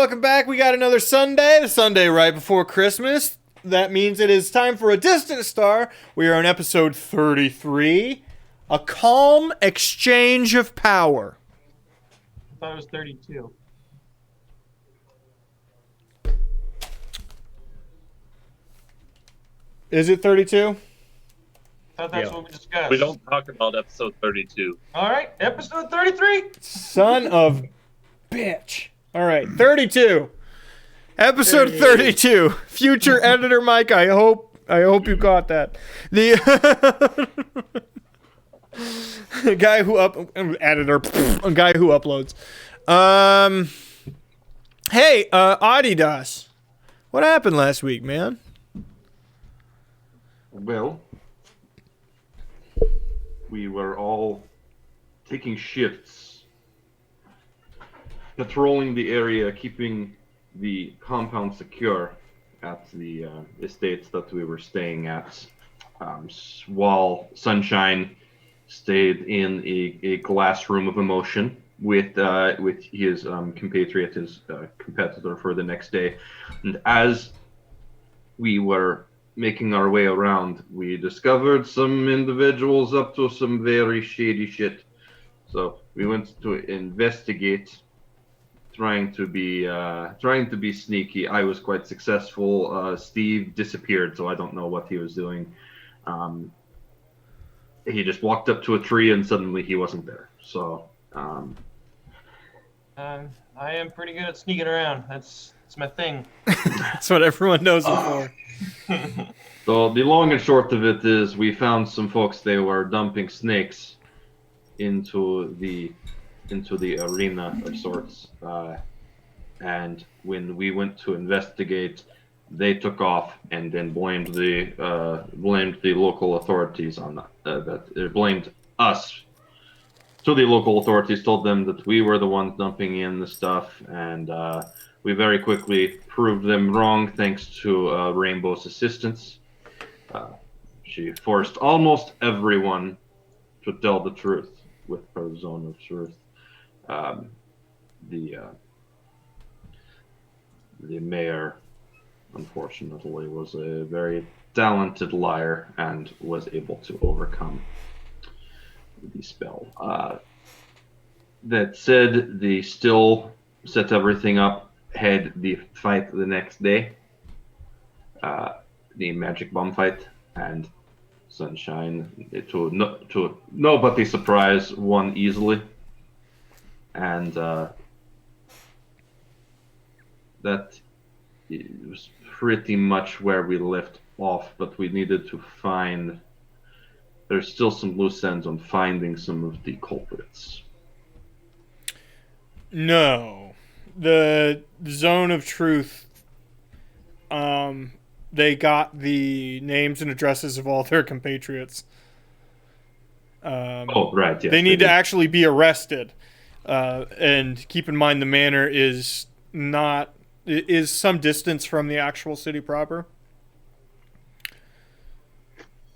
welcome back. We got another Sunday, the Sunday right before Christmas. That means it is time for a distant star. We are on episode 33, A Calm Exchange of Power. I thought it was 32. Is it 32? I thought that's what we discussed. We don't talk about episode 32. All right, episode 33. Son of bitch. All right, 32. Episode 32. Future editor Mike, I hope you caught that. The guy who uploads. Hey, Adidas. What happened last week, man? Well, we were all taking shifts, patrolling the area, keeping the compound secure at the estates that we were staying at, while Sunshine stayed in a glass room of emotion with his compatriot, his competitor for the next day. And as we were making our way around, we discovered some individuals up to some very shady shit. So we went to investigate, trying to be sneaky. I was quite successful. Steve disappeared, so I don't know what he was doing. He just walked up to a tree and suddenly he wasn't there. So I am pretty good at sneaking around. That's my thing. That's what everyone knows it for. So the long and short of it is, we found some folks. They were dumping snakes into the arena of sorts, and when we went to investigate, they took off and then blamed the local authorities on that. They blamed us to the local authorities, told them that we were the ones dumping in the stuff, and we very quickly proved them wrong thanks to Rainbow's assistance. She forced almost everyone to tell the truth with her zone of truth. The mayor, unfortunately, was a very talented liar and was able to overcome the spell. That said, they still set everything up, had the fight the next day, the magic bomb fight, and Sunshine, to nobody's surprise, won easily. And that was pretty much where we left off, but we needed to find... There's still some loose ends on finding some of the culprits. No. The Zone of Truth, they got the names and addresses of all their compatriots. Oh, right, yes. They need to actually be arrested. And keep in mind, the manor is some distance from the actual city proper.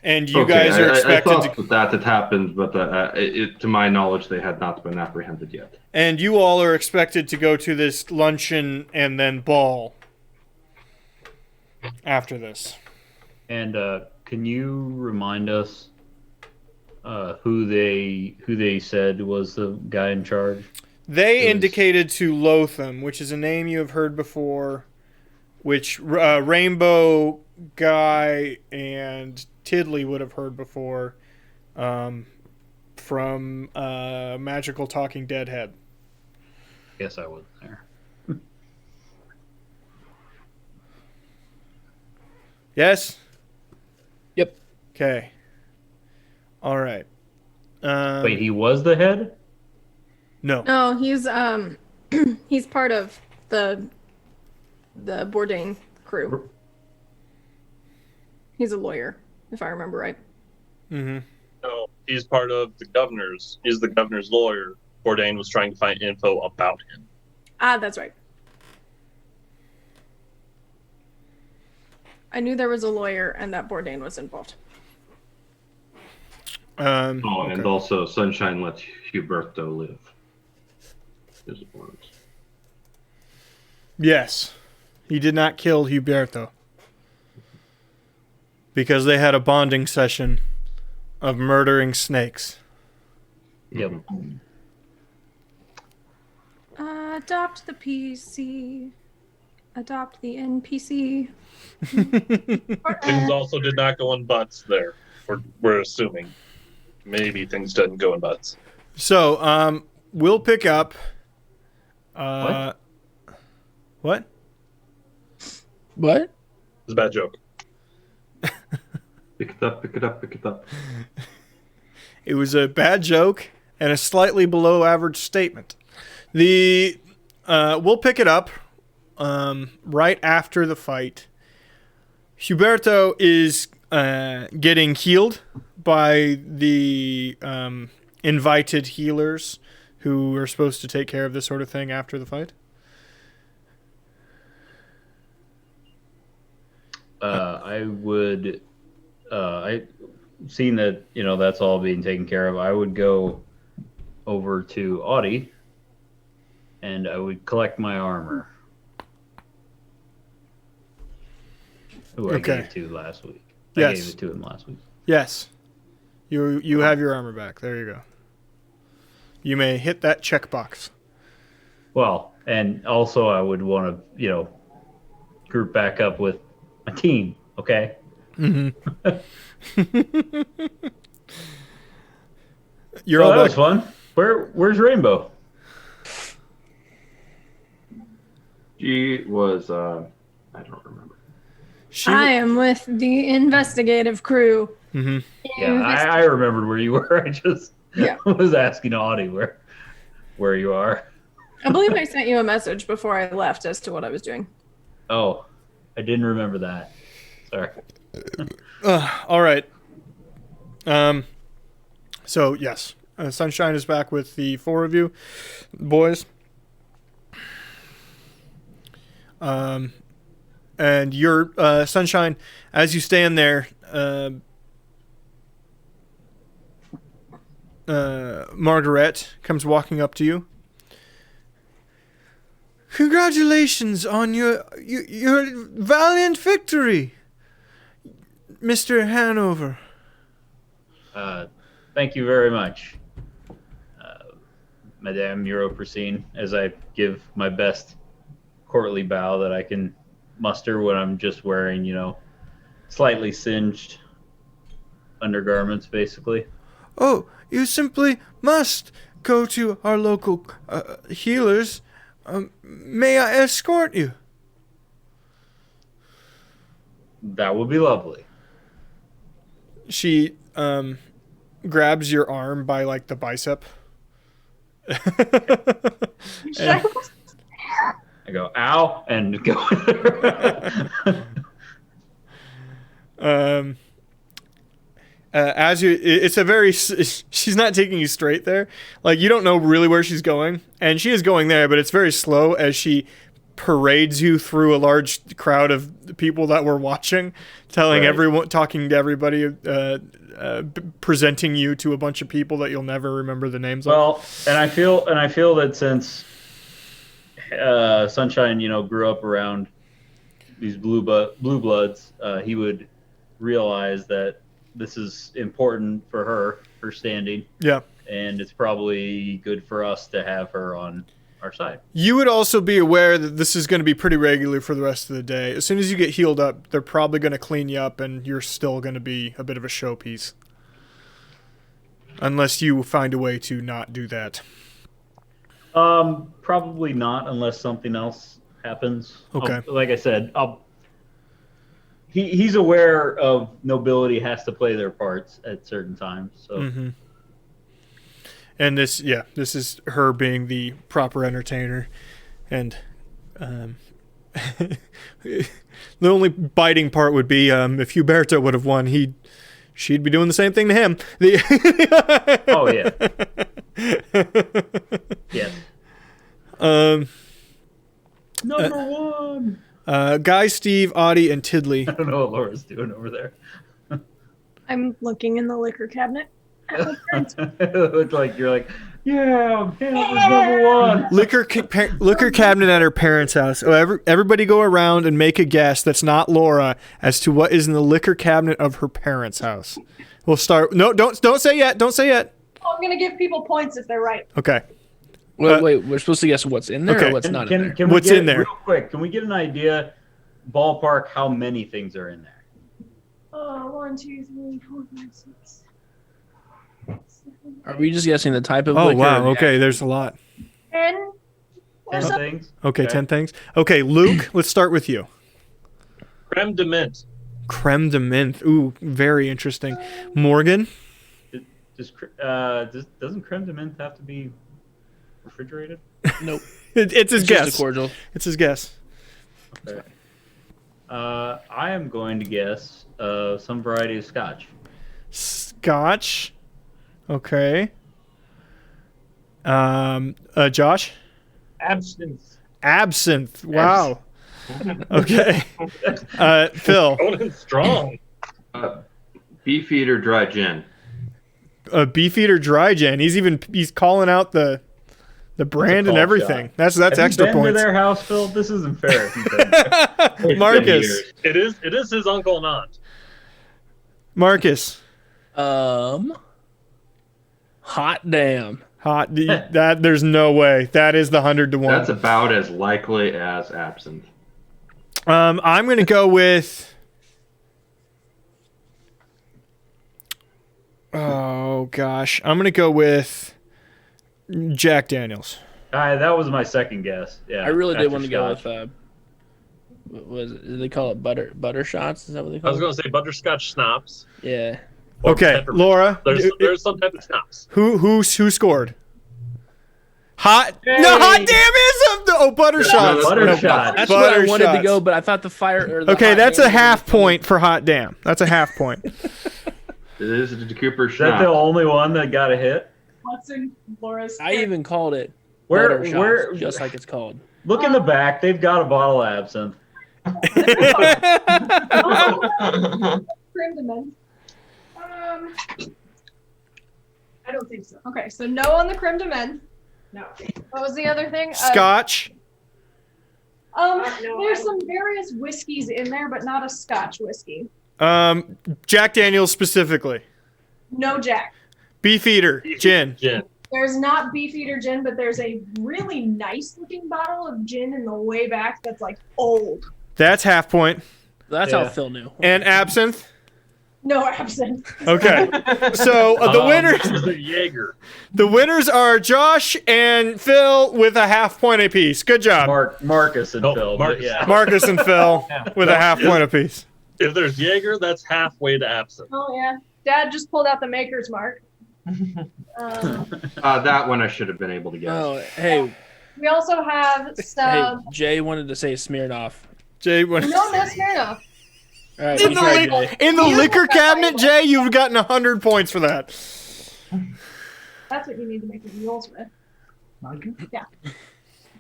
And you guys are expected I thought that had happened, but to my knowledge, they had not been apprehended yet. And you all are expected to go to this luncheon and then ball after this. And can you remind us who they said was the guy in charge? They indicated to Lotham, which is a name you have heard before, which Rainbow Guy and Tiddly would have heard before, from Magical Talking Deadhead. Guess I wasn't there. Yes? Yep. Okay. All right. Wait, he was the head? No. No, he's he's part of the Bourdain crew. He's a lawyer, if I remember right. Mm-hmm. No, he's part of the governor's. He's the governor's lawyer. Bourdain was trying to find info about him. Ah, that's right. I knew there was a lawyer and that Bourdain was involved. And Okay. also Sunshine let Huberto live. His opponent. Yes. He did not kill Huberto. Because they had a bonding session of murdering snakes. Yep. Adopt the PC. Adopt the NPC. Things also did not go in butts there. We're assuming. Maybe things didn't go in butts. So, we'll pick up. What? What? What? It's a bad joke. Pick it up, pick it up, pick it up. It was a bad joke and a slightly below average statement. We'll pick it up right after the fight. Huberto is getting healed by the invited healers who are supposed to take care of this sort of thing after the fight. I would, seeing that, that's all being taken care of, I would go over to Audie and I would collect my armor. Who I Okay. gave to last week. Yes. I gave it to him last week. Yes. You have your armor back. There you go. You may hit that checkbox. Well, and also I would want to, group back up with my team, okay? Mm-hmm. You're So all that back. was fun. Where's Rainbow? She was, I don't remember. I am with the investigative crew. Mm-hmm. Yeah, I remembered where you were. I just Yeah. was asking Audie where you are. I believe I sent you a message before I left as to what I was doing. Oh, I didn't remember that. Sorry. All right. So yes, Sunshine is back with the four of you, boys. And your Sunshine, as you stand there, Margaret comes walking up to you. Congratulations on your valiant victory, Mr. Hanover. Thank you very much, Madame Europrocine, as I give my best courtly bow that I can muster when I'm just wearing, slightly singed undergarments, basically. Oh, you simply must go to our local healers. May I escort you? That would be lovely. She grabs your arm by like the bicep. And- I go, ow, and go. As you, it's a very. She's not taking you straight there. Like you don't know really where she's going, and she is going there, but it's very slow as she parades you through a large crowd of people that were watching, telling Right. everyone, talking to everybody, presenting you to a bunch of people that you'll never remember the names of. Well, and I feel that since Sunshine, grew up around these blue bloods, he would realize that this is important for her standing, Yeah. and it's probably good for us to have her on our side. You would also be aware that this is going to be pretty regular for the rest of the day. As soon as you get healed up, they're probably going to clean you up, and you're still going to be a bit of a showpiece. Unless you find a way to not do that. Probably not unless something else happens. Okay. Like I said, he's aware of nobility has to play their parts at certain times. So. Mm-hmm. And this is her being the proper entertainer. And the only biting part would be if Huberto would have won, she'd be doing the same thing to him. Oh, yeah. Yes. Number one. Guy, Steve, Audie, and Tiddly. I don't know what Laura's doing over there. I'm looking in the liquor cabinet. It looked like you're like, yeah, Hanover's number one. Liquor cabinet at her parents' house. Oh, everybody go around and make a guess that's not Laura as to what is in the liquor cabinet of her parents' house. We'll start. No, don't say yet. Don't say yet. Oh, I'm gonna give people points if they're right. Okay. Wait, we're supposed to guess what's in there Okay. or what's not in there? Can we What's get, in there? Real quick, can we get an idea, ballpark, how many things are in there? 1, 2, 3, 4, 5, 6. Are we just guessing the type of Oh liquor? wow. Okay. There's a lot. 10. 10 There's things? Okay. 10 things. Okay, Luke. Let's start with you. Creme de mint. Creme de menthe. Ooh, very interesting. Morgan. Doesn't creme de menthe have to be refrigerated? Nope. It's his It's guess. just a cordial. It's his guess. Okay. I am going to guess some variety of scotch. Scotch. Okay. Josh. Absinthe. Absinthe. Wow. Okay. Phil. Going in strong. Beefeater dry gin. Beefeater dry gin. He's calling out the brand and call everything. shot. That's Have extra you been points. to their house, Phil? This isn't fair. Marcus. It is his uncle and aunt. Marcus. Hot damn. Hot. That there's no way. That is the 100 to 1. That's about as likely as absinthe. I'm gonna go with. Oh gosh, I'm gonna go with Jack Daniels. That was my second guess. Yeah, I really did after want to go scotch. with what was it? Did they call it butter shots? Is that what they I call was it? going to say butterscotch schnapps. Yeah. or Okay, peppermint. Laura. There's some type of schnapps. Who scored? Hot. No, hot damn is butter shots. butter No, shots. That's butter where I wanted to shots. go, but I thought the fire. Or the Okay, hot that's damn a half was funny. point for hot damn. That's a half point. It is the Cooper Is that the Schnapp. only one that got a hit? What's in Laura's? I even called it Where- butter shots, where- just like it's called. Look in the back. They've got a bottle of absinthe. Creme de menthe. I don't think so. Okay, so no on the creme de menthe. No. What was the other thing? Scotch. There's some various whiskeys in there, but not a Scotch whiskey. Jack Daniels specifically. No Jack. Beefeater gin. Gin. There's not Beefeater gin, but there's a really nice looking bottle of gin in the way back that's like old. That's half point. That's Yeah. how Phil knew. And absinthe. No absinthe. Okay. So the winners. Jaeger. The winners are Josh and Phil with a half point apiece. Good job. Marcus and No, Phil. Marcus. But yeah. Marcus and Phil with a half point apiece. If there's Jaeger, that's halfway to absinthe. Oh yeah. Dad just pulled out the maker's mark. That one I should have been able to guess. Oh, hey, We also have hey, some. Jay wanted to say Smirnoff. Jay, what? No, that's fair enough. All right, In you the, try, li- Jay. in the liquor cabinet, Jay, you've gotten 100 points for that. That's what you need to make the mules with. Yeah.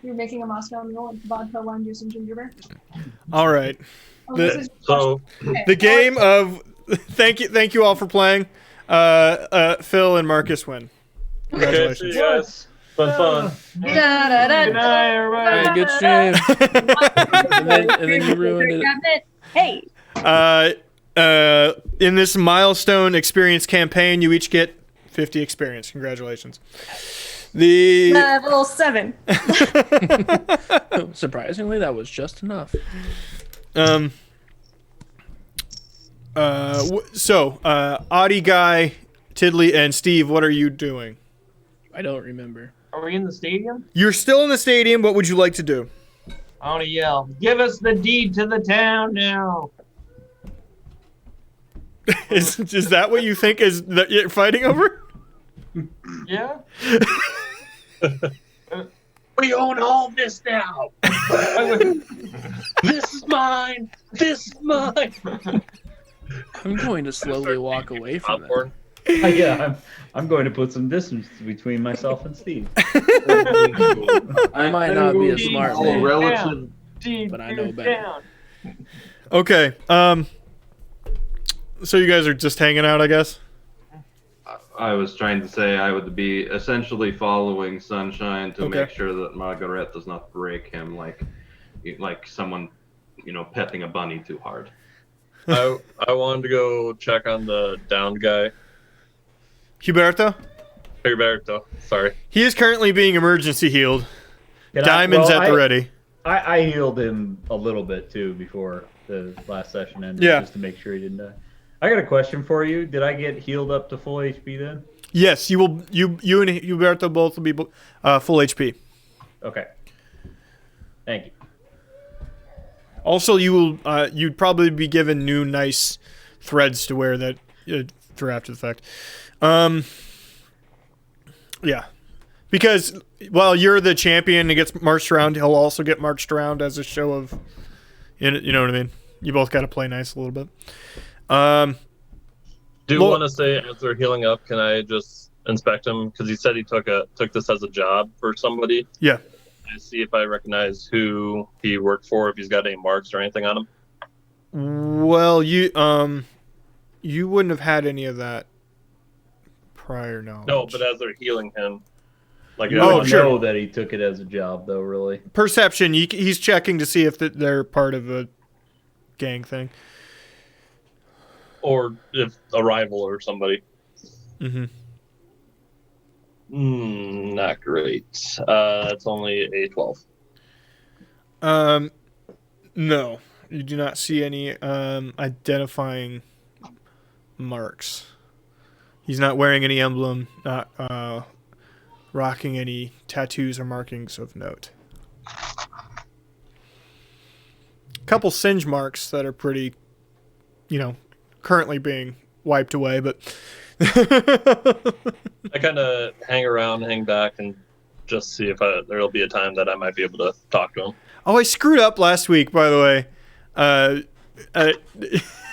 You're making a Moscow mule with vodka, lime juice, and ginger beer. All right. Oh, The- this is So okay. The game of thank you all for playing. Phil and Marcus win. okay, see you guys. Been fun. Good night, everybody. Hey, good stream. and then you ruined it. Cabinet. Hey. In this milestone experience campaign, you each get 50 experience. Congratulations. The Level 7. Surprisingly, that was just enough. Audie Guy, Tiddly, and Steve, what are you doing? I don't remember. Are we in the stadium? You're still in the stadium. What would you like to do? I want to yell, give us the deed to the town now. Is that what you think is that you're fighting over? Yeah? We own all this now. This is mine. This is mine. I'm going to slowly walk away from that. Popcorn. Yeah, I'm going to put some distance between myself and Steve. I might not be a smart All man. relative. Deed But I to know the better. town. Okay. So you guys are just hanging out, I guess. I was trying to say I would be essentially following Sunshine to Okay. make sure that Margaret does not break him like someone, petting a bunny too hard. I wanted to go check on the downed guy. Huberto? Heriberto, sorry. He is currently being emergency healed. Can Diamond's at the ready. I healed him a little bit too before the last session ended, Yeah. just to make sure he didn't die. I got a question for you. Did I get healed up to full HP then? Yes, you will. You and Huberto both will be full HP. Okay. Thank you. Also, you will. You'd probably be given new nice threads to wear that for after the fact. Yeah, because while you're the champion and gets marched around, he'll also get marched around as a show of. You know what I mean? You both got to play nice a little bit. Do you want to say as they're healing up, can I just inspect him? Because he said he took this as a job for somebody. Yeah. I see if I recognize who he worked for, if he's got any marks or anything on him. Well, you wouldn't have had any of that prior knowledge. No, but as they're healing him, like You Oh, wouldn't sure. know that he took it as a job, though, really. Perception. He's checking to see if they're part of a gang thing. or if a rival or somebody. Mm-hmm. Not great. That's only a 12. No, you do not see any identifying marks. He's not wearing any emblem, not rocking any tattoos or markings of note. Couple singe marks that are pretty, currently being wiped away, but I kind of hang around, hang back, and just see if there'll be a time that I might be able to talk to him. Oh, I screwed up last week, by the way.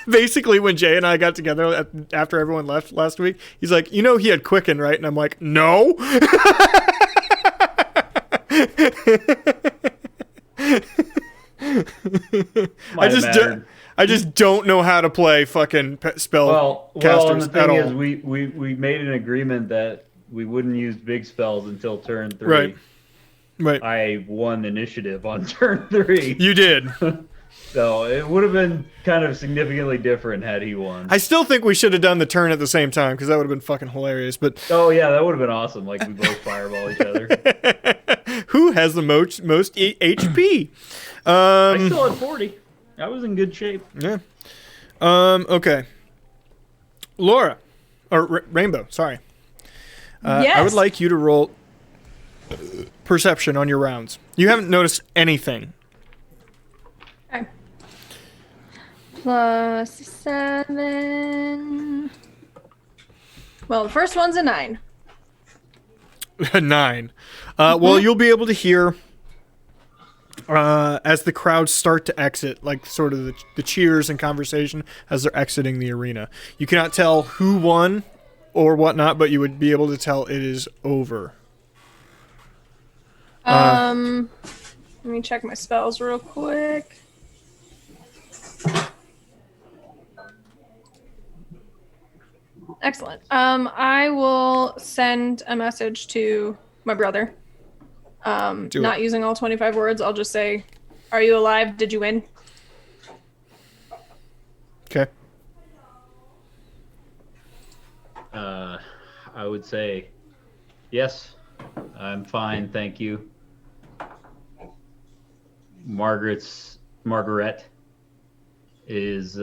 Basically, when Jay and I got together after everyone left last week, he's like, he had Quicken, right? And I'm like, no. I just don't know how to play fucking spell casters and the at thing all. is, we made an agreement that we wouldn't use big spells until turn 3. Right. I won initiative on turn 3. You did. So it would have been kind of significantly different had he won. I still think we should have done the turn at the same time because that would have been fucking hilarious. But oh yeah, that would have been awesome. Like we both fireball each other. Who has the most HP? I still had 40. I was in good shape. Yeah. Okay. Laura, or Rainbow. Sorry. Yes. I would like you to roll perception on your rounds. You haven't noticed anything. Okay. +7. Well, the first one's a 9. 9. Well, you'll be able to hear as the crowds start to exit, like sort of the cheers and conversation as they're exiting the arena. You cannot tell who won or whatnot, but you would be able to tell it is over. Let me check my spells real quick. Excellent. I will send a message to my brother. Not using all 25 words. I'll just say, "Are you alive? Did you win?" Okay. I would say, yes, I'm fine, thank you. Margaret is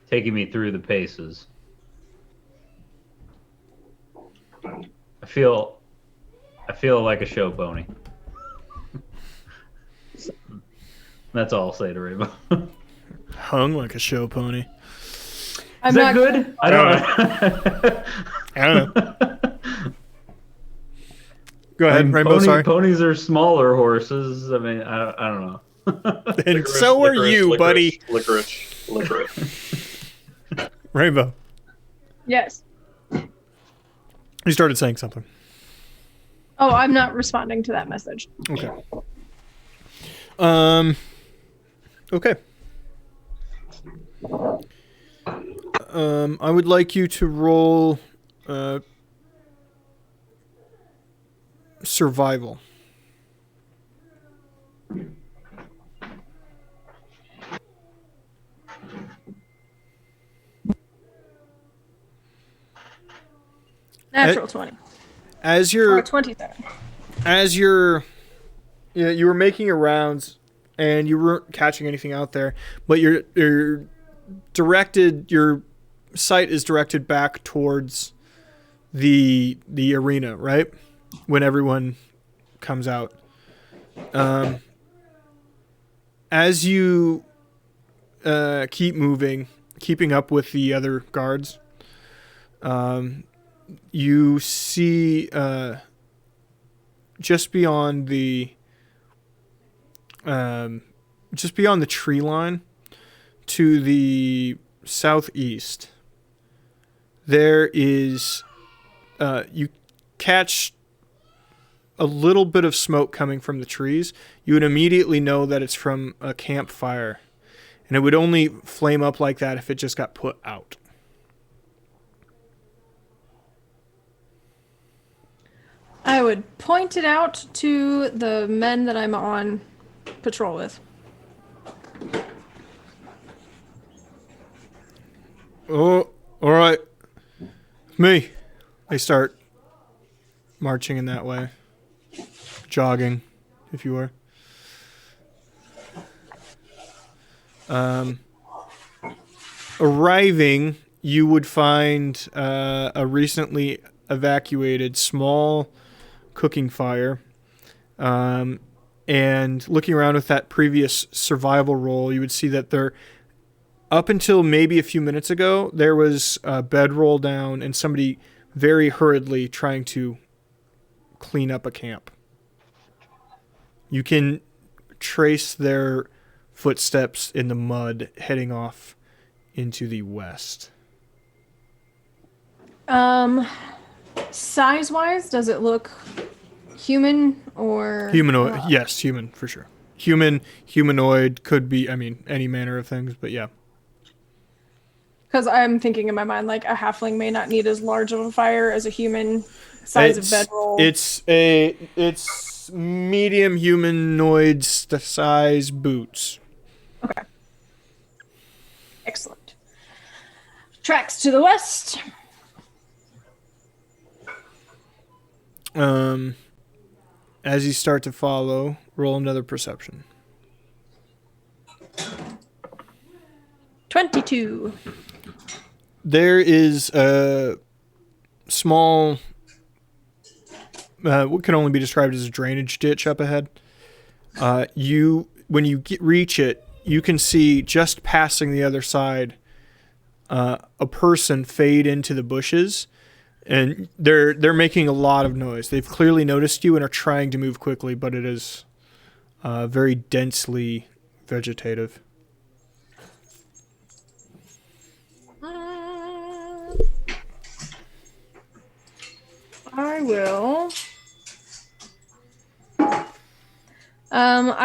taking me through the paces. I feel like a show pony. That's all I'll say to Rainbow. Hung like a show pony. Is that good? I don't know. I don't know. Go ahead, Rainbow. Sorry. Ponies are smaller horses. I mean, I don't know. And so are you, buddy. Licorice. Rainbow. Yes. You started saying something. Oh, I'm not responding to that message. Okay. Okay. I would like you to roll survival. Natural 20. As Or you're 27. you were making your rounds and you weren't catching anything out there, but your sight is directed back towards the arena, right? When everyone comes out. As you keep moving, keeping up with the other guards, you see just beyond the tree line to the southeast, there is you catch a little bit of smoke coming from the trees. You would immediately know that it's from a campfire, and it would only flame up like that if it just got put out. I would point it out to the men that I'm on patrol with. Oh, all right. It's me. They start marching in that way. Jogging, if you were. Arriving, you would find a recently evacuated small cooking fire. And looking around with that previous survival roll, you would see that there, up until maybe a few minutes ago, there was a bedroll down and somebody very hurriedly trying to clean up a camp. You can trace their footsteps in the mud heading off into the west. Size-wise, does it look human or... Humanoid, yes, human, for sure. Humanoid, could be, any manner of things, but yeah. Because I'm thinking in my mind, like, a halfling may not need as large of a fire as a human size of bedroll. It's medium humanoid size boots. Okay. Excellent. Tracks to the west. As you start to follow, roll another perception. 22. There is a small, what can only be described as a drainage ditch up ahead. When you reach it, you can see just passing the other side a person fade into the bushes, and they're making a lot of noise. They've clearly noticed you and are trying to move quickly, but it is very densely vegetative. I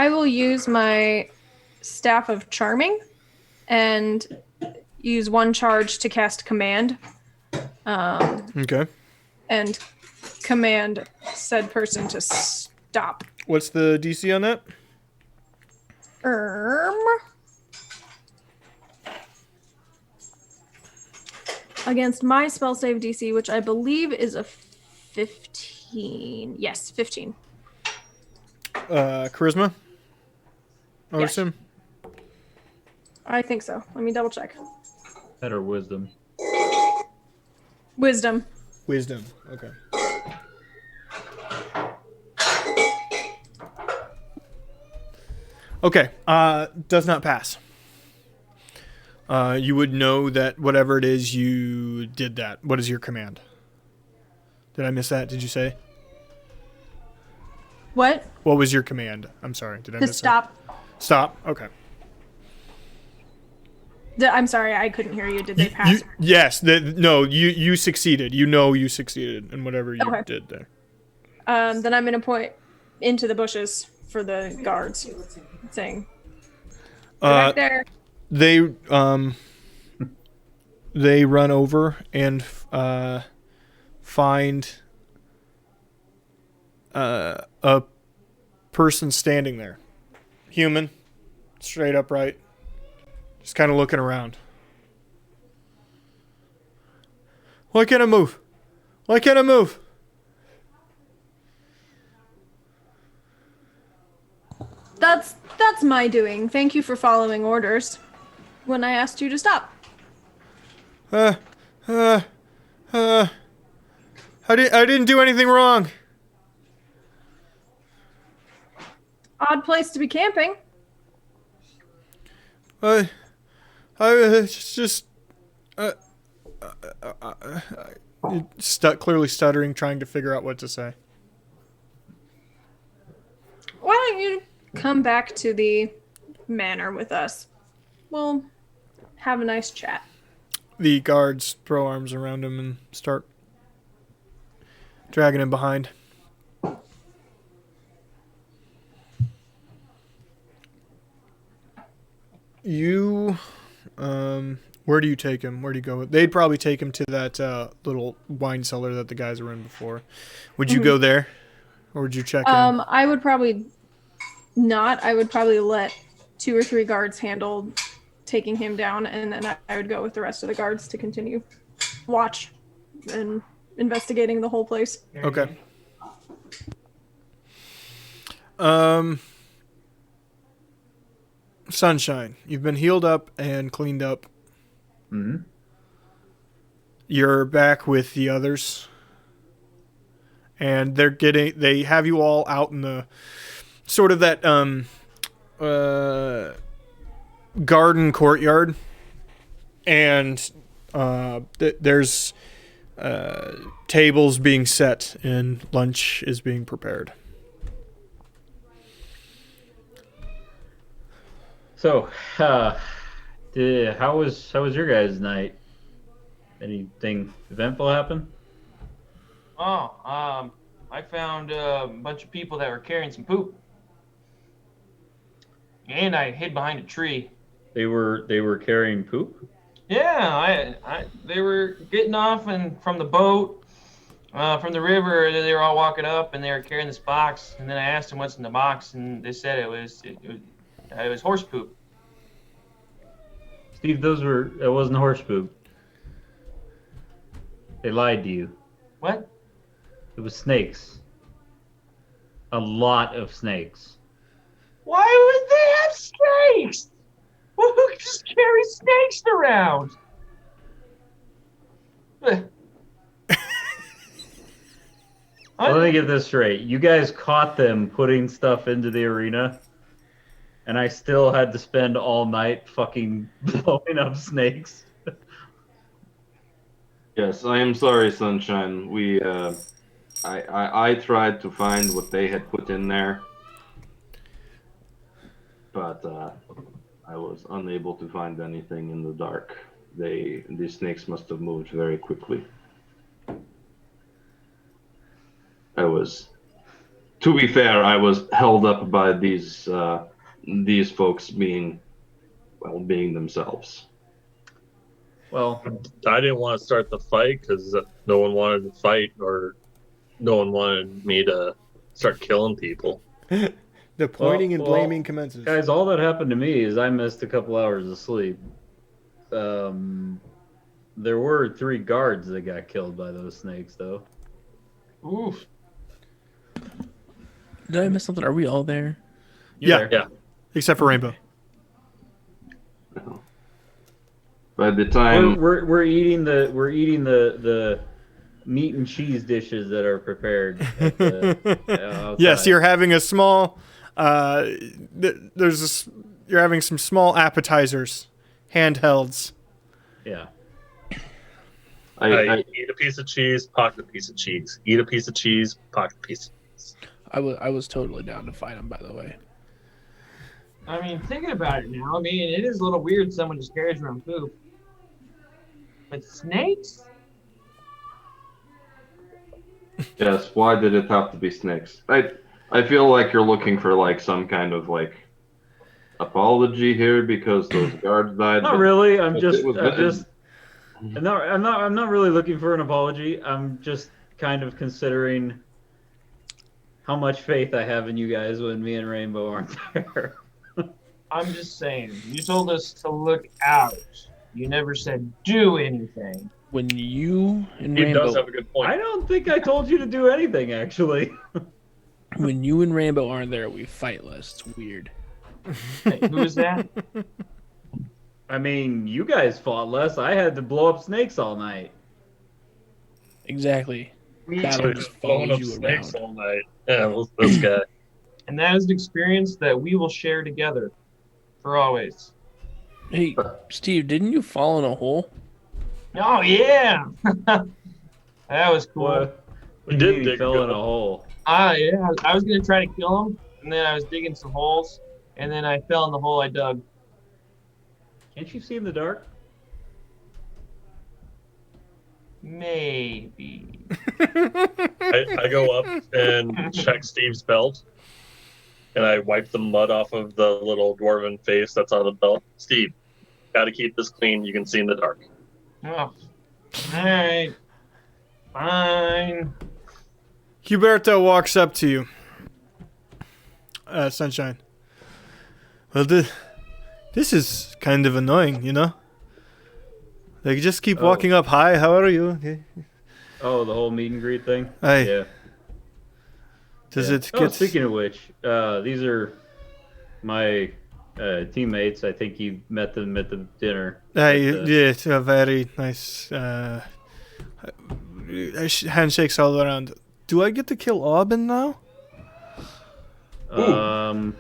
will use my Staff of Charming and use one charge to cast Command. Okay. And command said person to stop. What's the DC on that? Against my spell save DC, which I believe is a 15. Yes, 15. Charisma? I would assume. I think so. Let me double check. Better wisdom. Wisdom. Wisdom. Okay. Okay. Does not pass. You would know that whatever it is, you did that. What is your command? Did I miss that? Did you say? What? What was your command? I'm sorry. Did I To miss stop. that? Stop. Okay. I'm sorry, I couldn't hear you. Did they pass? Yes. No, you succeeded. You succeeded in whatever you did there. Then I'm going to point into the bushes for the guards, saying, back there. They run over and find a person standing there. Human, straight upright, just kind of looking around. Why can't I move? Why can't I move? That's my doing. Thank you for following orders when I asked you to stop. I didn't do anything wrong. Odd place to be camping. I just clearly stuttering, trying to figure out what to say. Why don't you come back to the manor with us? We'll have a nice chat. The guards throw arms around him and start dragging him behind. You, where do you take him? Where do you go? They'd probably take him to that little wine cellar that the guys were in before. Would you go there, or would you check in? I would probably not. I would probably let 2 or 3 guards handle taking him down, and then I would go with the rest of the guards to continue watch and investigating the whole place. Okay. Sunshine, you've been healed up and cleaned up. Mm-hmm. You're back with the others, and they have you all out in the sort of that garden courtyard, and there's tables being set and lunch is being prepared. So, how was your guys' night? Anything eventful happen? I found a bunch of people that were carrying some poop, and I hid behind a tree. They were carrying poop? Yeah, they were getting off and from the boat, from the river. They were all walking up, and they were carrying this box. And then I asked them what's in the box, and they said it was horse poop. Steve, it wasn't horse poop. They lied to you. What? It was snakes. A lot of snakes. Why would they have snakes? Well, who just carries snakes around? Let me get this straight. You guys caught them putting stuff into the arena, and I still had to spend all night fucking blowing up snakes. Yes, I am sorry, Sunshine. I tried to find what they had put in there, but I was unable to find anything in the dark. These snakes must have moved very quickly. To be fair, I was held up by these folks being themselves. Well, I didn't want to start the fight because no one wanted to fight, or no one wanted me to start killing people. The pointing and blaming commences. Guys, all that happened to me is I missed a couple hours of sleep. There were 3 guards that got killed by those snakes, though. Oof. Did I miss something? Are we all there? Yeah, Yeah. except for Rainbow. By the time We're eating the meat and cheese dishes that are prepared. Yes, you're having a small. You're having some small appetizers, handhelds. Yeah. I eat a piece of cheese, pocket a piece of cheese. Eat a piece of cheese, pocket a piece of cheese. I was totally down to fight him, by the way. I mean, thinking about it now, it is a little weird someone just carries around poop. But snakes? Yes, why did it have to be snakes? I feel like you're looking for like some kind of like apology here because those guards died. Not really. I'm just I'm not really looking for an apology. I'm just kind of considering how much faith I have in you guys when me and Rainbow aren't there. I'm just saying, you told us to look out. You never said do anything. When you and He does Rainbow, have a good point. I don't think I told you to do anything, actually. when you and Rainbow aren't there, we fight less. It's weird. Hey, who is that? I mean, you guys fought less. I had to blow up snakes all night. Exactly. Me Battle too. just Blowing follows up you snakes around. all night. Yeah, well, this guy. And that is an experience that we will share together for always. Hey, Steve, didn't you fall in a hole? Oh yeah, that was cool. What? He do you did mean dig he fell good. in a hole. Yeah, I was gonna try to kill him, and then I was digging some holes, and then I fell in the hole I dug. Can't you see in the dark? Maybe. I go up and check Steve's belt, and I wipe the mud off of the little dwarven face that's on the belt. Steve, got to keep this clean. You can see in the dark. Oh, all right, fine. Huberto walks up to you. Sunshine. Well, this is kind of annoying, you know? Like, just keep Oh. walking up. Hi, how are you? Okay. Oh, the whole meet and greet thing? Hi. Yeah. Does Yeah. it Oh, get... speaking of which, these are my teammates. I think you met them at the dinner. Hey, But, yeah, it's a very nice handshakes all around. Do I get to kill Aubin now? Ooh,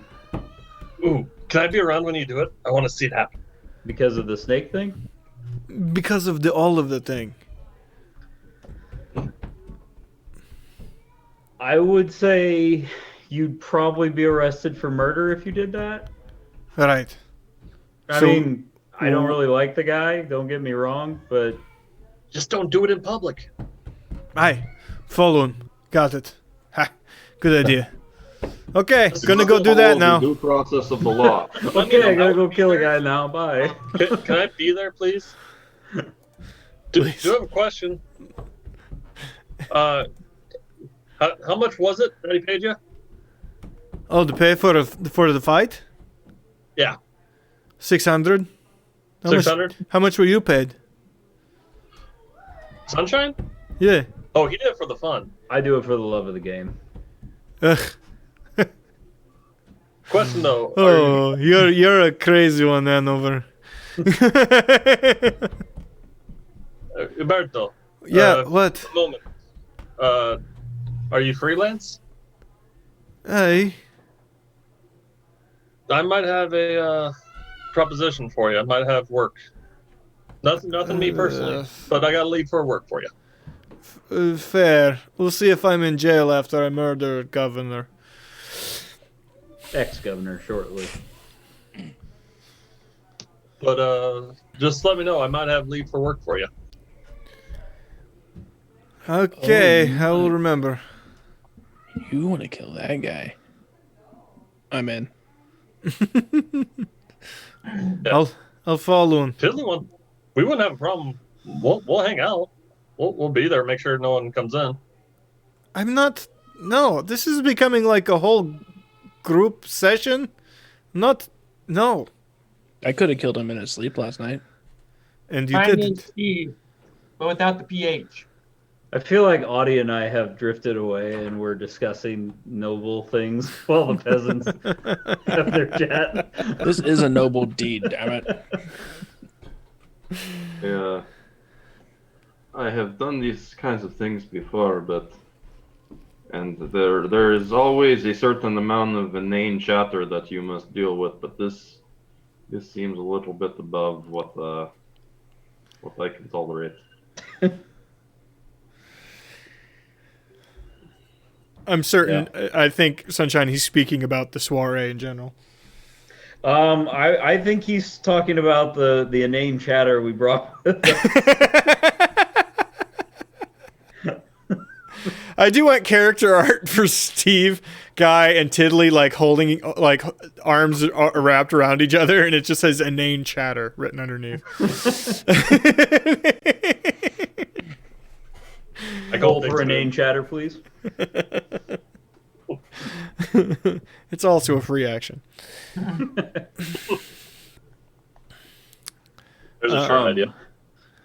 can I be around when you do it? I want to see it happen. because of the snake thing? Because of all of the thing. I would say you'd probably be arrested for murder if you did that. Right. I So- mean, I don't really like the guy, don't get me wrong, but Just don't do it in public. Aye. Follow him. Got it. Ha. Good idea. Okay, gonna go do Follow that the now. Due process of the law. Let me okay, know I gotta how- go kill a guy now. Bye. Can I be there, please? Do Please. you have a question? How much was it that he paid you? Oh, to pay for the fight? Yeah, 600. How much- 600. How much were you paid? Sunshine? Yeah. Oh, he did it for the fun. I do it for the love of the game. Ugh. Question though. Oh, you're a crazy one, Hanover. Umberto, Yeah. What? a moment. Are you freelance? Hey. I might have a proposition for you. I might have work. Nothing me personally, but I got to leave for work for you. Fair. We'll see if I'm in jail after I murder governor. Ex-governor, shortly. But just let me know. I might have leave for work for you. Okay, I will remember. You want to kill that guy? I'm in. I'll follow him. Fiddly one. We wouldn't have a problem. We'll hang out. We'll be there. Make sure no one comes in. I'm not. No, this is becoming like a whole group session. Not. No. I could have killed him in his sleep last night. And you My did name's it. Steve, but without the PH. I feel like Audie and I have drifted away and we're discussing noble things while the peasants have their chat. This is a noble deed, damn it. Yeah. I have done these kinds of things before, and there is always a certain amount of inane chatter that you must deal with, but this seems a little bit above what I can tolerate. I'm certain. I think Sunshine. He's speaking about the soiree in general. I think he's talking about the inane chatter we brought with us. I do want character art for Steve, Guy, and Tiddly, like holding like arms wrapped around each other, and it just says inane chatter written underneath. I Goal go for inane chatter, please. It's also a free action. There's a shirt idea.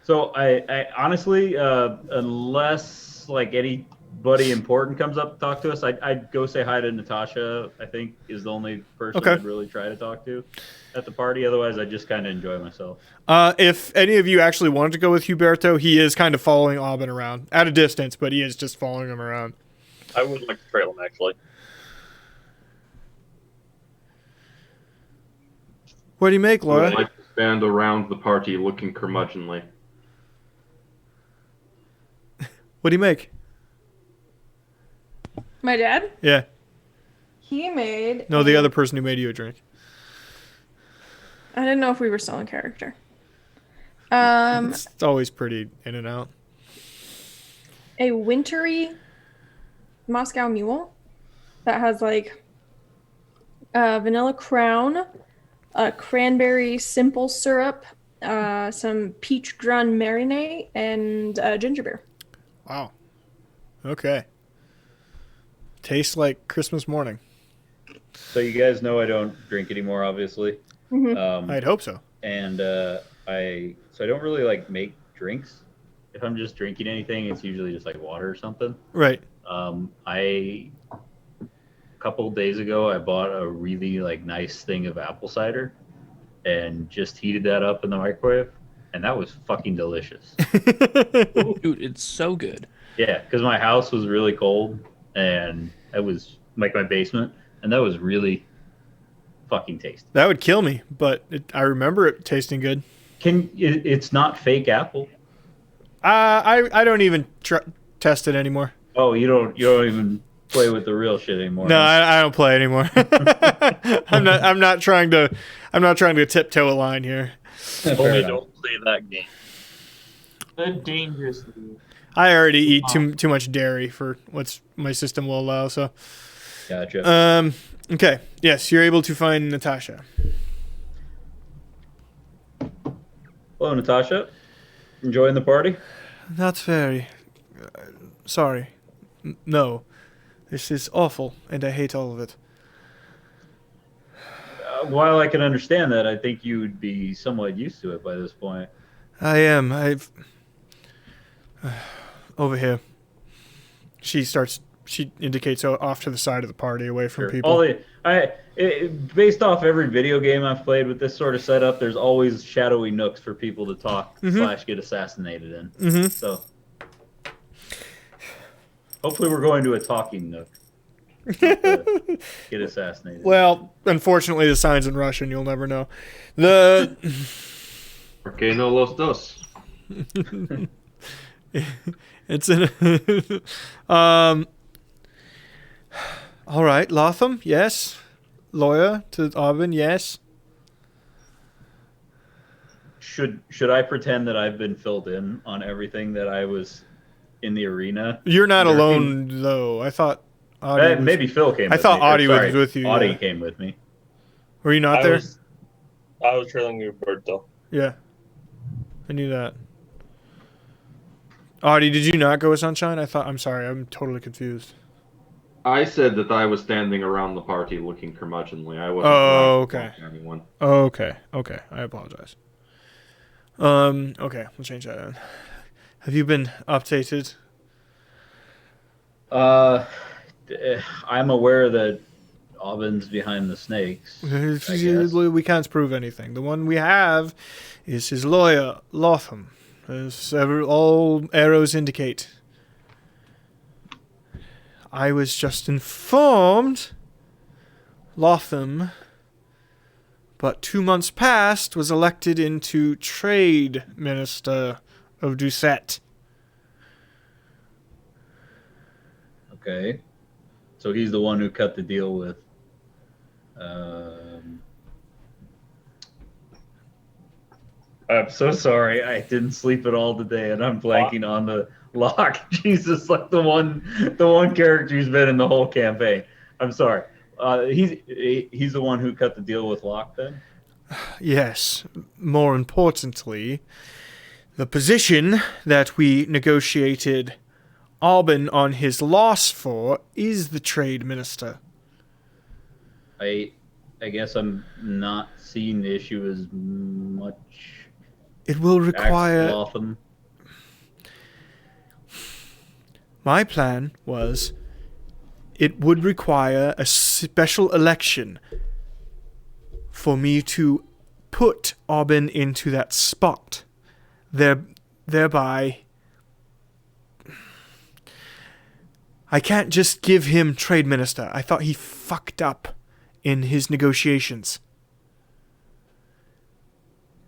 So I honestly, unless like anybody important comes up to talk to us, I'd go say hi to Natasha. I think is the only person Okay. I'd really try to talk to at the party. Otherwise, I just kind of enjoy myself. If any of you actually wanted to go with Huberto, he is kind of following Aubin around at a distance, but he is just following him around. I would like to trail him, actually. What do you make, I'd Laura? like to stand around the party looking curmudgeonly. What do you make? My dad, Yeah. he made. No, the other person who made you a drink. I didn't know if we were still in character. It's always pretty in and out. A wintry Moscow Mule that has like vanilla crown, cranberry simple syrup, some peach grun marinade, and ginger beer. Wow. Okay. Tastes like Christmas morning. So you guys know I don't drink anymore, obviously. I'd hope so. And I don't really like make drinks. If I'm just drinking anything, it's usually just like water or something. Right. A couple days ago, I bought a really like nice thing of apple cider, and just heated that up in the microwave, and that was fucking delicious. Dude, it's so good. Yeah, because my house was really cold, and it was like my basement, and that was really fucking tasty. That would kill me, but I remember it tasting good. It's not fake apple. I don't even test it anymore. Oh, you don't even play with the real shit anymore. No, huh? I don't play anymore. I'm not trying to tiptoe a line here. Only enough. don't play that game. The dangerously. I already eat too much dairy for what's my system will allow. So, Gotcha. okay, yes, you're able to find Natasha. Hello, Natasha. Enjoying the party? Not very. Sorry. No, this is awful, and I hate all of it. While I can understand that, I think you would be somewhat used to it by this point. I am. I've over here. She indicates off to the side of the party, away from Sure. people. Based off every video game I've played with this sort of setup, there's always shadowy nooks for people to talk / get assassinated in. Mm-hmm. So hopefully we're going to a talking nook. Not to get assassinated. Well, unfortunately, the sign's in Russian. You'll never know. The Okay, no los dos. it's in. All right, Lotham. Yes. Lawyer to Aubin. Yes. Should I pretend that I've been filled in on everything that I was in the arena? You're not Lurking? alone though. I thought. Audie was- Maybe Phil came. I with thought me. Or, Audie sorry, was with you, Audie yeah. came with me. Were you not I there? was trailing you, Berto. Yeah. I knew that. Audie, did you not go with Sunshine? I'm sorry. I'm totally confused. I said that I was standing around the party looking curmudgeonly. I wasn't. Oh, trying okay. to talk to anyone. Okay. I apologize. Okay. We'll change that then. Have you been updated? I'm aware that Aubin's behind the snakes. I guess. We can't prove anything. The one we have is his lawyer, Lotham. As all arrows indicate. I was just informed Lotham, but 2 months past, was elected into Trade Minister of Deuzet. Okay. So he's the one who cut the deal with I'm so sorry. I didn't sleep at all today, and I'm blanking on the Locke. Jesus, like the one character who's been in the whole campaign. I'm sorry. He's the one who cut the deal with Locke, then. Yes. More importantly, the position that we negotiated Alban on his loss for is the trade minister. I guess I'm not seeing the issue as much. It will require... Lotham. My plan was it would require a special election for me to put Alban into that spot. Thereby, I can't just give him trade minister. I thought he fucked up in his negotiations.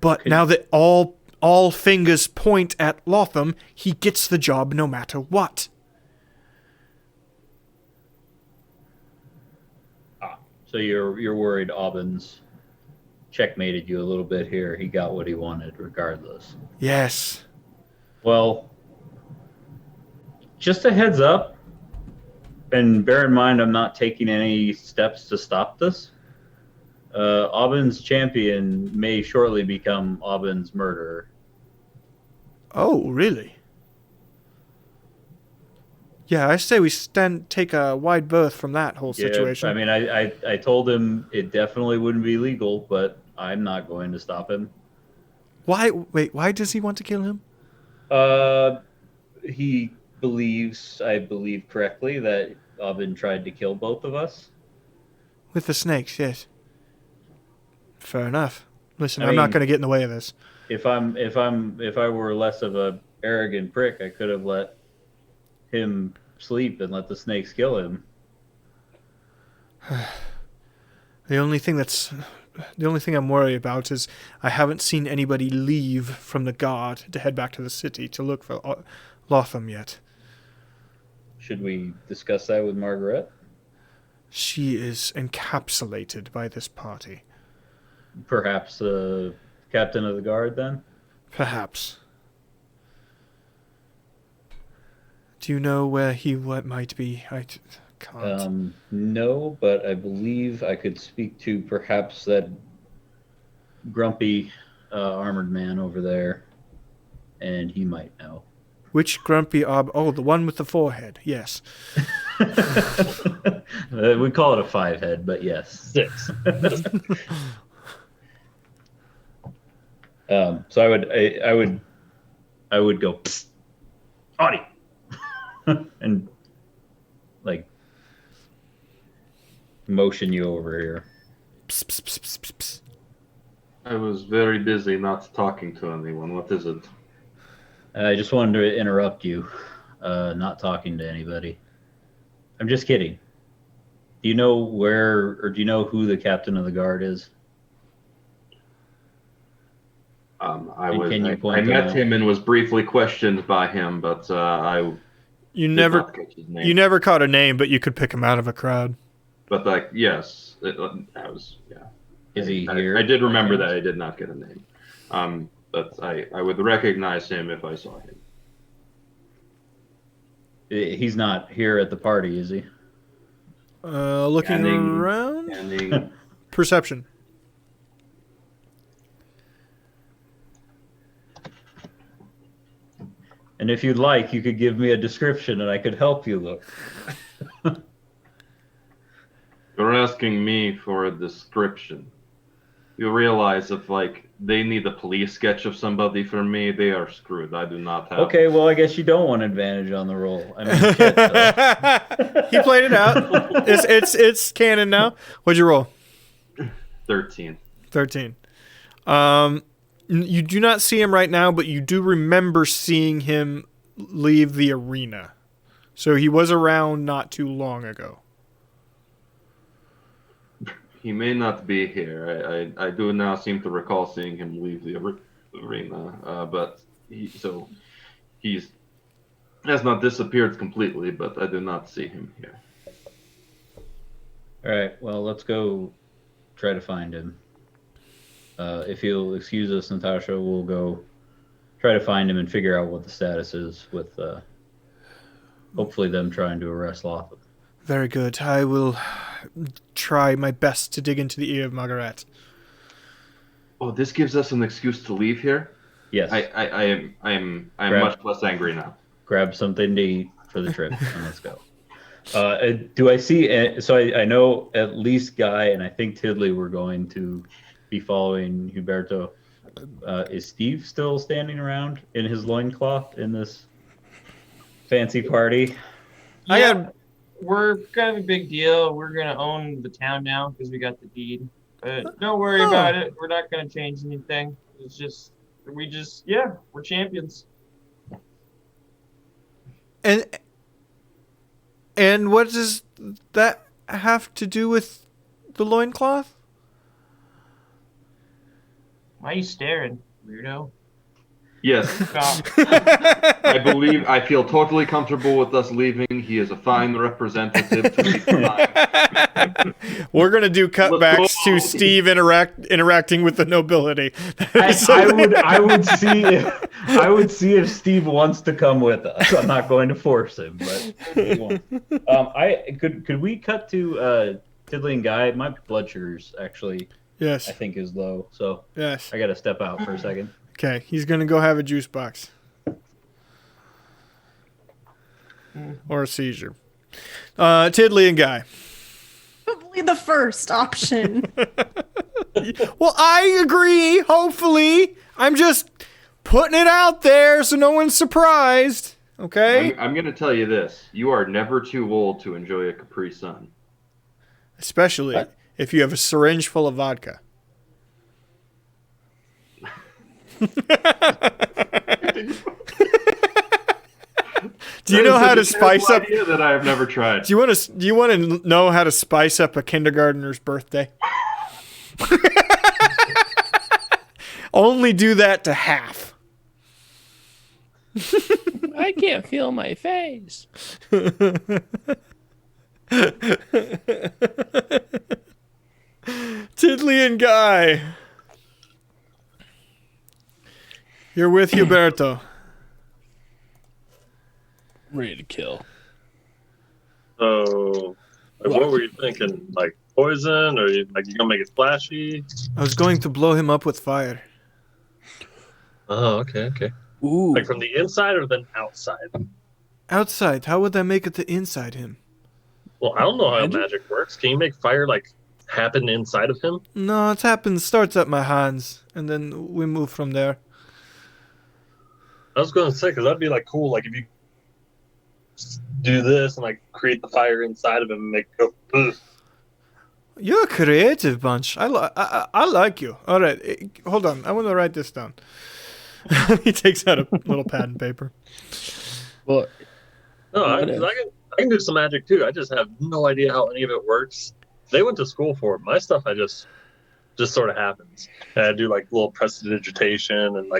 But now that all fingers point at Lotham, he gets the job no matter what. So you're worried Alban's checkmated you a little bit here. He got what he wanted regardless. Yes. Well, just a heads up, and bear in mind I'm not taking any steps to stop this. Alban's champion may shortly become Alban's murderer. Oh, really? Yeah, I say we take a wide berth from that whole situation. I mean, I told him it definitely wouldn't be legal, but I'm not going to stop him. Why? Wait, why does he want to kill him? He believes, I believe correctly, that Alban tried to kill both of us. With the snakes, yes. Fair enough. Listen, I I'm not mean, going to get in the way of this. If I were less of a arrogant prick, I could have let him sleep and let the snakes kill him. The only thing I'm worried about is I haven't seen anybody leave from the guard to head back to the city to look for Lotham yet. Should we discuss that with Margaret? She is encapsulated by this party. Perhaps the captain of the guard, then? Perhaps. Do you know where he might be? I can't. No, but I believe I could speak to perhaps that grumpy armored man over there, and he might know. Which grumpy Oh, the one with the forehead. Yes. We call it a 5-head, but yes. 6. So I would go, psst, Audie, and like motion you over here. Psst, psst, psst, psst, psst, psst. I was very busy not talking to anyone. What is it? I just wanted to interrupt you, not talking to anybody. I'm just kidding. Do you know do you know who the captain of the guard is? I met him and was briefly questioned by him, but You did never not catch his name. You never caught a name, but you could pick him out of a crowd. But yes, I was, yeah. Is he here? I did remember that I did not get a name. But I would recognize him if I saw him. He's not here at the party, is he? Looking around. Perception. And if you'd like, you could give me a description and I could help you look. You're asking me for a description. You realize if they need a police sketch of somebody for me, they are screwed. I do not have. Okay, well I guess you don't want advantage on the roll. I mean, shit, He played it out. It's canon now. What'd you roll? 13. 13. You do not see him right now, but you do remember seeing him leave the arena. So he was around not too long ago. He may not be here. I do now seem to recall seeing him leave the arena, but he has not disappeared completely, but I do not see him here. All right, well, let's go try to find him. If you'll excuse us, Natasha, we'll go try to find him and figure out what the status is with hopefully them trying to arrest Lotham. Very good. I will try my best to dig into the ear of Margaret. Oh, this gives us an excuse to leave here. Yes. I'm much less angry now. Grab something to eat for the trip and let's go. Do I see? So I know at least Guy and I think Tiddly were going to be following Huberto. Is Steve still standing around in his loincloth in this fancy party? We're kind of a big deal. We're gonna own the town now because we got the deed. But don't worry about it. We're not gonna change anything. It's just we're champions. And what does that have to do with the loincloth? Why are you staring, weirdo? Yes. Stop. I feel totally comfortable with us leaving. He is a fine representative to leave behind. We're gonna do cutbacks to Steve interacting with the nobility. I would see if Steve wants to come with us. I'm not going to force him, but he won't. Could we cut to Tiddly and Guy? My blood sugar's actually I think is low, so yes. I gotta step out for a second. Okay, he's gonna go have a juice box. Or a seizure. Tiddly and Guy. Probably the first option. Well, I agree, hopefully. I'm just putting it out there so no one's surprised. Okay? I'm going to tell you this. You are never too old to enjoy a Capri Sun. Especially if you have a syringe full of vodka. Do you know how to spice up? Idea that I have never tried. Do you want to know how to spice up a kindergartner's birthday? Only do that to half. I can't feel my face. Tiddly and Guy. You're with Huberto. Ready to kill. So, what were you thinking? Like poison, or you gonna make it flashy? I was going to blow him up with fire. Oh, okay. Ooh. Like from the inside or then outside? Outside. How would I make it to inside him? Well, I don't know how magic works. Can you make fire happen inside of him? No, it happens. Starts at my hands, and then we move from there. I was gonna say because that'd be cool. If you do this and create the fire inside of him and make it go. Ugh. You're a creative bunch. I like you. All right, hold on. I want to write this down. He takes out a little pad and paper. Well, No, I can do some magic too. I just have no idea how any of it works. They went to school for it. My stuff, I just sort of happens. And I do little prestidigitation and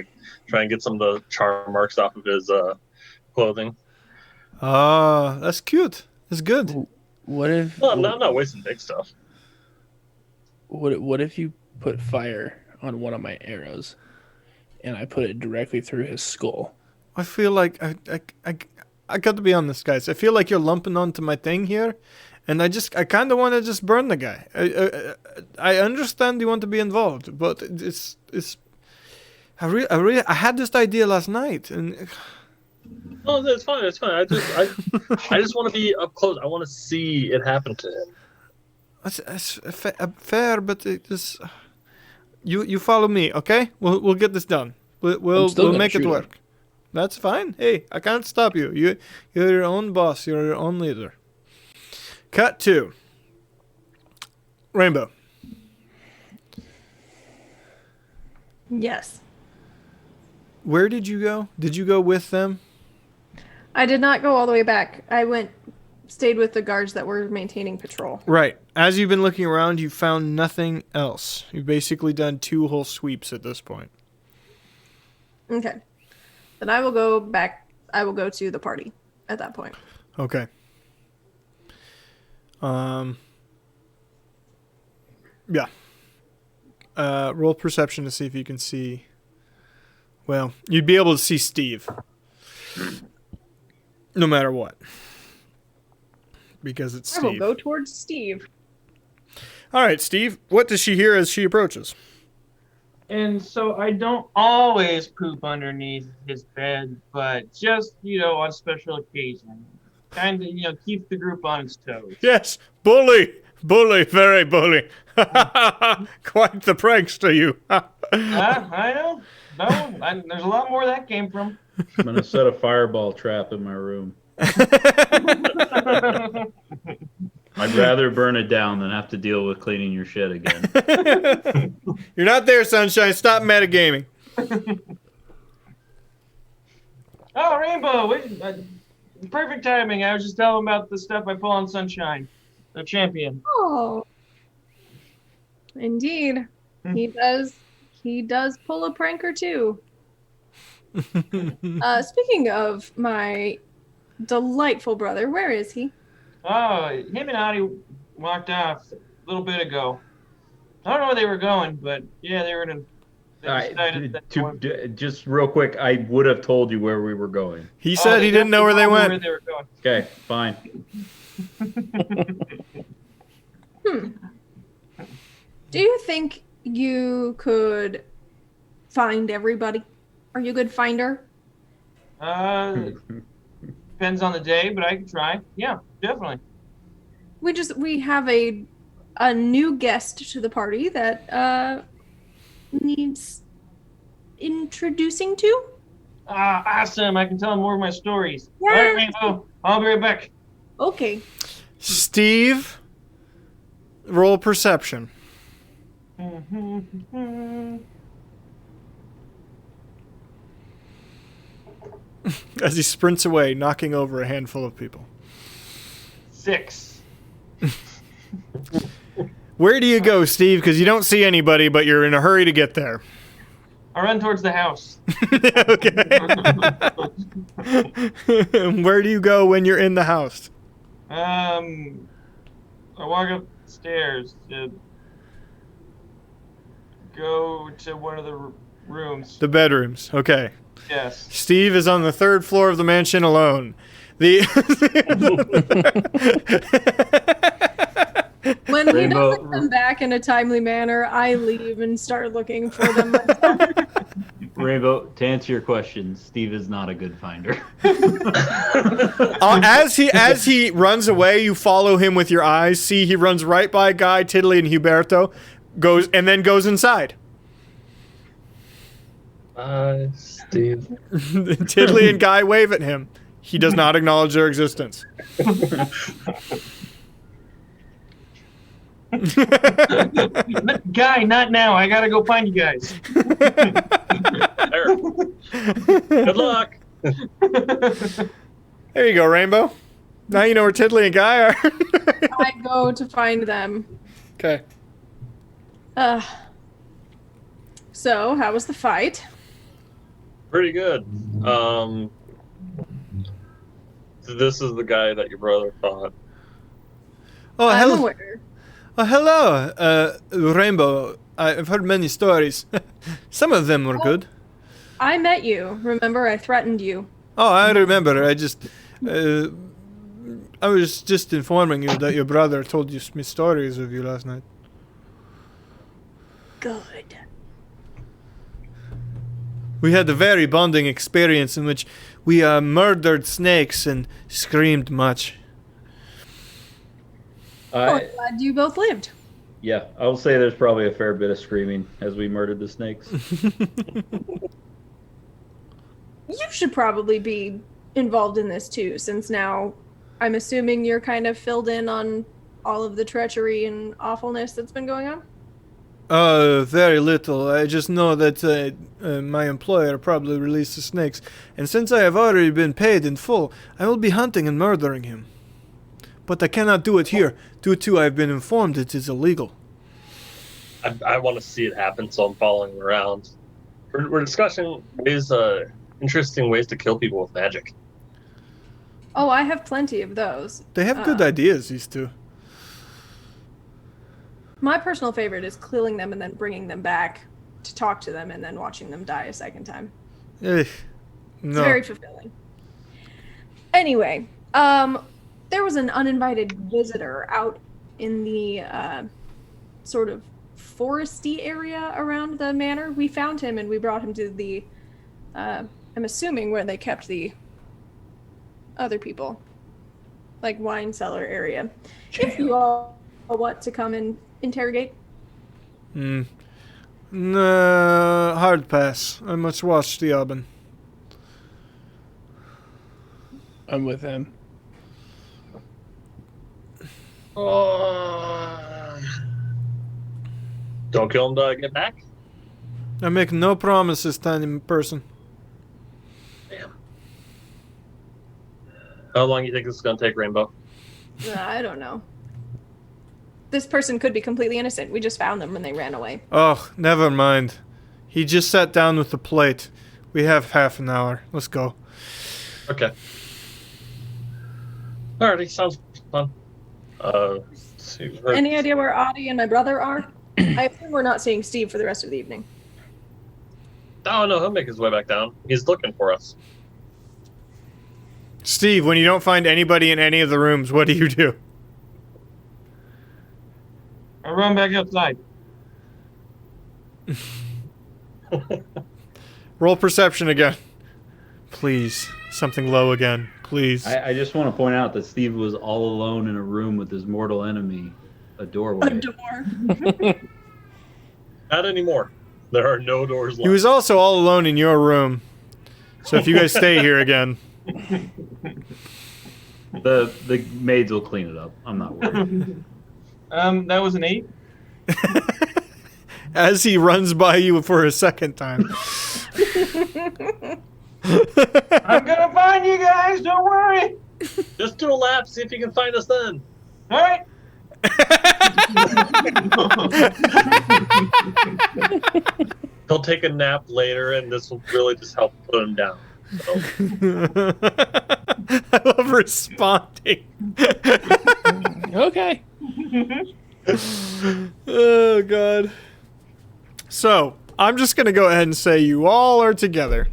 try and get some of the charm marks off of his clothing. Ah, that's cute. That's good. what if? No, I'm not wasting big stuff. What if you put fire on one of my arrows, and I put it directly through his skull? I feel like I got to be honest, guys. I feel like you're lumping onto my thing here, and I kind of want to just burn the guy. I understand you want to be involved, but I had this idea last night, and Oh, it's fine. It's fine. I just want to be up close. I want to see it happen to him. it's fair, but you follow me, okay? We'll get this done. We'll make it work. That's fine. Hey, I can't stop you. You're your own boss. You're your own leader. Cut 2. Rainbow. Yes. Where did you go? Did you go with them? I did not go all the way back. I stayed with the guards that were maintaining patrol. Right. As you've been looking around, you found nothing else. You've basically done 2 whole sweeps at this point. Okay. Then I will go back. I will go to the party at that point. Okay. Yeah. roll perception to see if you can see. Well, you'd be able to see Steve. No matter what. Because it's I will Steve. go towards Steve. All right, Steve. What does she hear as she approaches? And so I don't always poop underneath his bed, but just, on special occasion. Kind of, keep the group on its toes. Yes, bully. Bully, very bully. Quite the prankster, you. I know. No, there's a lot more that came from. I'm gonna set a fireball trap in my room. I'd rather burn it down than have to deal with cleaning your shit again. You're not there, Sunshine. Stop metagaming. Oh, Rainbow. Perfect timing. I was just telling about the stuff I pull on Sunshine, the champion. Oh. Indeed. He does pull a prank or two. Speaking of my delightful brother, where is he? Oh, him and Audie walked off a little bit ago. I don't know where they were going, but yeah, they were in. Just real quick, I would have told you where we were going. He said he didn't know where they went. Where they were going. Okay, fine. Do you think you could find everybody? Are you a good finder? Depends on the day, but I can try. Yeah, definitely. We have a new guest to the party that needs introducing to. Awesome! I can tell him more of my stories. Yeah. All right, Rainbow. I'll be right back. Okay. Steve, roll perception. As he sprints away, knocking over a handful of people. 6. Where do you go, Steve? Because you don't see anybody, but you're in a hurry to get there. I run towards the house. Okay. Where do you go when you're in the house? I walk upstairs to go to one of the rooms. The bedrooms. Okay. Yes. Steve is on the 3rd floor of the mansion alone. When he Rainbow- doesn't come back in a timely manner, I leave and start looking for them. Rainbow, to answer your question, Steve is not a good finder. As he runs away, you follow him with your eyes. See, he runs right by Guy, Tiddly, and Huberto, goes inside. Steve. Tiddly and Guy wave at him. He does not acknowledge their existence. Guy, not now. I gotta go find you guys. There. Good luck. There you go, Rainbow. Now you know where Tiddly and Guy are. I go to find them. Okay. So, how was the fight? Pretty good. This is the guy that your brother fought. Oh, I'm hello. aware. Oh, hello, Rainbow. I've heard many stories. Some of them were good. I met you. Remember, I threatened you. Oh, I remember. I was just informing you that your brother told you me stories of you last night. Good. We had a very bonding experience in which we murdered snakes and screamed much. Well, I'm glad you both lived. Yeah, I will say there's probably a fair bit of screaming as we murdered the snakes. You should probably be involved in this too, since now I'm assuming you're kind of filled in on all of the treachery and awfulness that's been going on. Very little. I just know that my employer probably released the snakes, and since I have already been paid in full, I will be hunting and murdering him. But I cannot do it here, due to I've been informed it is illegal. I want to see it happen, so I'm following around. We're discussing interesting ways to kill people with magic. Oh, I have plenty of those. They have good ideas, these two. My personal favorite is killing them and then bringing them back to talk to them and then watching them die a second time. No. It's very fulfilling. Anyway, there was an uninvited visitor out in the sort of foresty area around the manor. We found him and we brought him to the, I'm assuming where they kept the other people, like wine cellar area. If you all want to come and interrogate. No, hard pass. I must watch the oven. I'm with him. Don't kill him till I get back. I make no promises, tiny person. Damn. How long do you think this is gonna take, Rainbow? I don't know. This person could be completely innocent. We just found them when they ran away. Oh, never mind. He just sat down with the plate. We have half an hour. Let's go. Okay. Alrighty, sounds fun. Let's see. Any idea where Audie and my brother are? I assume we're not seeing Steve for the rest of the evening. Oh no, he'll make his way back down. He's looking for us. Steve, when you don't find anybody in any of the rooms, what do you do? I run back outside. Roll perception again. Please. Something low again. Please. I just want to point out that Steve was all alone in a room with his mortal enemy, a doorway. A door. Not anymore. There are no doors left. He was also all alone in your room. So if you guys stay here again. The maids will clean it up. I'm not worried. That was an 8. As he runs by you for a second time. I'm gonna find you guys. Don't worry. Just do a lap, see if you can find us then. All right. He'll take a nap later, and this will really just help put him down. So. I love responding. Okay. Oh, God. So, I'm just going to go ahead and say you all are together.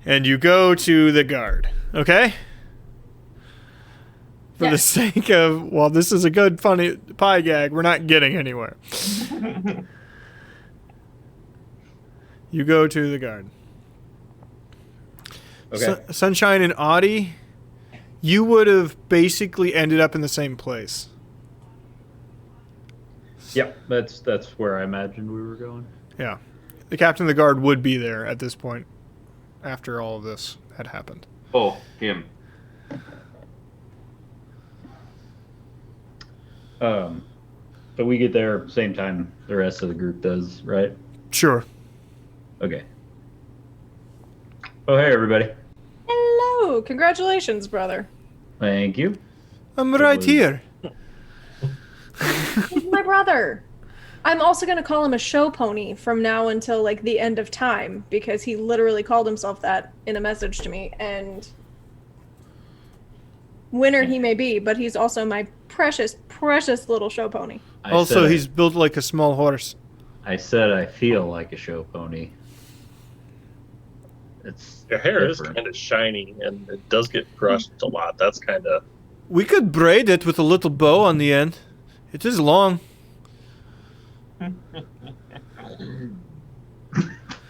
And you go to the guard. Okay? For the sake of, well, this is a good, funny pie gag. We're not getting anywhere. You go to the guard. Okay. Sunshine and Audie, you would have basically ended up in the same place. Yep, that's where I imagined we were going. Yeah. The captain of the guard would be there at this point after all of this had happened. Oh, him. So we get there same time the rest of the group does, right? Sure. Okay. Oh, hey, everybody. Hello. Congratulations, brother. Thank you. I'm right here. He's my brother. I'm also going to call him a show pony from now until, like, the end of time, because he literally called himself that in a message to me, and winner he may be, but he's also my precious, precious little show pony. Also, he's built like a small horse. I said I feel like a show pony. It's Your hair is different. kind of shiny, and it does get brushed a lot. That's kind of... We could braid it with a little bow on the end. It is long.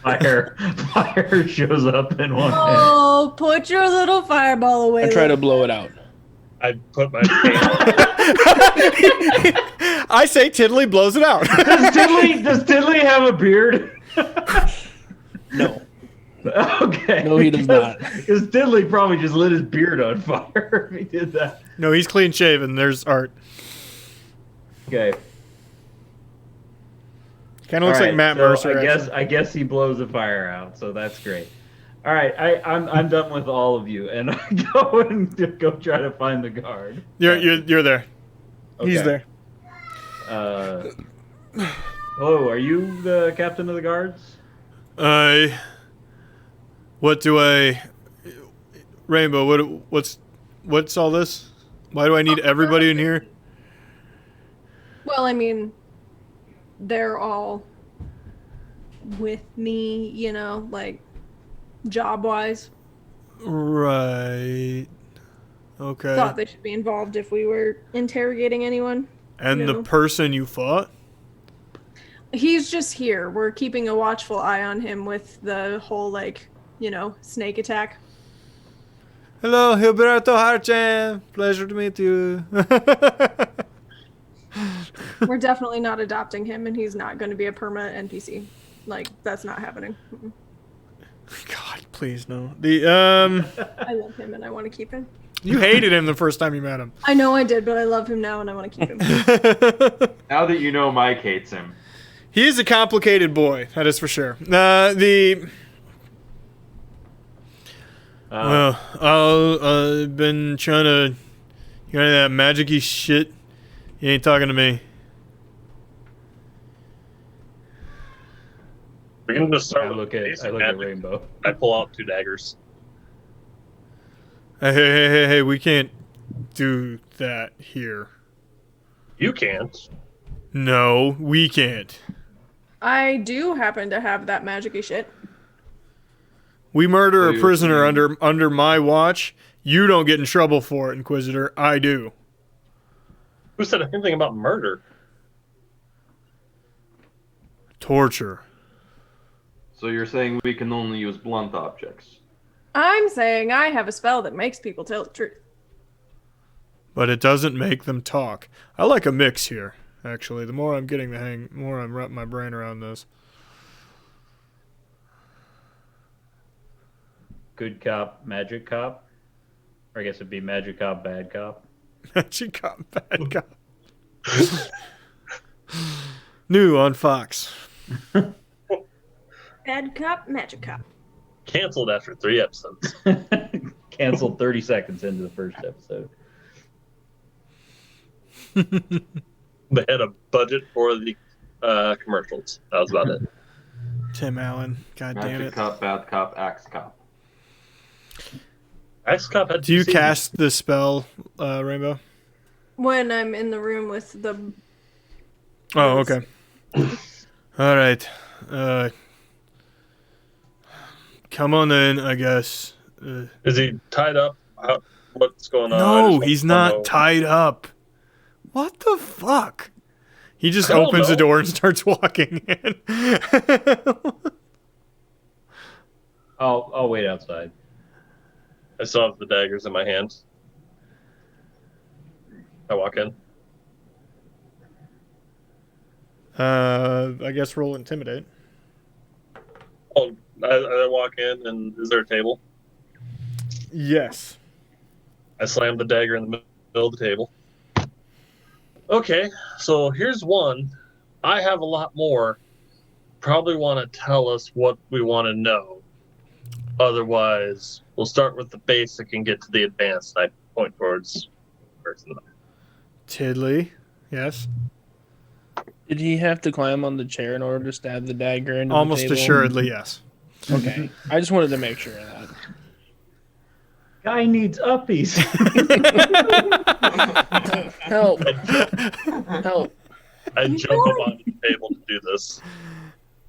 Fire shows up in one hand. Oh, put your little fireball away. I try to blow it out. I put my hand... I say Tiddly blows it out. Does Tiddly have a beard? No. Okay. No, he does not. Because Tiddly probably just lit his beard on fire if he did that. No, he's clean shaven. There's art. Okay. Kind of looks like Matt Mercer. I guess he blows the fire out, so that's great. All right, I'm done with all of you, and I go try to find the guard. You're there. Okay. He's there. Hello, are you the captain of the guards? What do I... Rainbow, what's all this? Why do I need everybody in here? Well, I mean, they're all with me, like job-wise. Right. Okay. Thought they should be involved if we were interrogating anyone. And the No. person you fought? He's just here. We're keeping a watchful eye on him with the whole, snake attack. Hello, Gilberto Harchan. Pleasure to meet you. We're definitely not adopting him, and he's not going to be a permanent NPC. Like, that's not happening. Mm-mm. God, please no. I love him, and I want to keep him. You hated him the first time you met him. I know I did, but I love him now, and I want to keep him. Now that you know Mike hates him. He is a complicated boy, that is for sure. Well, I've been trying to hear any of that magic-y shit. You ain't talking to me. We can just start I with look at basic Rainbow. magic. I pull out 2 daggers. Hey, we can't do that here. You can't. No, we can't. I do happen to have that magic-y shit. We murder a So prisoner you're- under my watch. You don't get in trouble for it, Inquisitor. I do. Who said anything about murder? Torture. So you're saying we can only use blunt objects? I'm saying I have a spell that makes people tell the truth. But it doesn't make them talk. I like a mix here, actually. The more I'm getting the hang, the more I'm wrapping my brain around this. Good cop, magic cop. Or I guess it'd be magic cop, bad cop. Magic cop, bad cop. New on Fox. Bad cop, magic cop. Canceled after 3 episodes. Canceled 30 seconds into the first episode. They had a budget for the commercials. That was about it. Tim Allen. God damn Magic it. cop, bad cop, axe cop. Axe Cop had Do you 2 seasons. cast the spell, Rainbow? When I'm in the room with the... Oh, okay. All right. Come on in, I guess. Is he tied up? What's going on? I No, just he's wanna know. not tied up. What the fuck? He just I don't opens the know. door and starts walking in. I'll wait outside. I still have the daggers in my hand. I walk in. I guess roll intimidate. Oh, I walk in, and is there a table? Yes. I slam the dagger in the middle of the table. Okay, so here's one. I have a lot more. Probably want to tell us what we want to know. Otherwise, we'll start with the basic and get to the advanced. I point towards the person. Tiddly. Yes. Did he have to climb on the chair in order to stab the dagger into Almost the table? assuredly, yes. Okay. I just wanted to make sure of that. Guy needs uppies. Help. Help. I jump up onto the table to do this.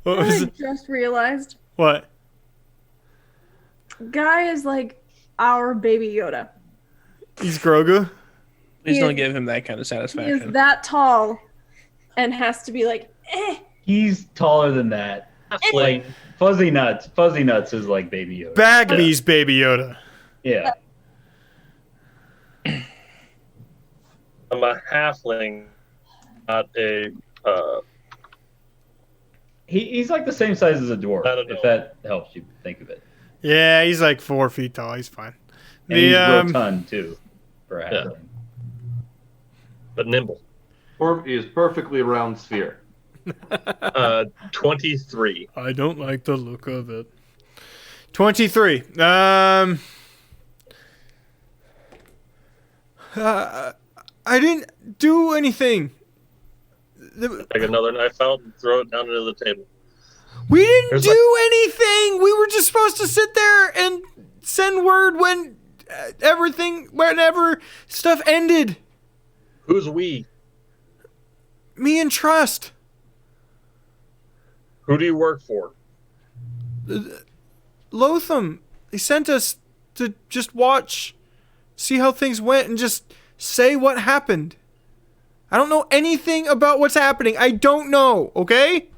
What was I it? just realized What? Guy is like our baby Yoda. He's Grogu? Please He don't is- give him that kind of He is satisfaction. that tall and has to be like, He's taller than that. Like Fuzzy Nuts. Fuzzy Nuts is like Baby Yoda. Bagby's Baby Yoda. Yeah. I'm a halfling, not a. He's like the same size as a dwarf, I don't know. if that helps you think of it. Yeah, he's like 4 feet tall. He's fine. And he's rotund too, for a Yeah. halfling. But nimble. He is perfectly round sphere. 23. I don't like the look of it. 23. I didn't do anything. Take another knife out and throw it down into the table. We didn't Here's do anything. We were just supposed to sit there and send word when whenever stuff ended. Who's we? Me and Trust. Who do you work for? Lotham. He sent us to just watch, see how things went, and just say what happened. I don't know anything about what's happening. I don't know, okay?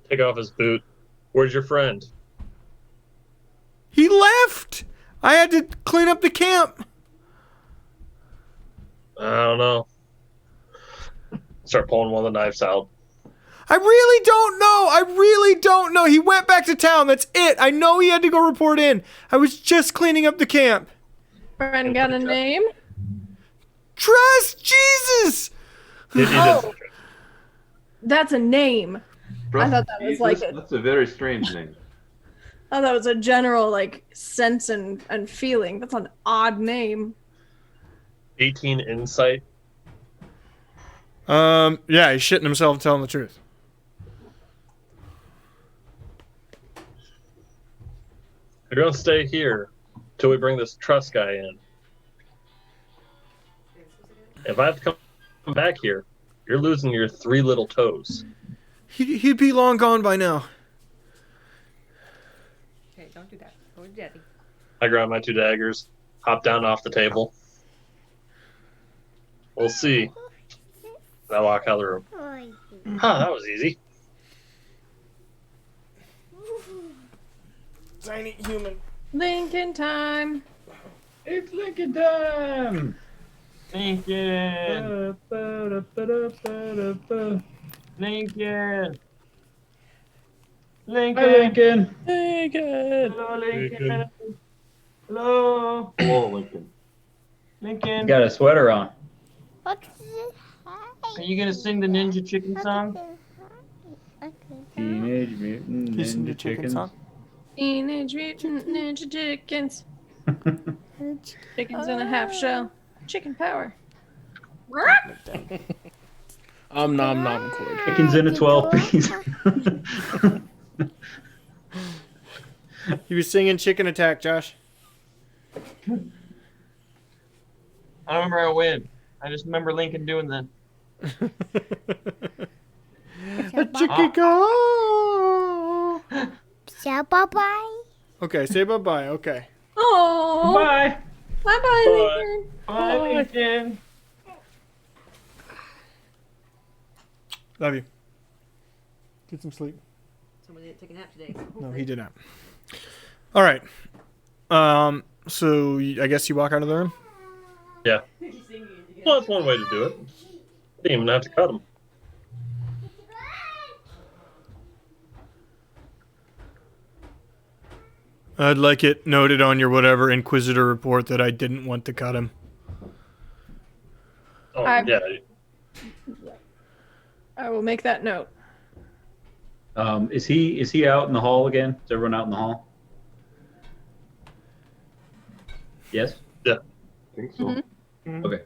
Take off his boot. Where's your friend? He left. I had to clean up the camp. I don't know. Start pulling one of the knives out. I really don't know. I really don't know. He went back to town. That's it. I know he had to go report in. I was just cleaning up the camp. Friend got a name? Trust Jesus. Oh, that's a name. I thought that was like That's a very strange name. I thought it was a general like sense and feeling. That's an odd name. 18 insight. Yeah, he's shitting himself and telling the truth. You're gonna stay here till we bring this Trust guy in. If I have to come back here, you're losing your 3 little toes. He'd be long gone by now. Okay, don't do that. Go to Daddy. I grab my 2 daggers, hop down off the table. We'll see. And I walk out of the room. Huh, that was easy. Tiny human. Lincoln time. It's Lincoln time. Lincoln. Ba-da-ba-da-ba-da-ba. Lincoln. Hi, Lincoln. Lincoln. Lincoln. Hello, Lincoln. Hello, Hello, Lincoln. Lincoln. You got a sweater on. Are you gonna sing the Ninja Chicken song? Teenage Mutant Listen to Ninja chicken Chickens. song. Teenage Mutant Ninja Chickens. Chickens in a half shell. Chicken power. Nom nom cord. Chickens in a 12-piece. He was singing Chicken Attack, Josh. I don't remember how it went. I just remember Lincoln doing the. A chicken go. Say bye-bye. Okay, say bye-bye. Okay. Oh. Bye. Bye-bye, Lincoln. Bye, Lincoln. Love you. Get some sleep. Somebody didn't take a nap today. No, he did not. All right. So I guess you walk out of the room? Yeah. Well, that's one way to do it. Didn't even have to cut him. I'd like it noted on your whatever Inquisitor report that I didn't want to cut him. Oh, I'm- yeah. I will make that note. Is he out in the hall again? Is everyone out in the hall? Yes. I think so. Mhm. Okay.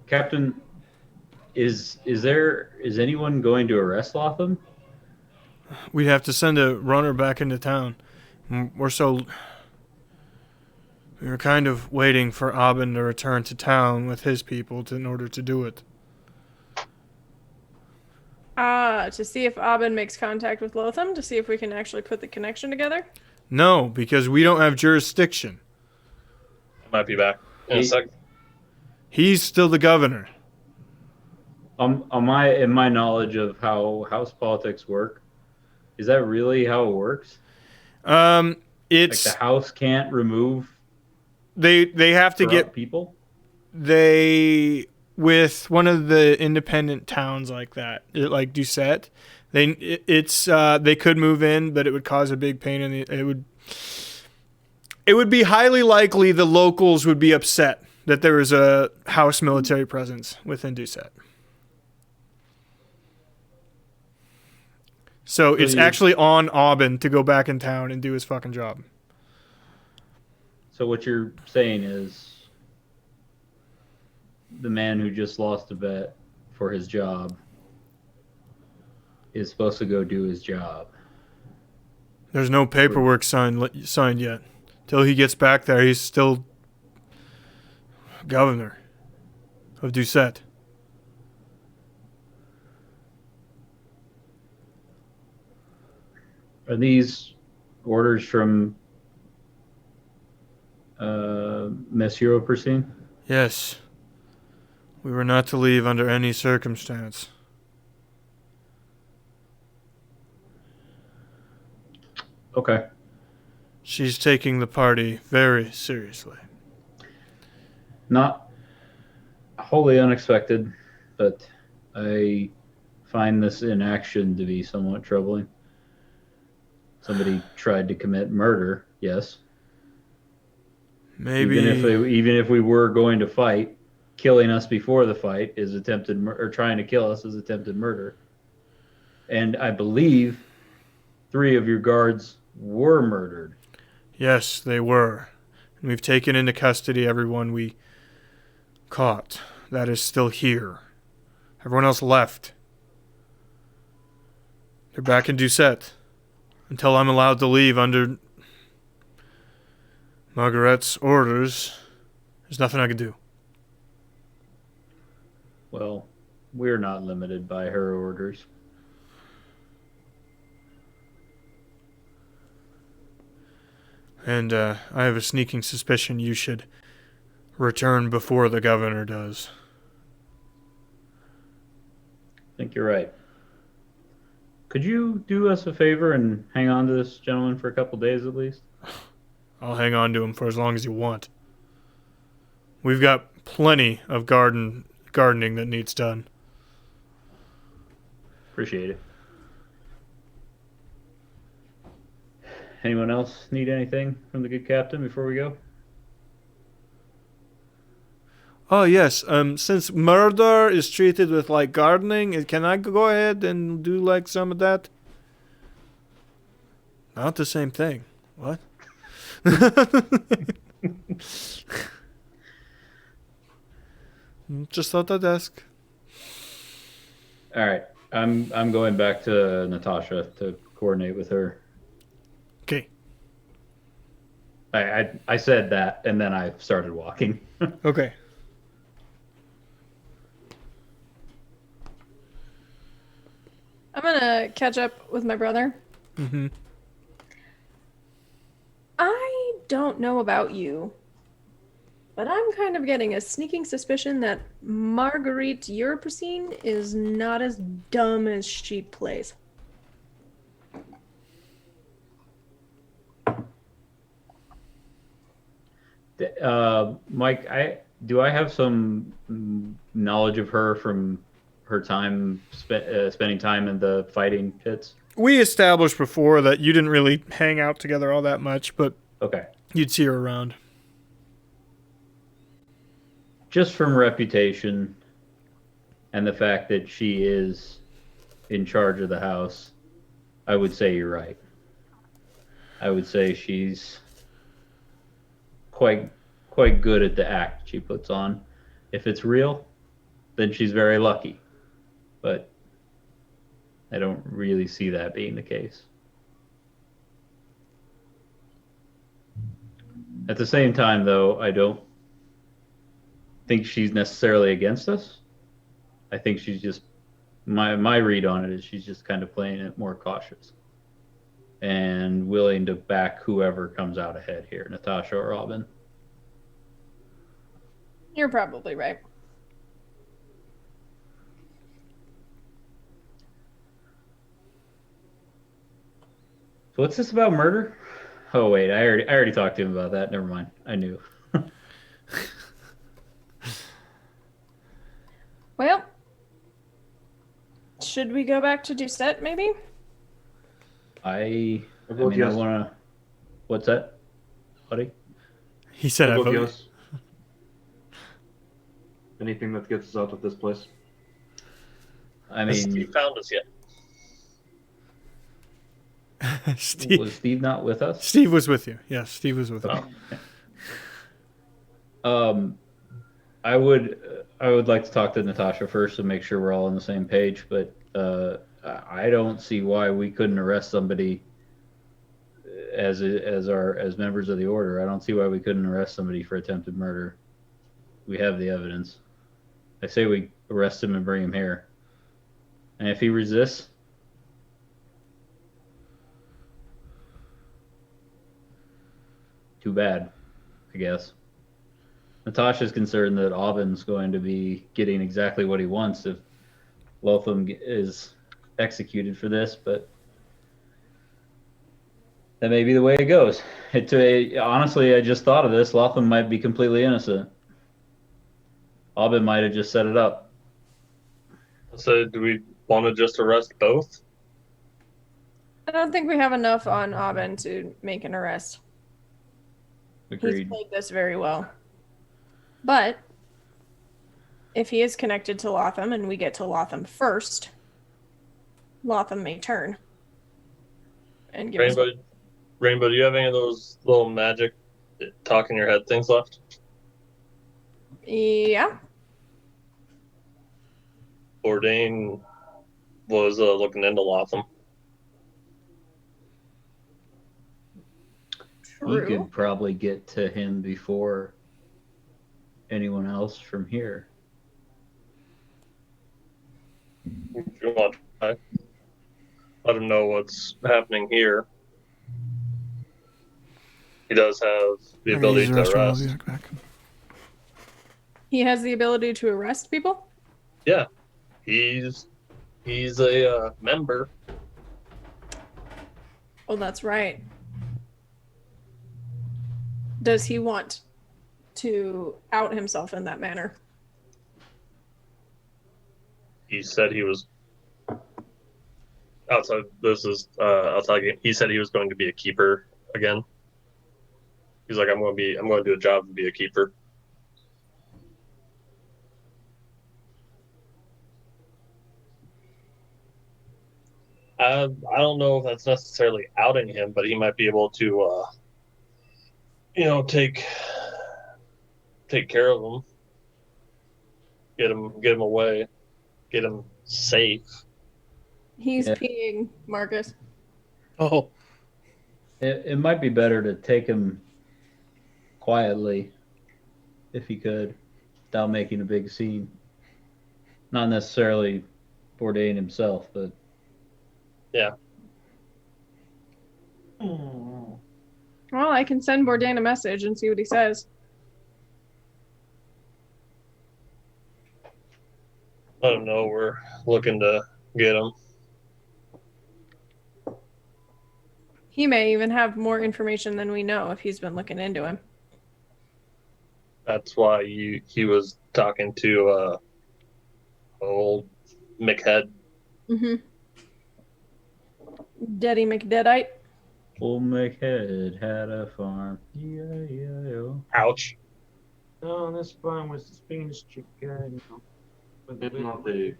Captain, is anyone going to arrest Lotham? We'd have to send a runner back into town. We were kind of waiting for Aubin to return to town with his people in order to do it. To see if Aubin makes contact with Lotham, to see if we can actually put the connection together. No, because we don't have jurisdiction. Might be back in a second. He's still the governor. In my knowledge of how house politics work, is that really how it works? It's Like the house can't remove they have to corrupt get people. with one of the independent towns like that, like Deuzet, they could move in, but it would cause a big pain in the. It would be highly likely the locals would be upset that there was a house military presence within Deuzet. So it's actually on Aubin to go back in town and do his fucking job. So what you're saying is the man who just lost a bet for his job is supposed to go do his job. There's no paperwork signed yet. Till he gets back there, he's still governor of Deuzet. Are these orders from Monsieur Persine? Yes. We were not to leave under any circumstance. Okay. She's taking the party very seriously. Not wholly unexpected, but I find this inaction to be somewhat troubling. Somebody tried to commit murder, yes. Maybe Even if we were going to fight, killing us before the fight is attempted or trying to kill us is attempted murder. And I believe 3 of your guards were murdered. Yes, they were. And we've taken into custody everyone we caught. That is still here. Everyone else left. They're back in Deuzet. Until I'm allowed to leave under Margaret's orders, there's nothing I can do. Well, we're not limited by her orders. And I have a sneaking suspicion you should return before the governor does. I think you're right. Could you do us a favor and hang on to this gentleman for a couple days at least? I'll hang on to him for as long as you want. We've got plenty of gardening that needs done. Appreciate it. Anyone else need anything from the good captain before we go? Oh, yes. Since murder is treated with, like, gardening, can I go ahead and do, like, some of that? Not the same thing. What? Just thought I'd ask. All right. I'm going back to Natasha to coordinate with her. Okay. I said that, and then I started walking. Okay. I'm gonna catch up with my brother. Mm-hmm. I don't know about you, but I'm kind of getting a sneaking suspicion that Marguerite European is not as dumb as she plays. Mike, I have some knowledge of her from her time spending time in the fighting pits. We established before that you didn't really hang out together all that much, but Okay. you'd see her around. Just from reputation and the fact that she is in charge of the house, I would say you're right. I would say she's quite good at the act she puts on. If it's real, then she's very lucky. But I don't really see that being the case. At the same time, though, I don't think she's necessarily against us. I think she's just my read on it is she's just kind of playing it more cautious and willing to back whoever comes out ahead here, Natasha or Robin. You're probably right. So what's this about murder? Oh wait, I already talked to him about that. Never mind. I knew. Well, should we go back to Deuzet, maybe? I vote mean, yes. I wanna. What's that, buddy? He said I vote yes. Anything that gets us out of this place. I Has mean, Steve found us yet? Steve, was Steve not with us? Steve was with you. Yes, Steve was with us. I would like to talk to Natasha first to make sure we're all on the same page, but I don't see why we couldn't arrest somebody as members of the order. I don't see why we couldn't arrest somebody for attempted murder. We have the evidence. I say we arrest him and bring him here. And if he resists, too bad, I guess. Natasha's concerned that Aubyn's going to be getting exactly what he wants if Lotham is executed for this, but that may be the way it goes. Honestly, I just thought of this. Lotham might be completely innocent. Aubyn might have just set it up. So do we want to just arrest both? I don't think we have enough on Aubyn to make an arrest. He's Agreed. played this very well. But if he is connected to Lotham and we get to Lotham first, Lotham may turn. And give us Rainbow, do you have any of those little magic talk in your head things left? Yeah. Bourdain was looking into Lotham. You True. could probably get to him before anyone else from here. If you want to try. Let him know what's happening here. He does have the ability to arrest. He has the ability to arrest people? Yeah, he's a member. Oh, that's right. Does he want to out himself in that manner? He said he was outside. This is outside game. He said he was going to be a keeper again. He's like, I'm going to do a job and be a keeper. I don't know if that's necessarily outing him, but he might be able to, take care of him, get him away, get him safe. He's Yeah. peeing, Marcus. Oh, It might be better to take him quietly, if he could, without making a big scene. Not necessarily Bourdain himself, but Yeah. Well, I can send Bourdain a message and see what he says. Let him know we're looking to get him. He may even have more information than we know if he's been looking into him. That's why he was talking to old McHead. Mm-hmm. Daddy McDeadite. Old McHead had a farm. E-I-E-I-O. Ouch. Oh, this farm was the Spanish chick guy. I'm not a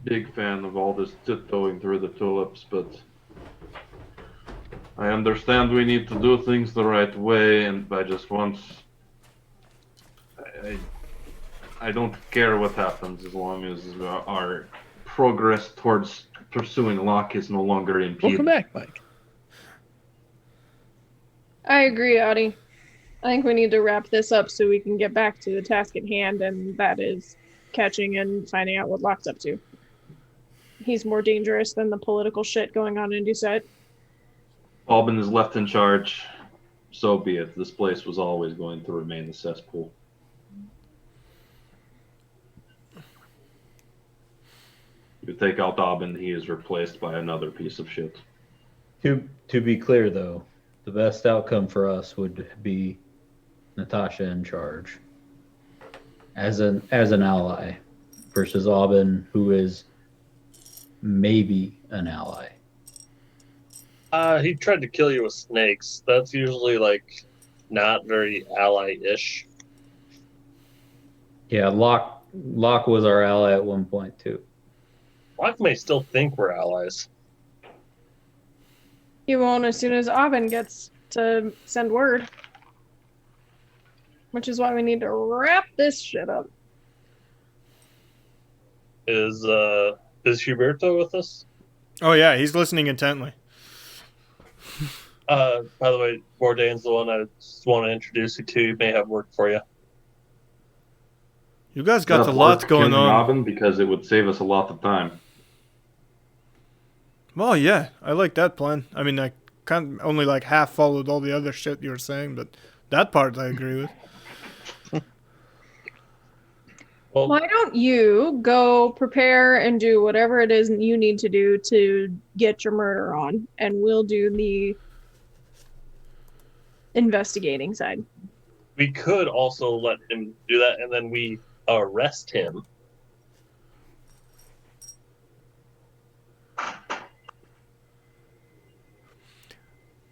big fan of all this tiptoeing through the tulips, but I understand we need to do things the right way, and I just want. I don't care what happens as long as our progress towards pursuing Locke is no longer impeded. welcome back, Mike. I agree, Audie. I think we need to wrap this up so we can get back to the task at hand, and that is catching and finding out what Locke's up to. He's more dangerous than the political shit going on in Deuzet. Aubyn is left in charge. So be it. This place was always going to remain a cesspool. You take out Aubyn, he is replaced by another piece of shit. To be clear, though, the best outcome for us would be Natasha in charge as an ally versus Aubyn, who is maybe an ally. He tried to kill you with snakes. That's usually like not very ally-ish. Yeah, Locke was our ally at one point too. Locke may still think we're allies. He won't as soon as Aubyn gets to send word. Which is why we need to wrap this shit up. Is Huberto with us? Oh yeah, he's listening intently. By the way, Bourdain's the one I just want to introduce you to. He may have work for you. You guys got a Enough lot work going killing on. Aubyn because it would save us a lot of time. Well, yeah, I like that plan. I mean, I kind of only like half followed all the other shit you were saying, but That part I agree with. Well, Why don't you go prepare and do whatever it is you need to do to get your murder on, and we'll do the investigating side. we could also let him do that, and then we arrest him.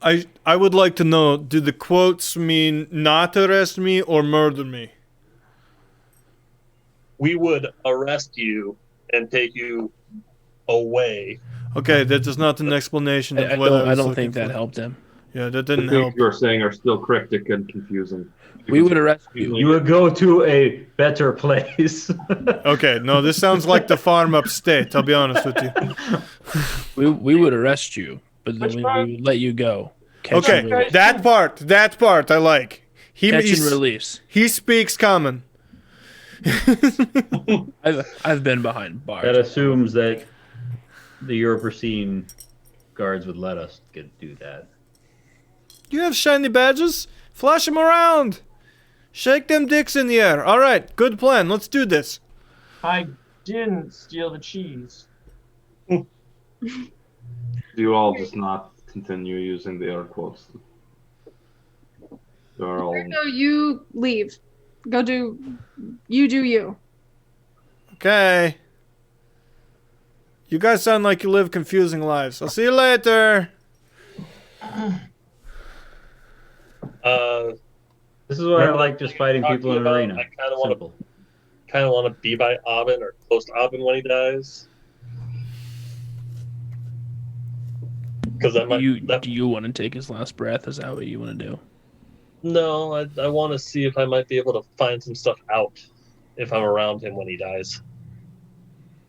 I would like to know, do the quotes mean not arrest me or murder me? We would arrest you and take you away. Okay, that is not an explanation of I what I don't, was I don't looking think that for. helped him. Yeah, that The didn't things help. you're saying are still cryptic and confusing. We would arrest you. You would go to a better place. Okay, no, this sounds like the farm upstate, I'll be honest with you. We would arrest you, but then Which we part? would let you go. Catch Okay, and release. that part I like. Catch and He's- release. He speaks common. I've been behind bars. That assumes that the European guards would let us do that. You have shiny badges? Flash them around. Shake them dicks in the air. All right, good plan. Let's do this. I didn't steal the cheese. Do you all just not continue using the air quotes? They're all... No, you leave. Go do you. Okay. You guys sound like you live confusing lives. I'll see you later. This is why I like just fighting people in an arena. I kind of want Simple. to be by Abin or close to Abin when he dies. Because that might. Do you want to take his last breath? Is that what you want to do? No, I want to see if I might be able to find some stuff out if I'm around him when he dies.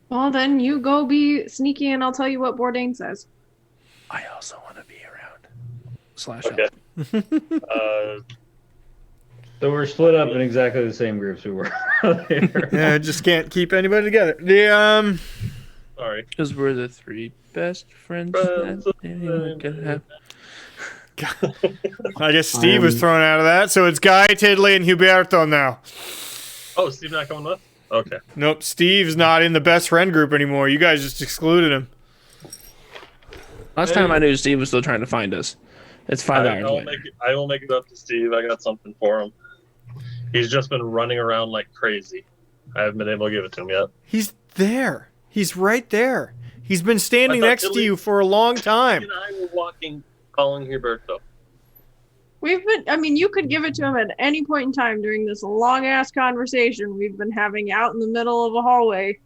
Well, then you go be sneaky, and I'll tell you what Bourdain says. I also want to be around. Okay. So we're split up in exactly the same groups we were earlier. Yeah, I just can't keep anybody together. The Sorry. Because we're the three best friends that anyone could have. I guess Steve was thrown out of that, so it's Guy, Tiddly, and Huberto now. Oh, Steve not coming with? Okay. Nope, Steve's not in the best friend group anymore. You guys just excluded him. Last time I knew Steve was still trying to find us. It's 5 I hours will later. I will make it up to Steve. I got something for him. He's just been running around like crazy. I haven't been able to give it to him yet. He's there. He's right there. He's been standing I thought next to Tiddly- you for a long time. And I were walking, calling Huberto. You could give it to him at any point in time during this long ass conversation we've been having out in the middle of a hallway,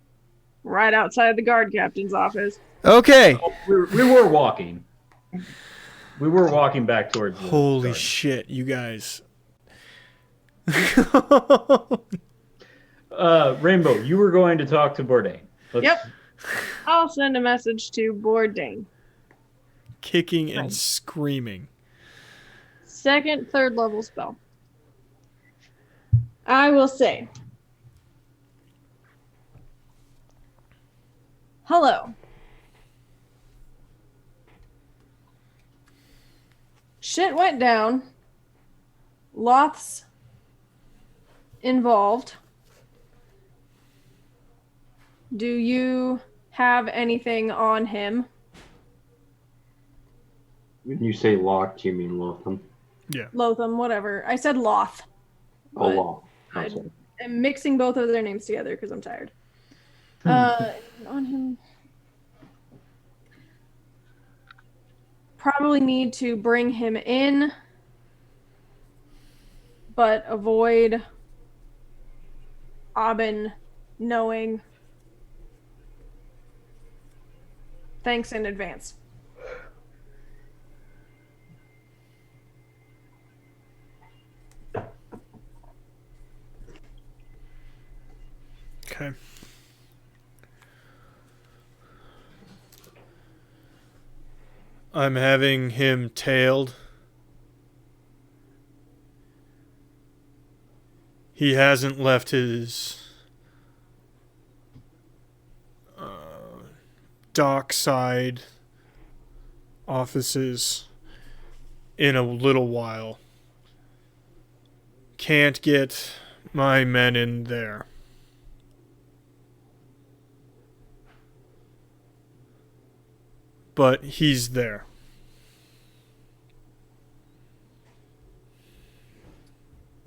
right outside the guard captain's office. Okay. We were walking. We were walking back towards the Holy garden. shit, you guys. Rainbow, you were going to talk to Bourdain. Yep. I'll send a message to Bourdain. Kicking and screaming. Second, third level spell. I will say, hello. Shit went down. Loth's involved. Do you have anything on him? When you say locked, you mean Lotham? Yeah. Lotham, whatever. I said Loth. Oh, But law. I- That's it. I'm mixing both of their names together because I'm tired. On him. Probably need to bring him in, but avoid Aubin knowing. Thanks in advance. Okay. I'm having him tailed. He hasn't left his dockside offices in a little while. can't get my men in there. But he's there.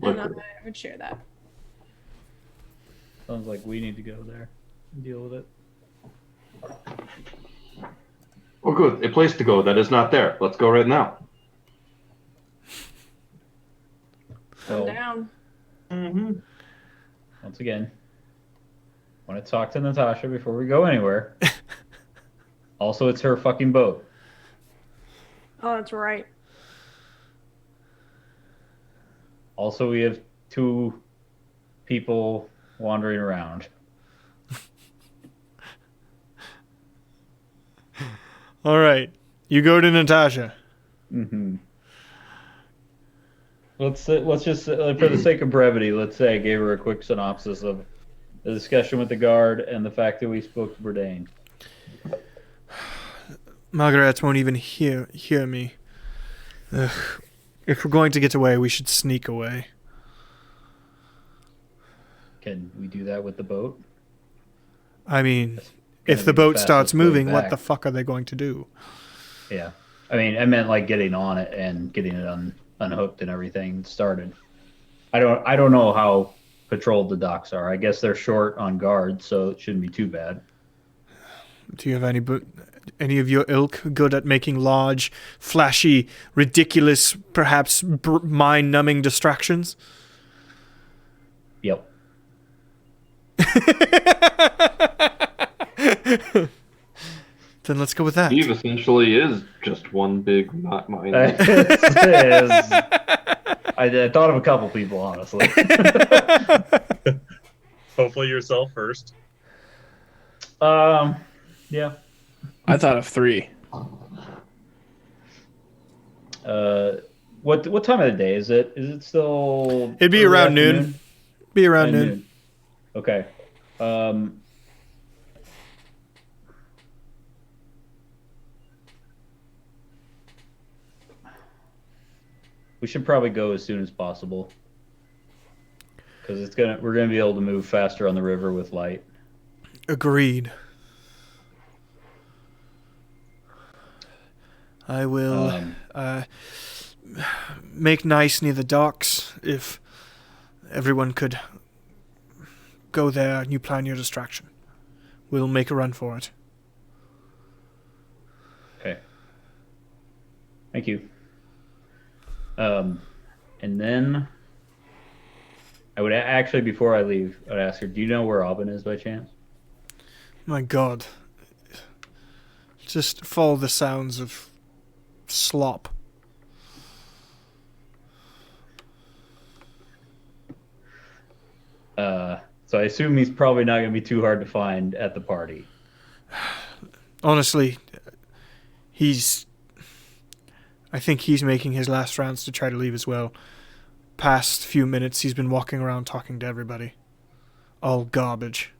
And I would share that. Sounds like we need to go there and deal with it. Oh, good. A place to go that is not there. Let's go right now. Come down. Mm-hmm. Once again, want to talk to Natasha before we go anywhere. Also, it's her fucking boat. Oh, that's right. Also, we have 2 people wandering around. All right. You go to Natasha. Mm-hmm. Let's just, for the sake of brevity, let's say I gave her a quick synopsis of the discussion with the guard and the fact that we spoke to Bourdain. Margaret won't even hear me. Ugh. If we're going to get away, we should sneak away. Can we do that with the boat? I mean, That's if gonna the be boat fastest starts way moving, what back. the fuck are they going to do? Yeah. I mean, I meant like getting on it and getting it unhooked and everything started. I don't know how patrolled the docks are. I guess they're short on guard, so it shouldn't be too bad. Do you have any of your ilk good at making large, flashy, ridiculous, perhaps mind-numbing distractions? Yep. Then let's go with that. Steve essentially is just one big not mine. I thought of a couple people, honestly. Hopefully yourself first. Yeah. I thought of 3. What time of the day is it? Is it still? It'd be early around noon. afternoon? Be around noon. Okay. We should probably go as soon as possible because we're gonna be able to move faster on the river with light. Agreed. I will make nice near the docks if everyone could go there and you plan your distraction. We'll make a run for it. Okay. Thank you. And then I would actually, before I leave, I'd ask her, do you know where Aubin is by chance? My God. Just follow the sounds of slop. So I assume he's probably not going to be too hard to find at the party. Honestly, I think he's making his last rounds to try to leave as well. Past few minutes, he's been walking around talking to everybody. All garbage.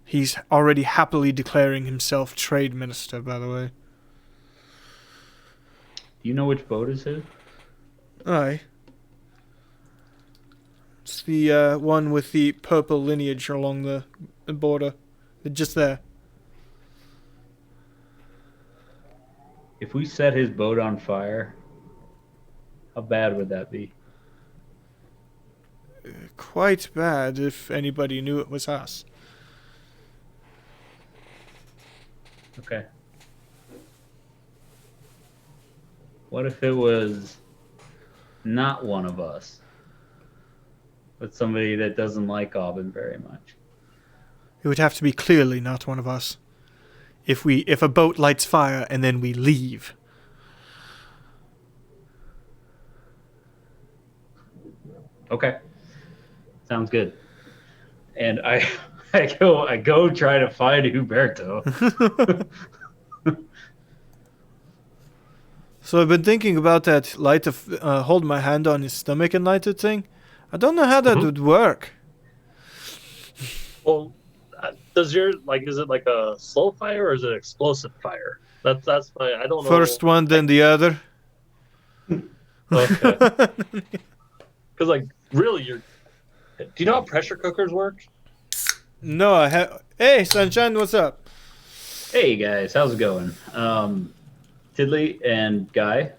He's already happily declaring himself trade minister, by the way. Do you know which boat is his? Aye. It's the one with the purple lineage along the border. Just there. If we set his boat on fire, how bad would that be? Quite bad if anybody knew it was us. Okay. What if it was not one of us, but somebody that doesn't like Aubin very much? It would have to be clearly not one of us. If a boat lights fire and then we leave. Okay. Sounds good. And I go try to find Huberto. So I've been thinking about that hold my hand on his stomach and light it thing. I don't know how that would work. Well, is it like a slow fire or is it explosive fire? That's my, I don't know. First one, then the other. Okay. Because, like, really, do you know how pressure cookers work? No, hey, Sunshine, what's up? Hey guys, how's it going? Tiddly and Guy,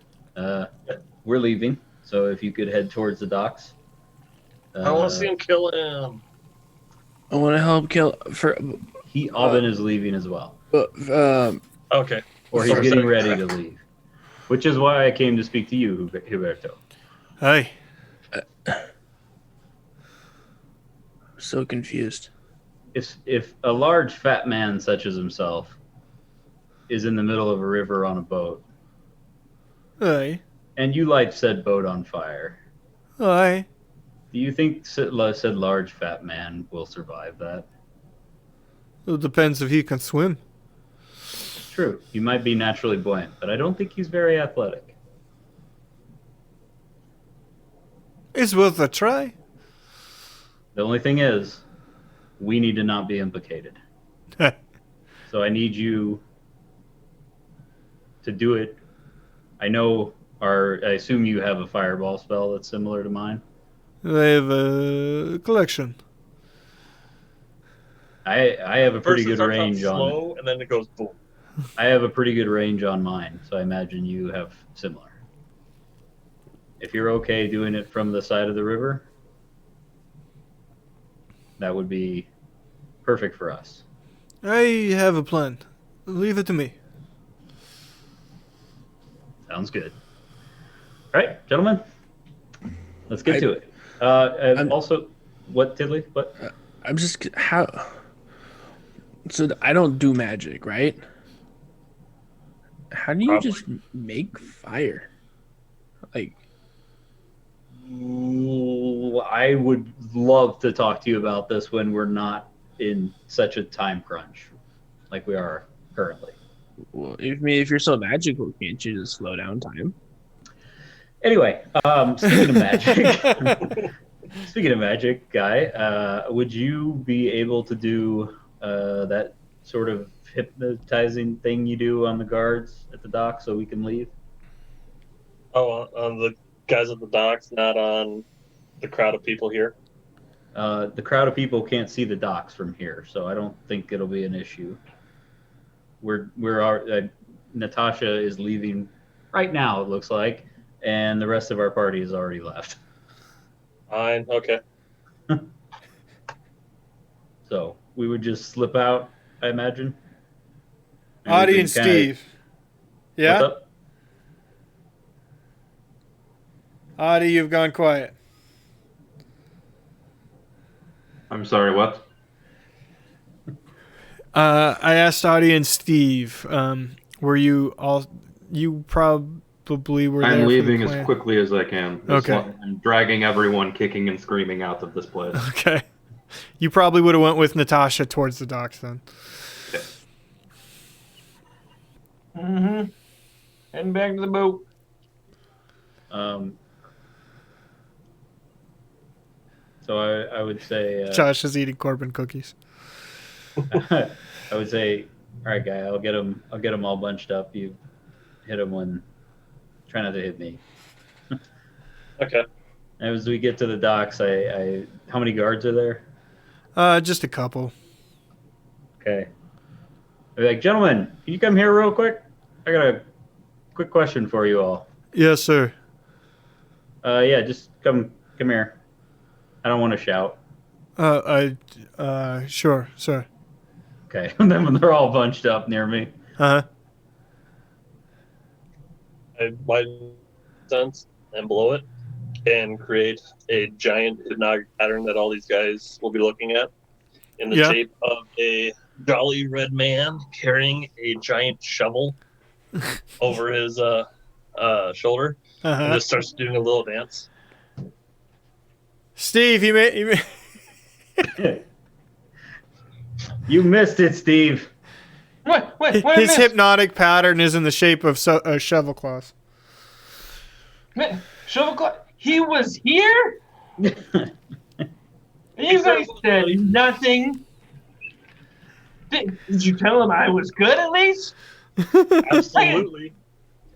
we're leaving. So if you could head towards the docks. I want to see him kill him. I want to help kill for. Alvin is leaving as well. Okay. Or he's getting ready to leave. Which is why I came to speak to you, Huberto. Hey. So confused. If a large fat man such as himself is in the middle of a river on a boat, Hey. and you light said boat on fire, Hey. do you think said large fat man will survive that? It depends if he can swim. True. He might be naturally buoyant, but I don't think he's very athletic. It's worth a try. The only thing is, we need to not be implicated. So I need you to do it. I assume you have a fireball spell that's similar to mine. They have a collection. I have a pretty First it good starts out range on slow, and then it goes boom. I have a pretty good range on mine, so I imagine you have similar. If you're okay doing it from the side of the river, that would be perfect for us. I have a plan. Leave it to me. Sounds good. All right, gentlemen, let's get to it. Also, what, Tiddly? What? I'm just how. So I don't do magic, right? How do you Probably. just make fire? Like, Ooh, I would love to talk to you about this when we're not in such a time crunch like we are currently. well, if you're so magical, can't you just slow down time? Anyway, speaking of magic, Guy, would you be able to do that sort of hypnotizing thing you do on the guards at the dock so we can leave? Oh, on the guys at the docks, not on the crowd of people here. The crowd of people can't see the docks from here, so I don't think it'll be an issue. Natasha is leaving right now, it looks like, and the rest of our party has already left. Fine. Okay. So we would just slip out, I imagine. Audie and Steve. Yeah? What's up? Audie, you've gone quiet. I'm sorry, what? I asked Audie and Steve, were you all... You probably were there I'm for the leaving plan. as quickly as I can. Okay. I'm dragging everyone kicking and screaming out of this place. Okay. You probably would have went with Natasha towards the docks then. Mm-hmm. Heading back to the boat. So I would say Josh is eating Corbin cookies. I would say, all right, Guy, I'll get them all bunched up. You hit them when try not to hit me. Okay. As we get to the docks, how many guards are there? Just a couple. Okay. I'd be like, gentlemen, can you come here real quick? I got a quick question for you all. Yes, sir. Yeah, just come here. I don't want to shout. Sure, sir. Okay. And then when they're all bunched up near me. Uh-huh. I light sense and blow it and create a giant hypnotic pattern that all these guys will be looking at in the shape of a jolly red man carrying a giant shovel over his shoulder and just starts doing a little dance. Steve, you made You missed it, Steve. What his hypnotic pattern is in the shape of shovel claws. Shovelclaw, he was here? You guys said nothing. Did you tell him I was good at least? Absolutely.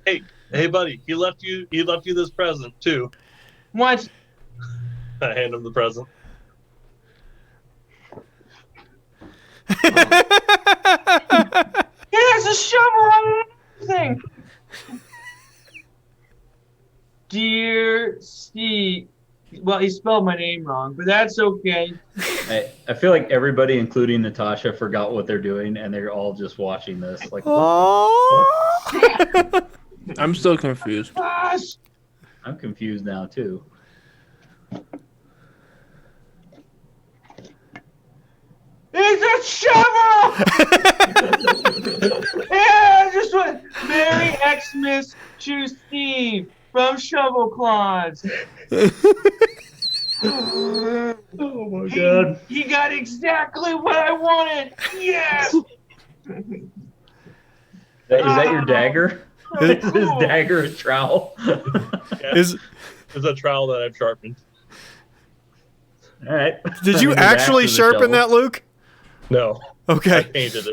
Hey, buddy, he left you this present too. What? I hand him the present. There's a shovel on the thing. Dear Steve. Well, he spelled my name wrong, but that's okay. I feel like everybody, including Natasha, forgot what they're doing, and they're all just watching this. Like, Oh. I'm still confused. Gosh. I'm confused now too. It's a shovel! Yeah, just what? Merry Xmas to Steve from Shovel Claws. Oh my god. He got exactly what I wanted. Yes. Is that your dagger? Is his dagger a trowel? Yeah, Is it's a trowel that I've sharpened. All right. did you Turn his axe actually to the sharpen shovel. that, Luke? No, I Okay. painted it.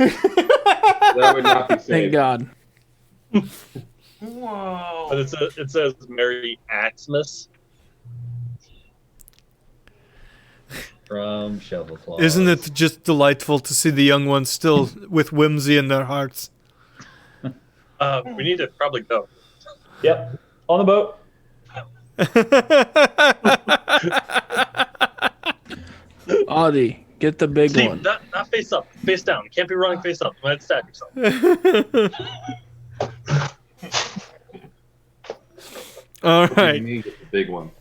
That would not be Thank safe. God. Whoa. But it says Merry Xmas. From Shovel Claws. Isn't it just delightful to see the young ones still with whimsy in their hearts? We need to probably go. Yep. On the boat. Audie, get the big Steve, one. not face up, face down. You can't be running face up. You might stab yourself. All You right. need to get the big one.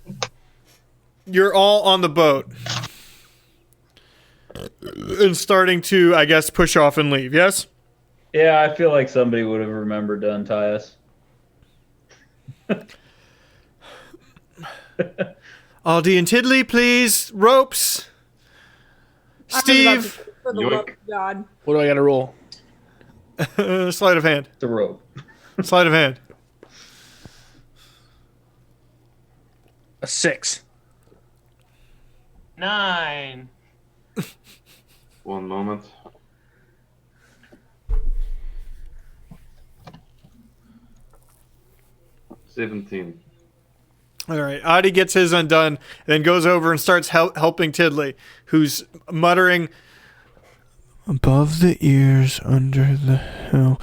You're all on the boat. And starting to, I guess, push off and leave, yes? Yeah, I feel like somebody would have remembered to untie us. Aldi and Tiddly, please. Ropes. Steve. For the love of God. What do I got to roll? Sleight of hand. The rope. Sleight of hand. A 6. 9. One moment. $17. All right. Adi gets his undone, then goes over and starts helping Tiddly, who's muttering, above the ears, under the hill.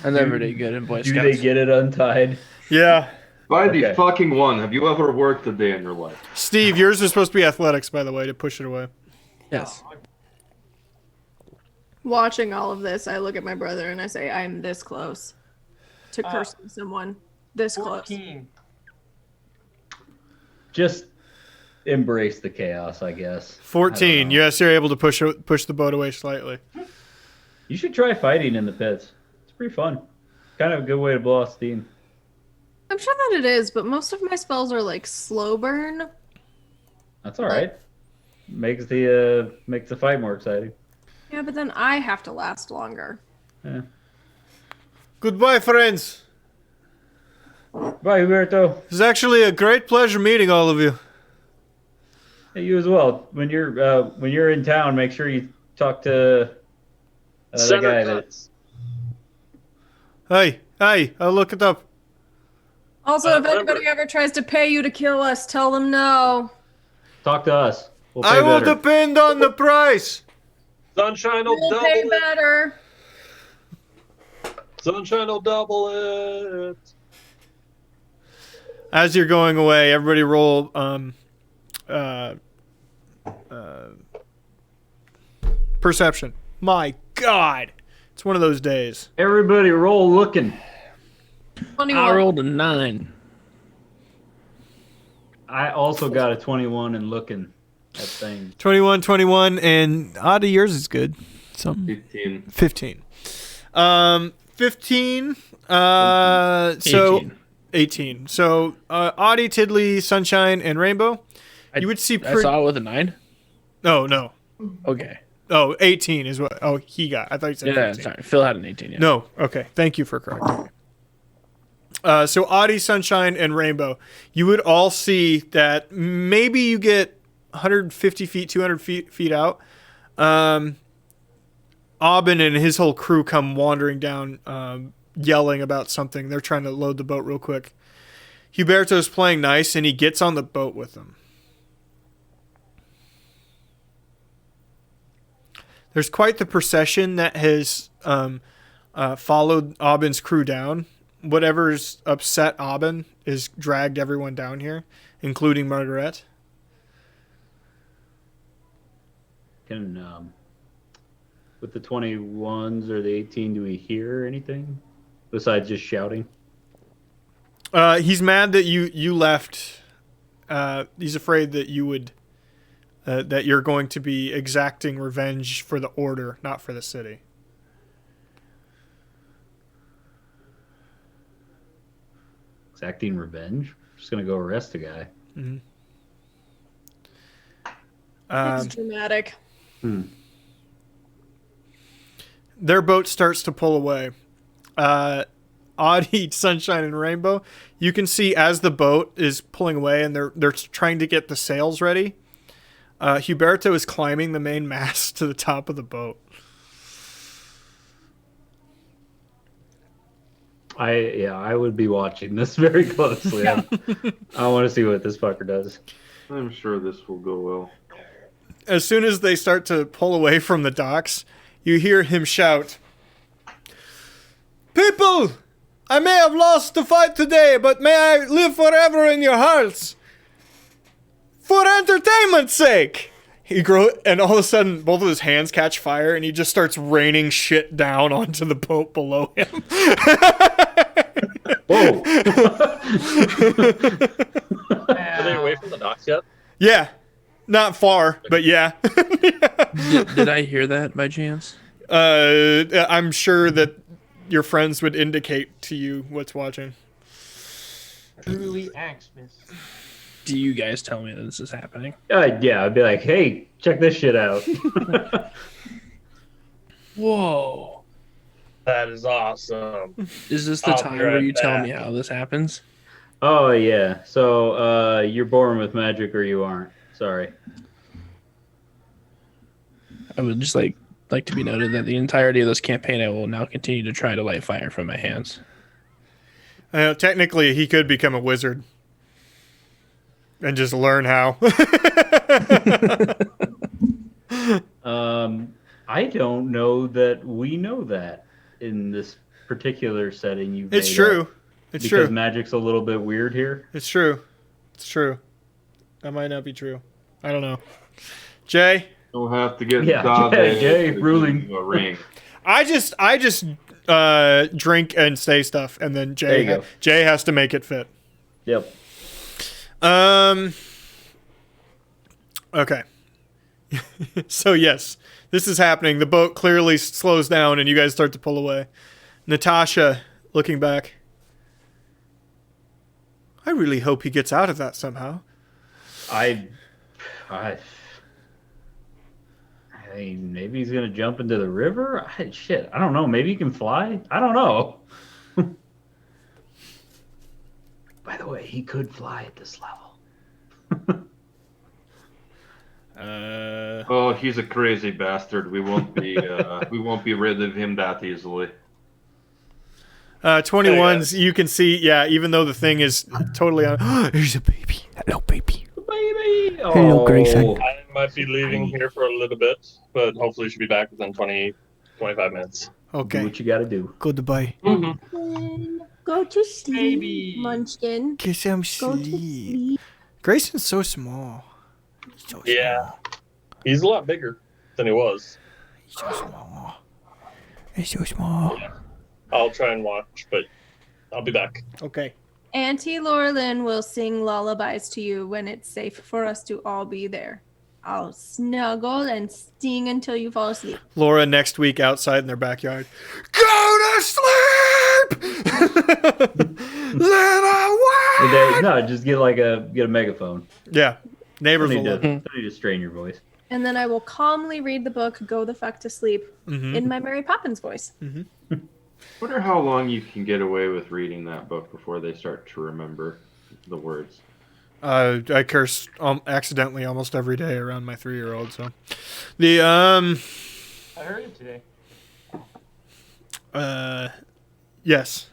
I'm never did good in Boy Do Scouts. they get it untied? Yeah. By the Okay. fucking one, have you ever worked a day in your life? Steve, yours is supposed to be athletics, by the way, to push it away. Yes. Watching all of this, I look at my brother and I say, I'm this close to cursing someone. This close. 14. Just embrace the chaos, I guess. 14. I don't know. Yes, you're able to push the boat away slightly. You should try fighting in the pits. It's pretty fun. Kind of a good way to blow off steam. I'm sure that it is, but most of my spells are like slow burn. That's all right. Makes the fight more exciting. Yeah, but then I have to last longer. Yeah. Goodbye, friends. Bye, Huberto. It's actually a great pleasure meeting all of you. Hey, you as well. When you're in town, make sure you talk to the guy that's. Hey, I'll look it up. Also, if anybody ever tries to pay you to kill us, tell them no. Talk to us. We'll pay I will better. depend on the price. Sunshine will We'll double pay it. better. Sunshine will double it. As you're going away, everybody roll perception. My God, it's one of those days. Everybody roll looking. 21. I rolled a 9. I also got a 21 and looking at things. 21, and Adi, yours is good. Something. 15. 15. 15. So 18. 18. So Adi, Tiddly, Sunshine, and Rainbow. You would see. I saw it with a 9? Oh no. Okay. Oh, 18 is what. Oh, he got. I thought you said Yeah, 15. sorry. Phil had an 18, yeah. No. Okay. Thank you for correcting me. So Adi, Sunshine, and Rainbow, you would all see that maybe you get 150 feet, 200 feet out. Aubin and his whole crew come wandering down yelling about something. They're trying to load the boat real quick. Huberto's playing nice, and he gets on the boat with them. There's quite the procession that has followed Aubyn's crew down. Whatever's upset Aubyn is dragged everyone down here, including Margaret. Can with the 21s or the 18, do we hear anything besides just shouting? He's mad that you left. He's afraid that you would that you're going to be exacting revenge for the order, not for the city. Exacting revenge? Just gonna go arrest a guy. Mm-hmm. It's dramatic. Their boat starts to pull away. Audie, Sunshine, and Rainbow, you can see as the boat is pulling away and they're trying to get the sails ready. Huberto is climbing the main mast to the top of the boat. I would be watching this very closely. I want to see what this fucker does. I'm sure this will go well. As soon as they start to pull away from the docks, you hear him shout, "People! I may have lost the fight today, but may I live forever in your hearts. For entertainment's sake!" And all of a sudden, both of his hands catch fire, and he just starts raining shit down onto the boat below him. Whoa! Are they away from the docks yet? Yeah. Not far, but yeah. Did I hear that by chance? I'm sure that your friends would indicate to you what's watching. Truly Axmas. Do you guys tell me that this is happening? Yeah, I'd be like, hey, check this shit out. Whoa. That is awesome. Is this the I'll time be where right you tell back. me how this happens? Oh, yeah. So, you're born with magic or you aren't. Sorry. I would just like to be noted that the entirety of this campaign I will now continue to try to light fire from my hands. Technically, he could become a wizard. And just learn how. I don't know that we know that in this particular setting you've It's made true. up, It's because true. magic's a little bit weird here. It's true. It's true. That might not be true. I don't know. Jay? You'll have to get Jay to ruling. give you a ring. I just drink and say stuff, and then There you go. Jay has to make it fit. Yep. Okay. So yes, this is happening. The boat clearly slows down, and you guys start to pull away. Natasha, looking back. I really hope he gets out of that somehow. I mean, maybe he's gonna jump into the river. I don't know. Maybe he can fly. I don't know. By the way, he could fly at this level. Oh, he's a crazy bastard. We won't be rid of him that easily. 21s, you can see, yeah, even though the thing is totally on. There's a baby. Hello, baby. Baby. Hello, Grayson. I might be leaving here for a little bit, but hopefully should be back within 20, 25 minutes. Do Okay. what you gotta do. Goodbye. Go to sleep, Baby. Munchkin. Kiss him Go to sleep. sleep. Grayson's so small. He's so Yeah. He's a lot bigger than he was. He's so small. He's so small. I'll try and watch, but I'll be back. Okay. Auntie Laurelyn will sing lullabies to you when it's safe for us to all be there. I'll snuggle and sting until you fall asleep. Laura next week outside in their backyard. Go to sleep! Little one! No, just get a megaphone. Yeah. Neighbors Don't will need, love to, it. don't need to strain your voice. And then I will calmly read the book, Go the Fuck to Sleep, Mhm. in my Mary Poppins voice. Wonder how long you can get away with reading that book before they start to remember the words. I curse accidentally almost every day around my 3-year-old. So, the I heard it today. Yes.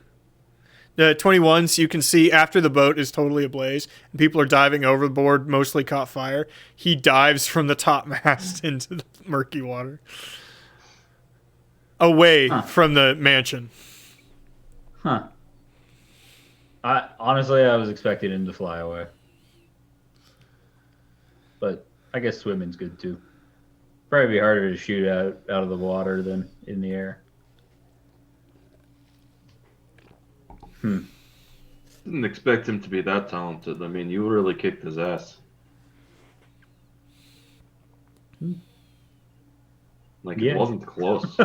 The 21s, you can see after the boat is totally ablaze and people are diving overboard, mostly caught fire. He dives from the top mast into the murky water. Away from the mansion. Huh. I was expecting him to fly away. But I guess swimming's good too. Probably be harder to shoot out of the water than in the air. Didn't expect him to be that talented. I mean, you really kicked his ass. Like, Yeah. it wasn't close.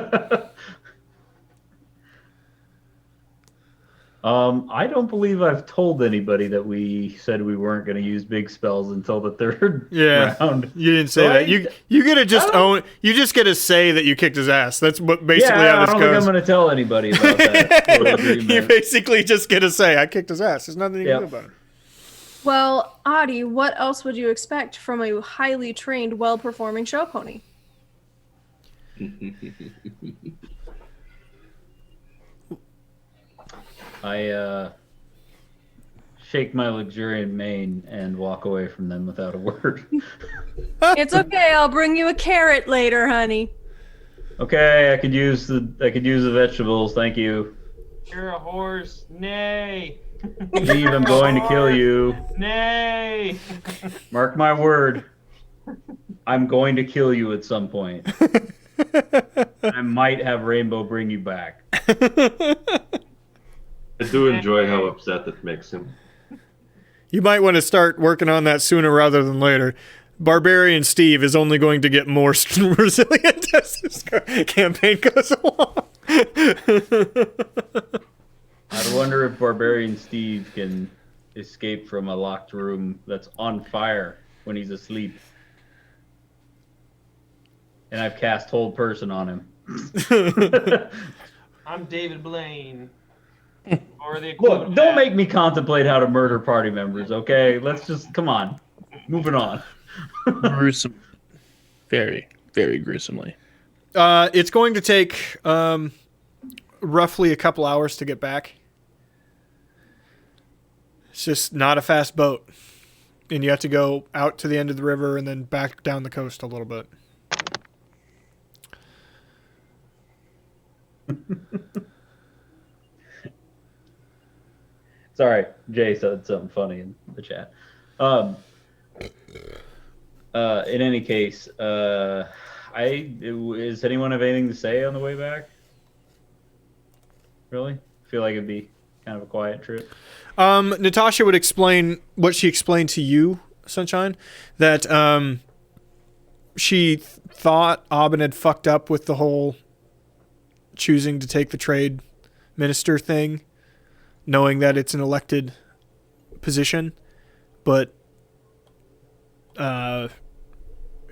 I don't believe I've told anybody that we said we weren't going to use big spells until the third round. You didn't say that. You get to just own. You just get to say that you kicked his ass. That's what basically how this I don't goes. think I'm going to tell anybody about that. You basically just get to say, "I kicked his ass." There's nothing you can do about it. Well, Adi, what else would you expect from a highly trained, well-performing show pony? I shake my luxuriant mane and walk away from them without a word. It's okay. I'll bring you a carrot later, honey. Okay, I could use the vegetables. Thank you. You're a horse. Nay. Steve, I'm going to kill you. Nay. Mark my word. I'm going to kill you at some point. I might have Rainbow bring you back. I do enjoy how upset it makes him. You might want to start working on that sooner rather than later. Barbarian Steve is only going to get more resilient as this campaign goes along. I wonder if Barbarian Steve can escape from a locked room that's on fire when he's asleep. And I've cast Hold Person on him. I'm David Blaine. Or the Look, don't make me contemplate how to murder party members, okay? Let's just, come on. Moving on. Gruesome. Very, very gruesomely. It's going to take roughly a couple hours to get back. It's just not a fast boat. And you have to go out to the end of the river and then back down the coast a little bit. Sorry, Jay said something funny in the chat. In any case, is anyone have anything to say on the way back? Really? Feel like it'd be kind of a quiet trip. Natasha would explain what she explained to you, Sunshine, that she thought Aubin had fucked up with the whole choosing to take the trade minister thing, knowing that it's an elected position, but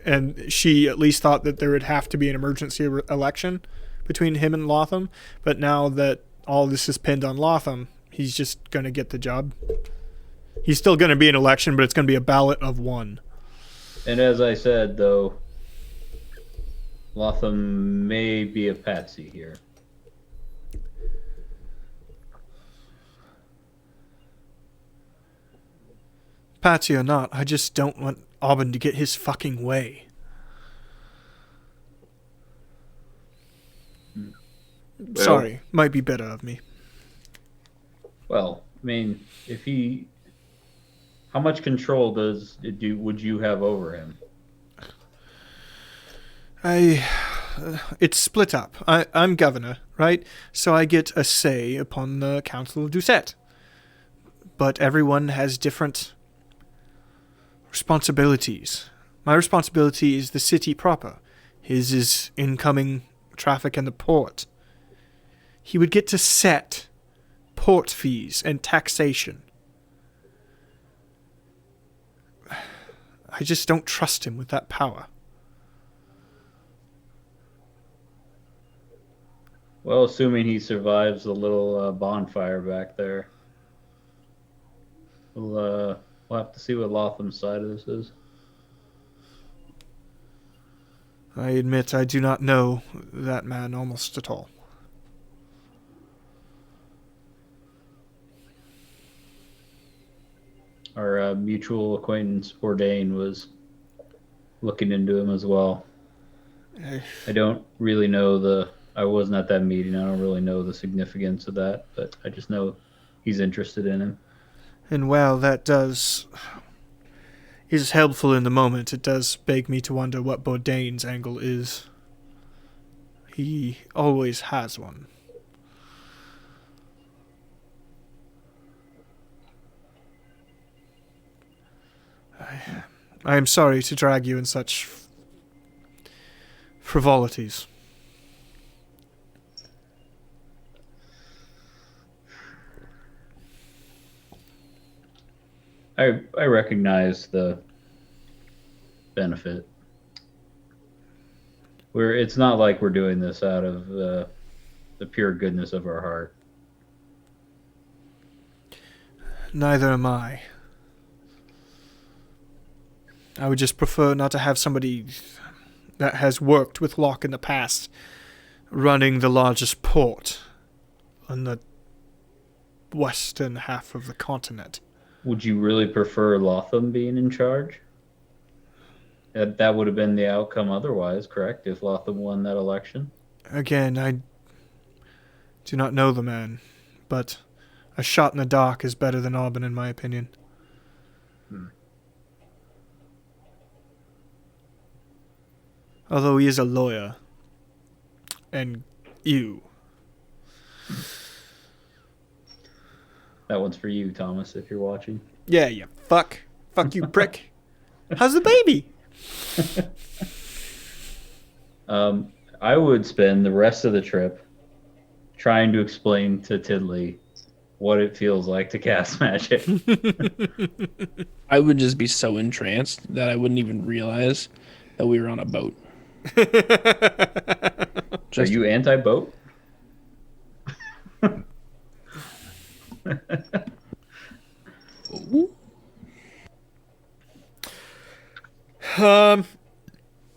and she at least thought that there would have to be an emergency election between him and Lotham, but now that all this is pinned on Lotham, he's just going to get the job. He's still going to be an election, but it's going to be a ballot of one. And as I said, though, Lotham may be a patsy here. Patsy or not, I just don't want Aubin to get his fucking way. Sorry, might be better of me. Well, I mean, how much control would you have over him? It's split up. I'm governor, right? So I get a say upon the Council of Deuzet. But everyone has different responsibilities. My responsibility is the city proper. His is incoming traffic in the port. He would get to set port fees and taxation. I just don't trust him with that power. Well, assuming he survives the little bonfire back there, we'll have to see what Lotham's side of this is. I admit I do not know that man almost at all. mutual acquaintance Bourdain was looking into him as well. I don't really know I wasn't at that meeting. I don't really know the significance of that, but I just know he's interested in him. And while that is helpful in the moment, it does beg me to wonder what Bourdain's angle is. He always has one. I am sorry to drag you in such frivolities. I recognize the benefit. It's not like we're doing this out of the pure goodness of our heart. Neither am I. I would just prefer not to have somebody that has worked with Locke in the past running the largest port on the western half of the continent. Would you really prefer Lotham being in charge? That would have been the outcome otherwise, correct? If Lotham won that election? Again, I do not know the man, but a shot in the dark is better than Auburn in my opinion. Although he is a lawyer. And you. That one's for you, Thomas, if you're watching. Yeah, you fuck. Fuck you, prick. How's the baby? I would spend the rest of the trip trying to explain to Tiddly what it feels like to cast magic. I would just be so entranced that I wouldn't even realize that we were on a boat. Are you anti-boat?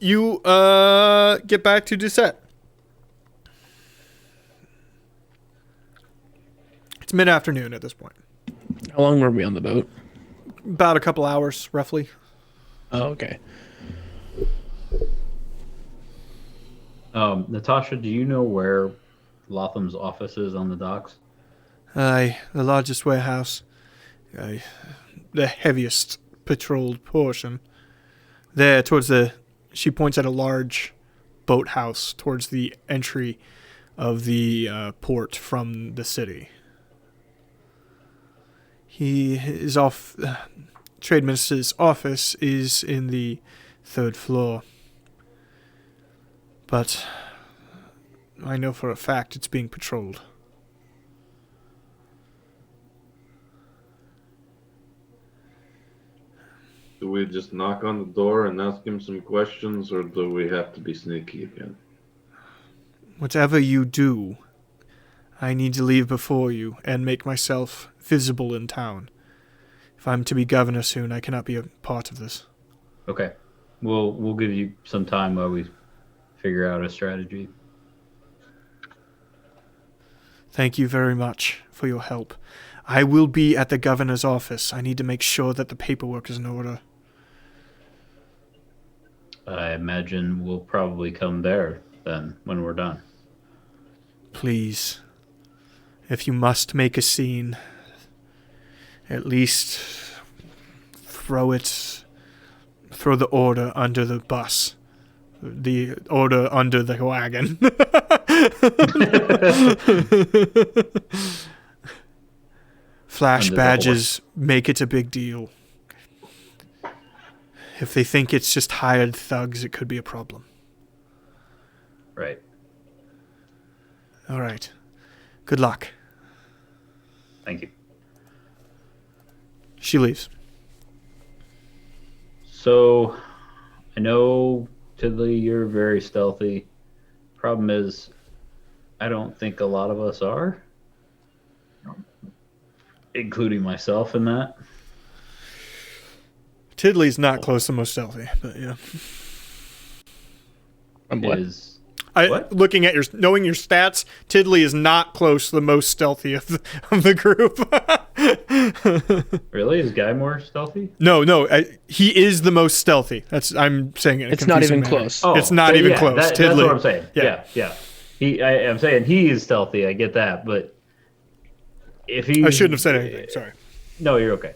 You get back to Deuzet. It's mid-afternoon at this point. How long were we on the boat? About a couple hours, roughly. Oh, okay. Natasha, do you know where Lotham's office is on the docks? Aye, the largest warehouse. Aye, the heaviest patrolled portion. There, towards the... She points at a large boathouse towards the entry of the port from the city. He is off... Trade Minister's office is in the 3rd floor. But I know for a fact it's being patrolled. Do we just knock on the door and ask him some questions, or do we have to be sneaky again? Whatever you do, I need to leave before you and make myself visible in town. If I'm to be governor soon, I cannot be a part of this. Okay. We'll give you some time while we figure out a strategy. Thank you very much for your help. I will be at the governor's office. I need to make sure that the paperwork is in order. I imagine we'll probably come there then when we're done. Please, if you must make a scene, at least throw the order under the bus. The order under the wagon. Flash badges make it a big deal. If they think it's just hired thugs, it could be a problem. Right. All right. Good luck. Thank you. She leaves. So, I know, Tiddly, you're very stealthy. Problem is, I don't think a lot of us are. Including myself in that. Tiddly's not close to most stealthy, but yeah. I'm what? What? Looking at knowing your stats, Tiddly is not close to the most stealthy of the group. Really? Is Guy more stealthy? No, he is the most stealthy. I'm saying it in a It's not confusing even manner. close. It's not even close. That's Tiddly. what I'm saying. Yeah. I'm saying he is stealthy. I get that, but if he, I shouldn't have said anything. Sorry. No, you're okay.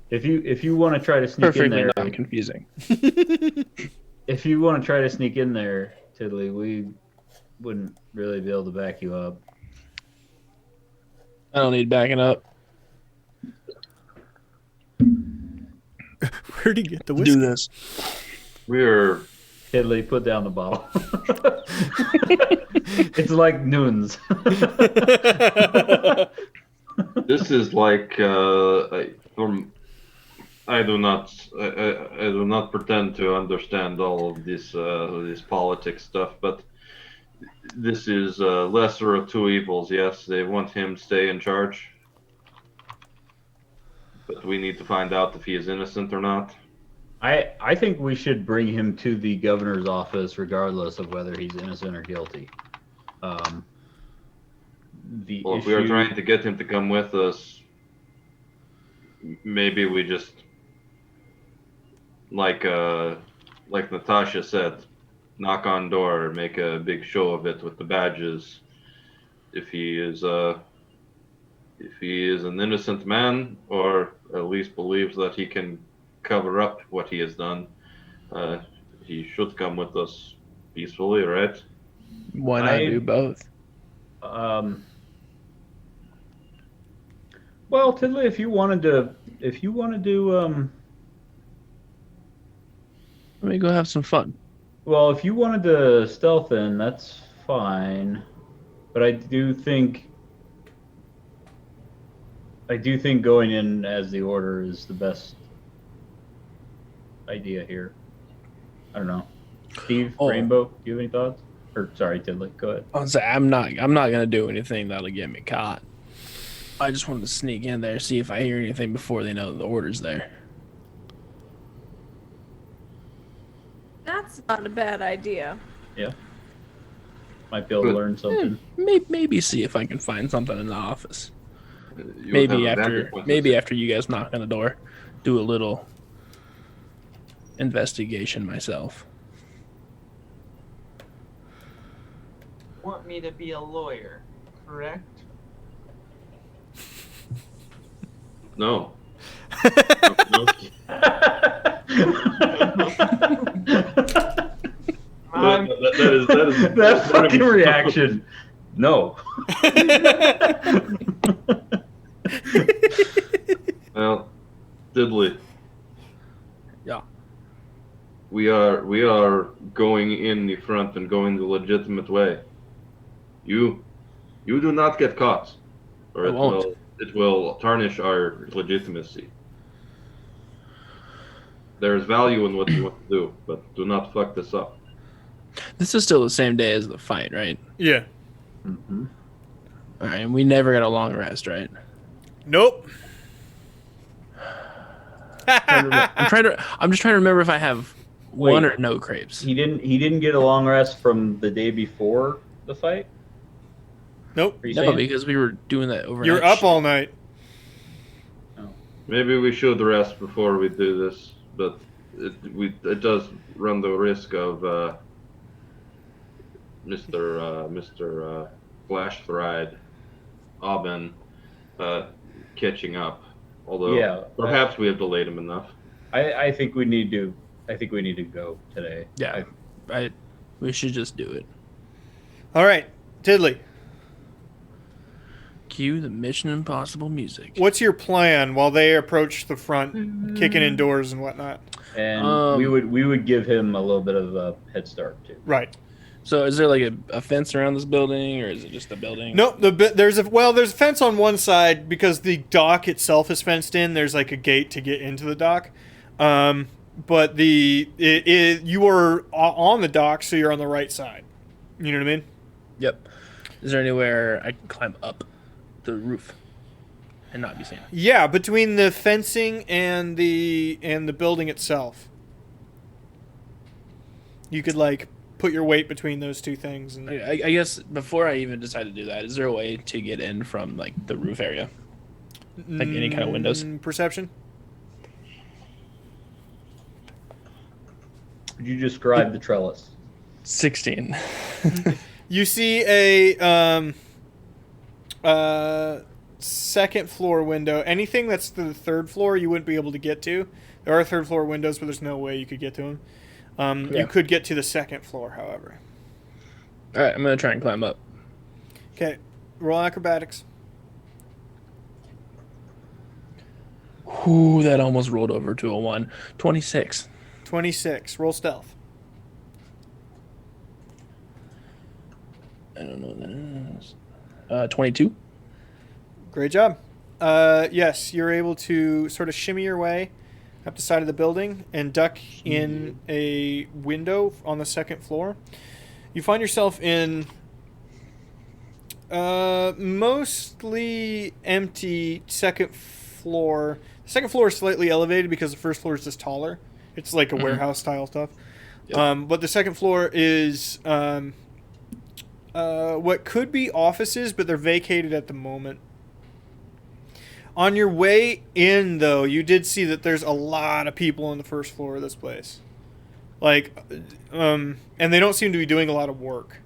If you want to try to sneak in Perfectly there, not confusing. if you want to try to sneak in there, Tiddly, we wouldn't really be able to back you up. I don't need backing up. Where'd he get the Do whiskey? this. We're Tiddly, put down the bottle. It's like noons. this is like I do not pretend to understand all of this politics stuff, but this is lesser of two evils. Yes, they want him to stay in charge, but we need to find out if he is innocent or not. I think we should bring him to the governor's office regardless of whether he's innocent or guilty. Well, if we are trying to get him to come with us, maybe we just, like Natasha said, knock on door, make a big show of it with the badges. If he is an innocent man, or at least believes that he can cover up what he has done, he should come with us peacefully, right? Why not do both? Well, Tiddly, if you want to do, Let me go have some fun. well, if you wanted to stealth in, that's fine. But I do think going in as the Order is the best idea here. I don't know. Steve, Rainbow, do you have any thoughts? Or sorry, Tiddly, go ahead. I'm not gonna do anything that'll get me caught. I just wanted to sneak in there, see if I hear anything before they know the order's there. That's not a bad idea. Yeah. Might be able to learn something. Maybe see if I can find something in the office. You would have Maybe a after vantage point. after you guys knock on the door, do a little investigation myself. Want me to be a lawyer, correct? No. That fucking reaction. No. Well, Diddley. Yeah. We are going in the front and going the legitimate way. You do not get caught, or I won't. it will tarnish our legitimacy. There is value in what you want to do, but do not fuck this up. This is still the same day as the fight, right? Yeah. Mm-hmm. All right, and we never got a long rest, right? Nope. I'm just trying to remember if I have one or no crepes. He didn't get a long rest from the day before the fight? Nope. Are you No, saying? because we were doing that overnight. You're up shit. all night. Maybe we should rest before we do this, but it does run the risk of Mr. Flash Thride Aubin catching up. Although perhaps we have delayed him enough. I think we need to go today. Yeah, we should just do it. All right, Tiddly. Cue the Mission Impossible music. What's your plan while they approach the front, kicking in doors and whatnot? And we would give him a little bit of a head start too. Right. So is there like a fence around this building, or is it just a building? Nope. There's a fence on one side because the dock itself is fenced in. There's like a gate to get into the dock, but you are on the dock, so you're on the right side. You know what I mean? Yep. Is there anywhere I can climb up the roof and not be seen? Yeah, between the fencing and the building itself. You could like put your weight between those two things. And I guess before I even decide to do that, is there a way to get in from like the roof area? Like any kind of windows? Perception? Would you describe the trellis? 16. You see a second floor window. Anything that's to the third floor, you wouldn't be able to get to. There are third floor windows, but there's no way you could get to them. Yeah. You could get to the second floor, however. All right, I'm gonna try and climb up. Okay, roll acrobatics. Ooh, that almost rolled over to a 1. 26. 26. Roll stealth. I don't know what that is. 22. Great job. Yes, you're able to sort of shimmy your way up the side of the building and duck in a window on the second floor. You find yourself in mostly empty second floor. The second floor is slightly elevated because the first floor is just taller. It's like a warehouse style stuff. Yep. But the second floor is what could be offices, but they're vacated at the moment. On your way in, though, you did see that there's a lot of people on the first floor of this place. Like, and they don't seem to be doing a lot of work.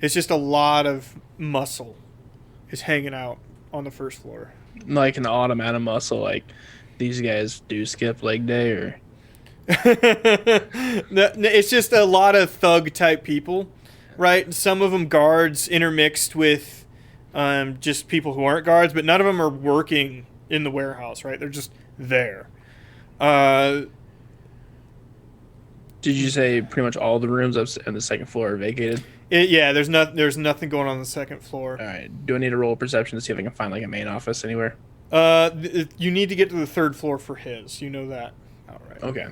It's just a lot of muscle is hanging out on the first floor. Like an automatic muscle, like these guys do skip leg day, or It's just a lot of thug type people, right? Some of them guards intermixed with just people who aren't guards, but none of them are working in the warehouse, right? They're just there. did you say pretty much all the rooms up on the second floor are vacated? Yeah, there's nothing going on the second floor. All right. Do I need to roll perception to see if I can find like a main office anywhere? You need to get to the third floor for his. You know that. All right. Okay.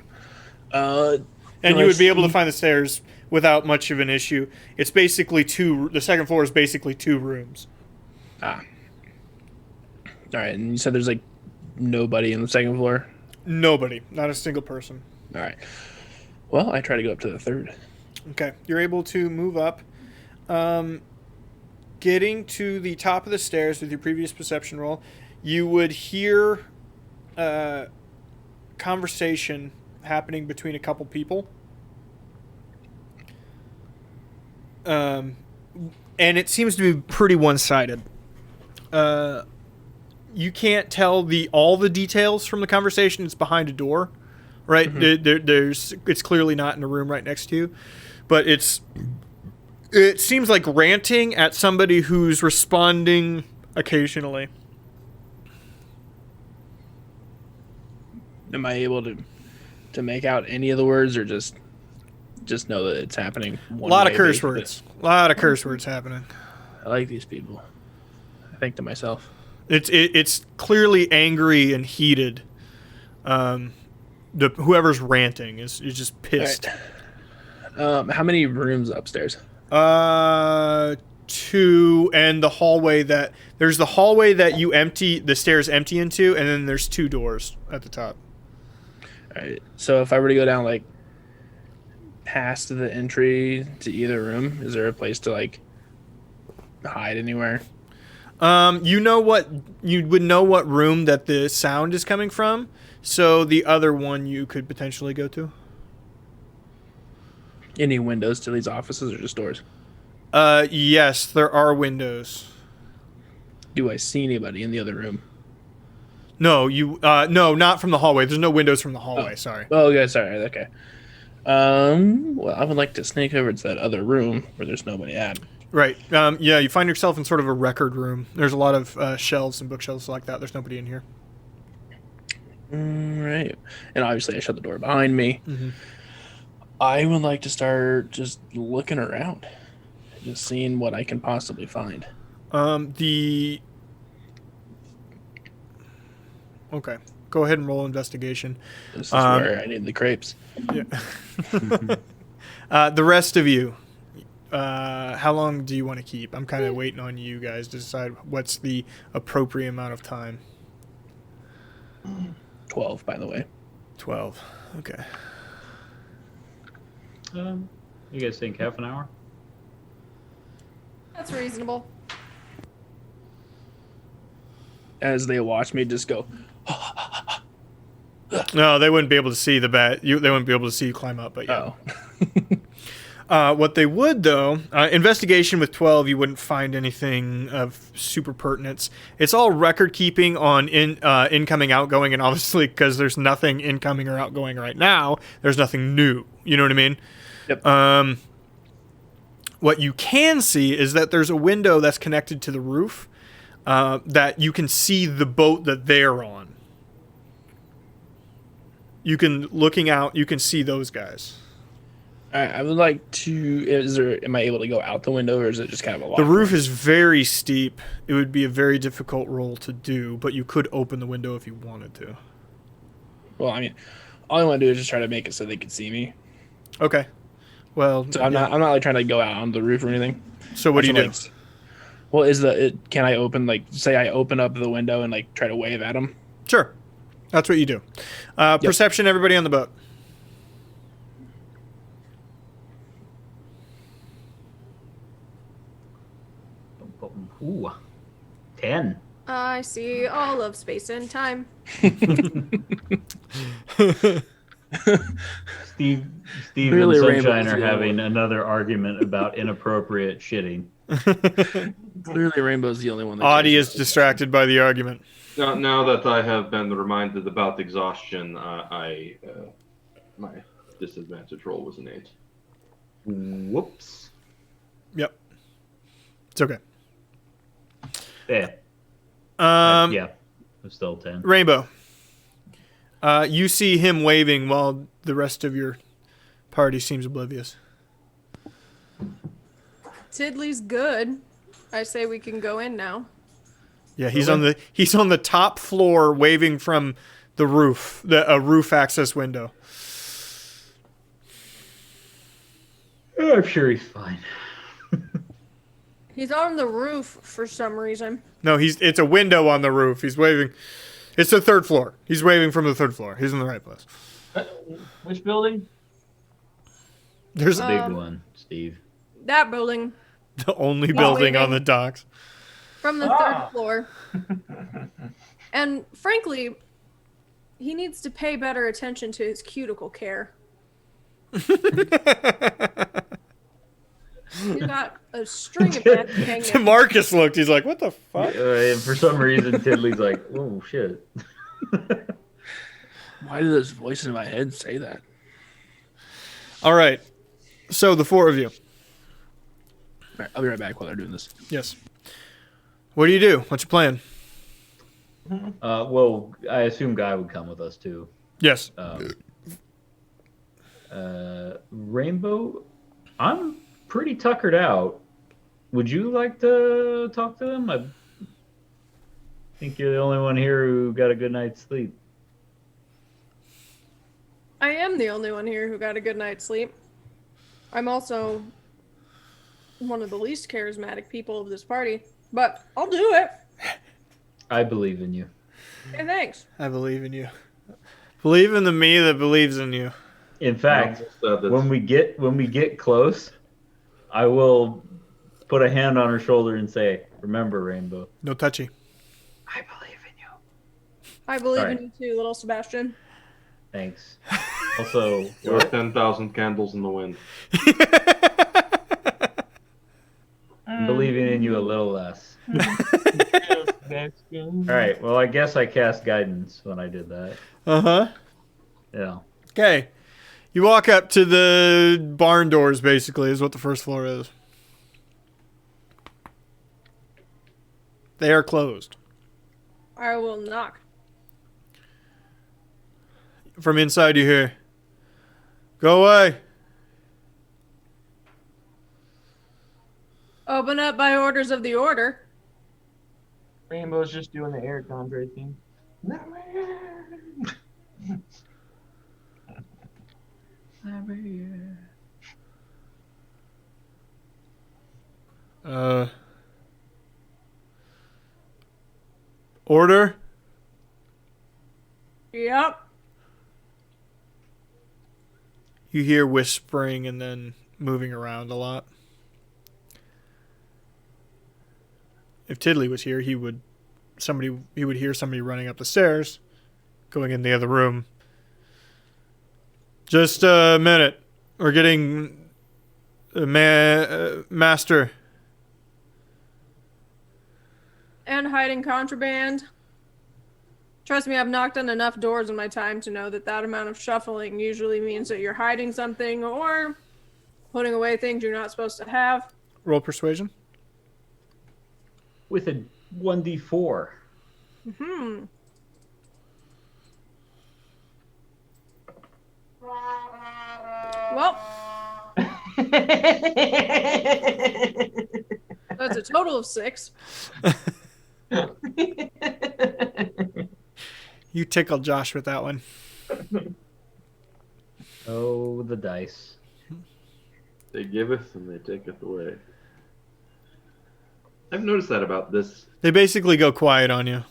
And do you I would be able to see- find the stairs without much of an issue. It's basically the second floor is basically 2 rooms. Ah. All right. And you said there's like nobody in the second floor? Nobody. Not a single person. All right. Well, I try to go up to the third. Okay. You're able to move up. Getting to the top of the stairs with your previous perception roll, you would hear conversation happening between a couple people. And it seems to be pretty one-sided. You can't tell all the details from the conversation. It's behind a door, right? Mm-hmm. It's clearly not in a room right next to you, but it seems like ranting at somebody who's responding occasionally. Am I able to make out any of the words, or just know that it's happening? A lot of curse words. A lot of curse words happening. I like these people. I think to myself. It's clearly angry and heated. Whoever's ranting is just pissed. All right. How many rooms upstairs? 2, and the hallway there's the hallway that you empty the stairs empty into, and then there's 2 doors at the top. All right. So if I were to go down like past the entry to either room, is there a place to like hide anywhere? You would know what room that the sound is coming from, so the other one you could potentially go to. Any windows to these offices, or just doors? Yes, there are windows. Do I see anybody in the other room? No, no, not from the hallway. There's no windows from the hallway. Oh. Sorry. Oh, yeah, sorry. Okay. Well, I would like to sneak over to that other room where there's nobody at. Right. Yeah, you find yourself in sort of a record room. There's a lot of shelves and bookshelves like that. There's nobody in here. Right. And obviously, I shut the door behind me. Mm-hmm. I would like to start just looking around, just seeing what I can possibly find. Okay. Go ahead and roll investigation. This is where I need the crepes. Yeah. The rest of you, how long do you want to keep? I'm kind of waiting on you guys to decide what's the appropriate amount of time. 12, by the way. 12. Okay. You guys think half an hour? That's reasonable. As they watch me just go, No, they wouldn't be able to see the bat. They wouldn't be able to see you climb up. But yeah. What they would, though, investigation with 12, you wouldn't find anything of super pertinence. It's all record keeping on incoming, outgoing, and obviously because there's nothing incoming or outgoing right now, there's nothing new. You know what I mean? Yep. What you can see is that there's a window that's connected to the roof that you can see the boat that they're on. You can, looking out, you can see those guys. all right, I would like to. Am I able to go out the window, or is it just kind of a lock? The roof is very steep. It would be a very difficult roll to do, but you could open the window if you wanted to. Well, I mean, all I want to do is just try to make it so they can see me. Okay. Well, So I'm not like trying to go out on the roof or anything. So what do you do? Well, can I open, like, say I open up the window and like try to wave at them? Sure. That's what you do. Perception, everybody on the boat. Ooh, 10. I see all of space and time. Steve Really, and Rainbow's Sunshine the are only having one. another argument about inappropriate shitting. Clearly, Rainbow's the only one. That Audie cares is about distracted by the argument. Now that I have been reminded about exhaustion, my disadvantage roll was an 8. Whoops. Yep. It's okay. Yeah. Yeah. Yeah. I'm still 10. Rainbow. You see him waving while the rest of your party seems oblivious. Tiddly's good. I say we can go in now. Yeah, he's on the top floor waving from the roof, a roof access window. Oh, I'm sure he's fine. He's on the roof for some reason. No, it's a window on the roof. He's waving. It's the third floor. He's waving from the third floor. He's in the right place. Which building? There's The big one, Steve. That building the only building on waving. the docks. from the third floor. And frankly, he needs to pay better attention to his cuticle care. He's got a string of that hanging. Marcus looked. He's like, "What the fuck?" And for some reason, Tiddly's like, "Oh shit." Why do those voices in my head say that? All right. So the four of you. All right, I'll be right back while they're doing this. Yes. What do you do? What's your plan? Well, I assume Guy would come with us too. Yes. Rainbow, I'm pretty tuckered out. Would you like to talk to them? I think you're the only one here who got a good night's sleep. I am the only one here who got a good night's sleep. I'm also one of the least charismatic people of this party, but I'll do it. I believe in you. Hey, thanks. I believe in you. Believe in the me that believes in you. In fact, when we get close, I will put a hand on her shoulder and say, "Remember, Rainbow." No touchy. I believe in you. I believe All in right. you too, little Sebastian. Thanks. Also, There are 10,000 candles in the wind. I'm believing in you a little less. All right. Well, I guess I cast guidance when I did that. Uh-huh. Yeah. Okay. You walk up to the barn doors, basically, is what the first floor is. They are closed. I will knock. From inside you hear, "Go away." Open up by orders of the order. Rainbow's just doing the air Condre thing. Order? Yep. You hear whispering and then moving around a lot. If Tiddly was here, he would hear somebody running up the stairs, going in the other room. Just a minute. We're getting master. And hiding contraband. Trust me, I've knocked on enough doors in my time to know that that amount of shuffling usually means that you're hiding something or putting away things you're not supposed to have. Roll persuasion. With a 1d4. Hmm. Well, that's a total of 6. You tickled Josh with that one. Oh, the dice. They giveth and they taketh away. I've noticed that about this. They basically go quiet on you.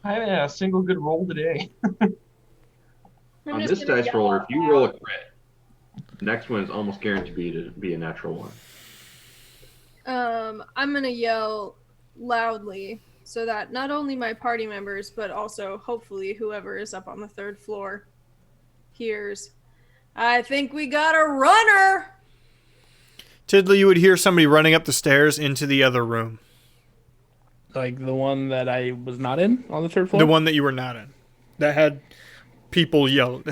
I haven't had a single good roll today. On this dice roller, if you roll a crit, the next one is almost guaranteed to be a natural one. I'm gonna yell loudly so that not only my party members, but also hopefully whoever is up on the 3rd floor hears. I think we got a runner! Tiddly, you would hear somebody running up the stairs into the other room. Like the one that I was not in on the 3rd floor? The one that you were not in. That had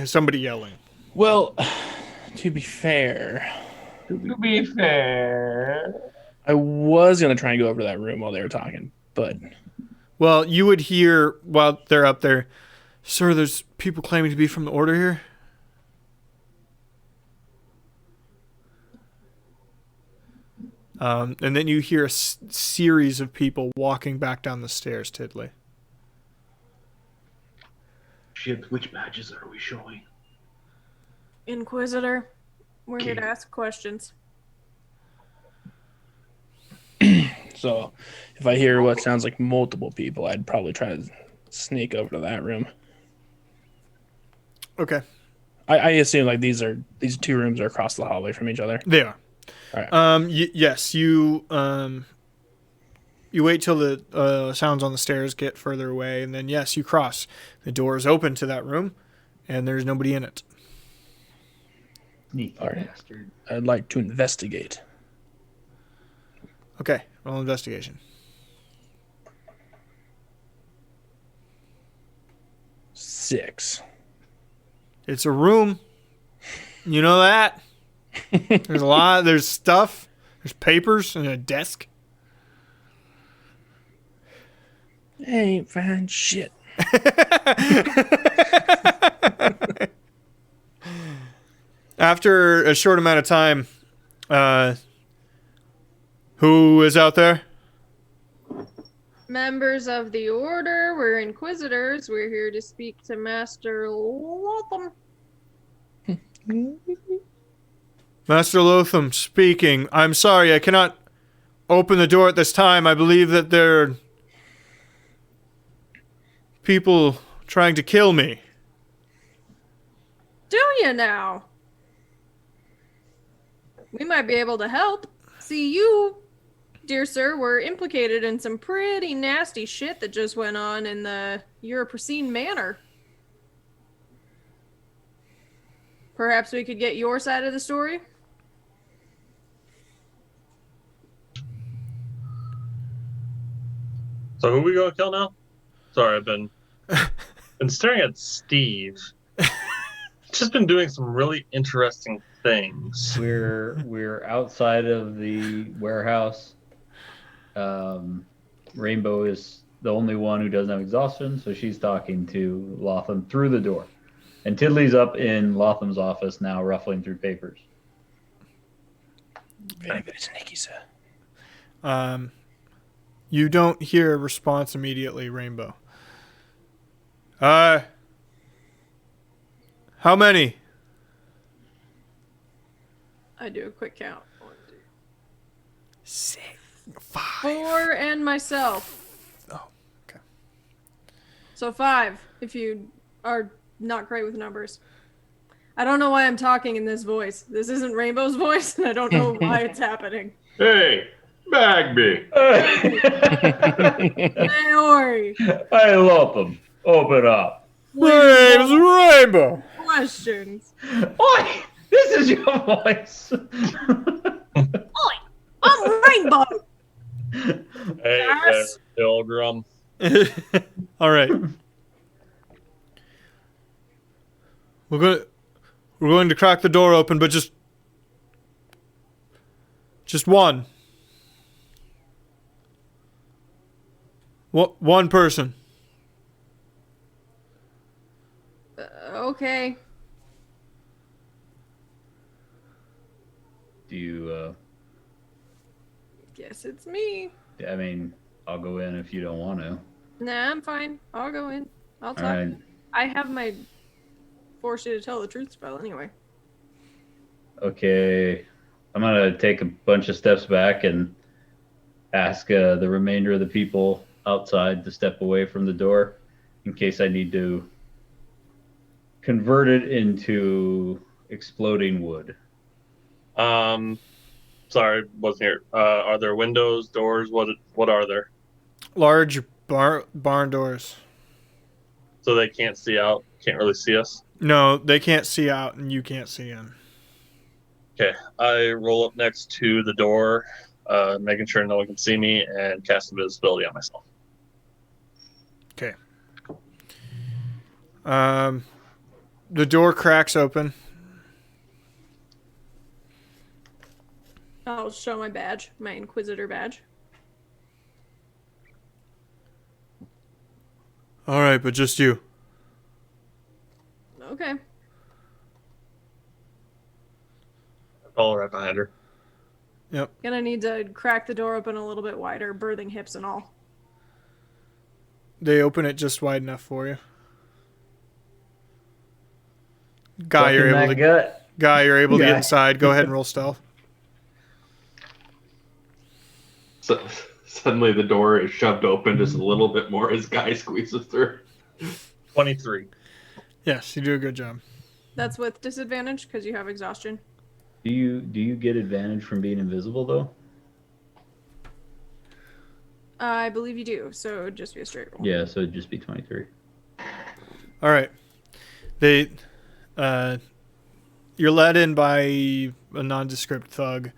somebody yelling. Well, to be fair, I was going to try and go over to that room while they were talking, but... Well, you would hear while they're up there, "Sir, there's people claiming to be from the Order here." And then you hear a series of people walking back down the stairs, Tiddly. Shit, which badges are we showing? Inquisitor, we're here to ask questions. So, if I hear what sounds like multiple people, I'd probably try to sneak over to that room. Okay. I assume like these 2 rooms are across the hallway from each other. They are. All right. Yes, you wait till the sounds on the stairs get further away, and then yes, you cross. The door is open to that room, and there's nobody in it. Sneaky All right. bastard. I'd like to investigate. Okay, roll investigation. 6. It's a room. You know that. There's stuff. There's papers and a desk. I ain't find shit. After a short amount of time, who is out there? Members of the Order, we're Inquisitors. We're here to speak to Master Lotham. Master Lotham speaking. I'm sorry, I cannot open the door at this time. I believe that there are people trying to kill me. Do you now? We might be able to help. See, you, dear sir, were implicated in some pretty nasty shit that just went on in the Europrocene Manor. Perhaps we could get your side of the story? So who we gonna kill now? Sorry, I've been staring at Steve. Just been doing some really interesting things. We're outside of the warehouse. Rainbow is the only one who doesn't have exhaustion, so she's talking to Lotham through the door. And Tiddly's up in Lotham's office now, ruffling through papers. Very, very sneaky, sir. You don't hear a response immediately, Rainbow. How many? I do a quick count. 1, 2, 6, 5. 4, and myself. Oh, okay. So 5, if you are not great with numbers. I don't know why I'm talking in this voice. This isn't Rainbow's voice, and I don't know why it's happening. Hey, Bagby. Don't worry. I love them. Open up. Name's Rainbow. Questions. Oi! This is your voice. I'm Rainbow. Hey, Yes. Pilgrim. All right. We're going to crack the door open, but just one. One person. Okay. Do you, Guess it's me. I mean, I'll go in if you don't want to. Nah, I'm fine. I'll go in. I'll talk. Alright. I have my force you to tell the truth spell anyway. Okay. I'm going to take a bunch of steps back and ask the remainder of the people outside to step away from the door in case I need to convert it into exploding wood. Sorry, wasn't here. Are there windows, doors? What are there? Large barn doors. So they can't see out. Can't really see us. No, they can't see out, and you can't see in. Okay, I roll up next to the door, making sure no one can see me, and cast invisibility on myself. Okay. The door cracks open. I'll show my badge, my Inquisitor badge. All right, but just you. Okay. All right behind her. Yep. Gonna need to crack the door open a little bit wider, birthing hips and all. They open it just wide enough for you. Guy, Fucking you're able that to gut. get Guy. inside. Go ahead and roll stealth. So, suddenly the door is shoved open just a little bit more as Guy squeezes through. 23. Yes, you do a good job. That's with disadvantage because you have exhaustion. Do you get advantage from being invisible though? I believe you do, so it would just be a straight roll. Yeah, so it'd just be 23. All right. They, you're led in by a nondescript thug,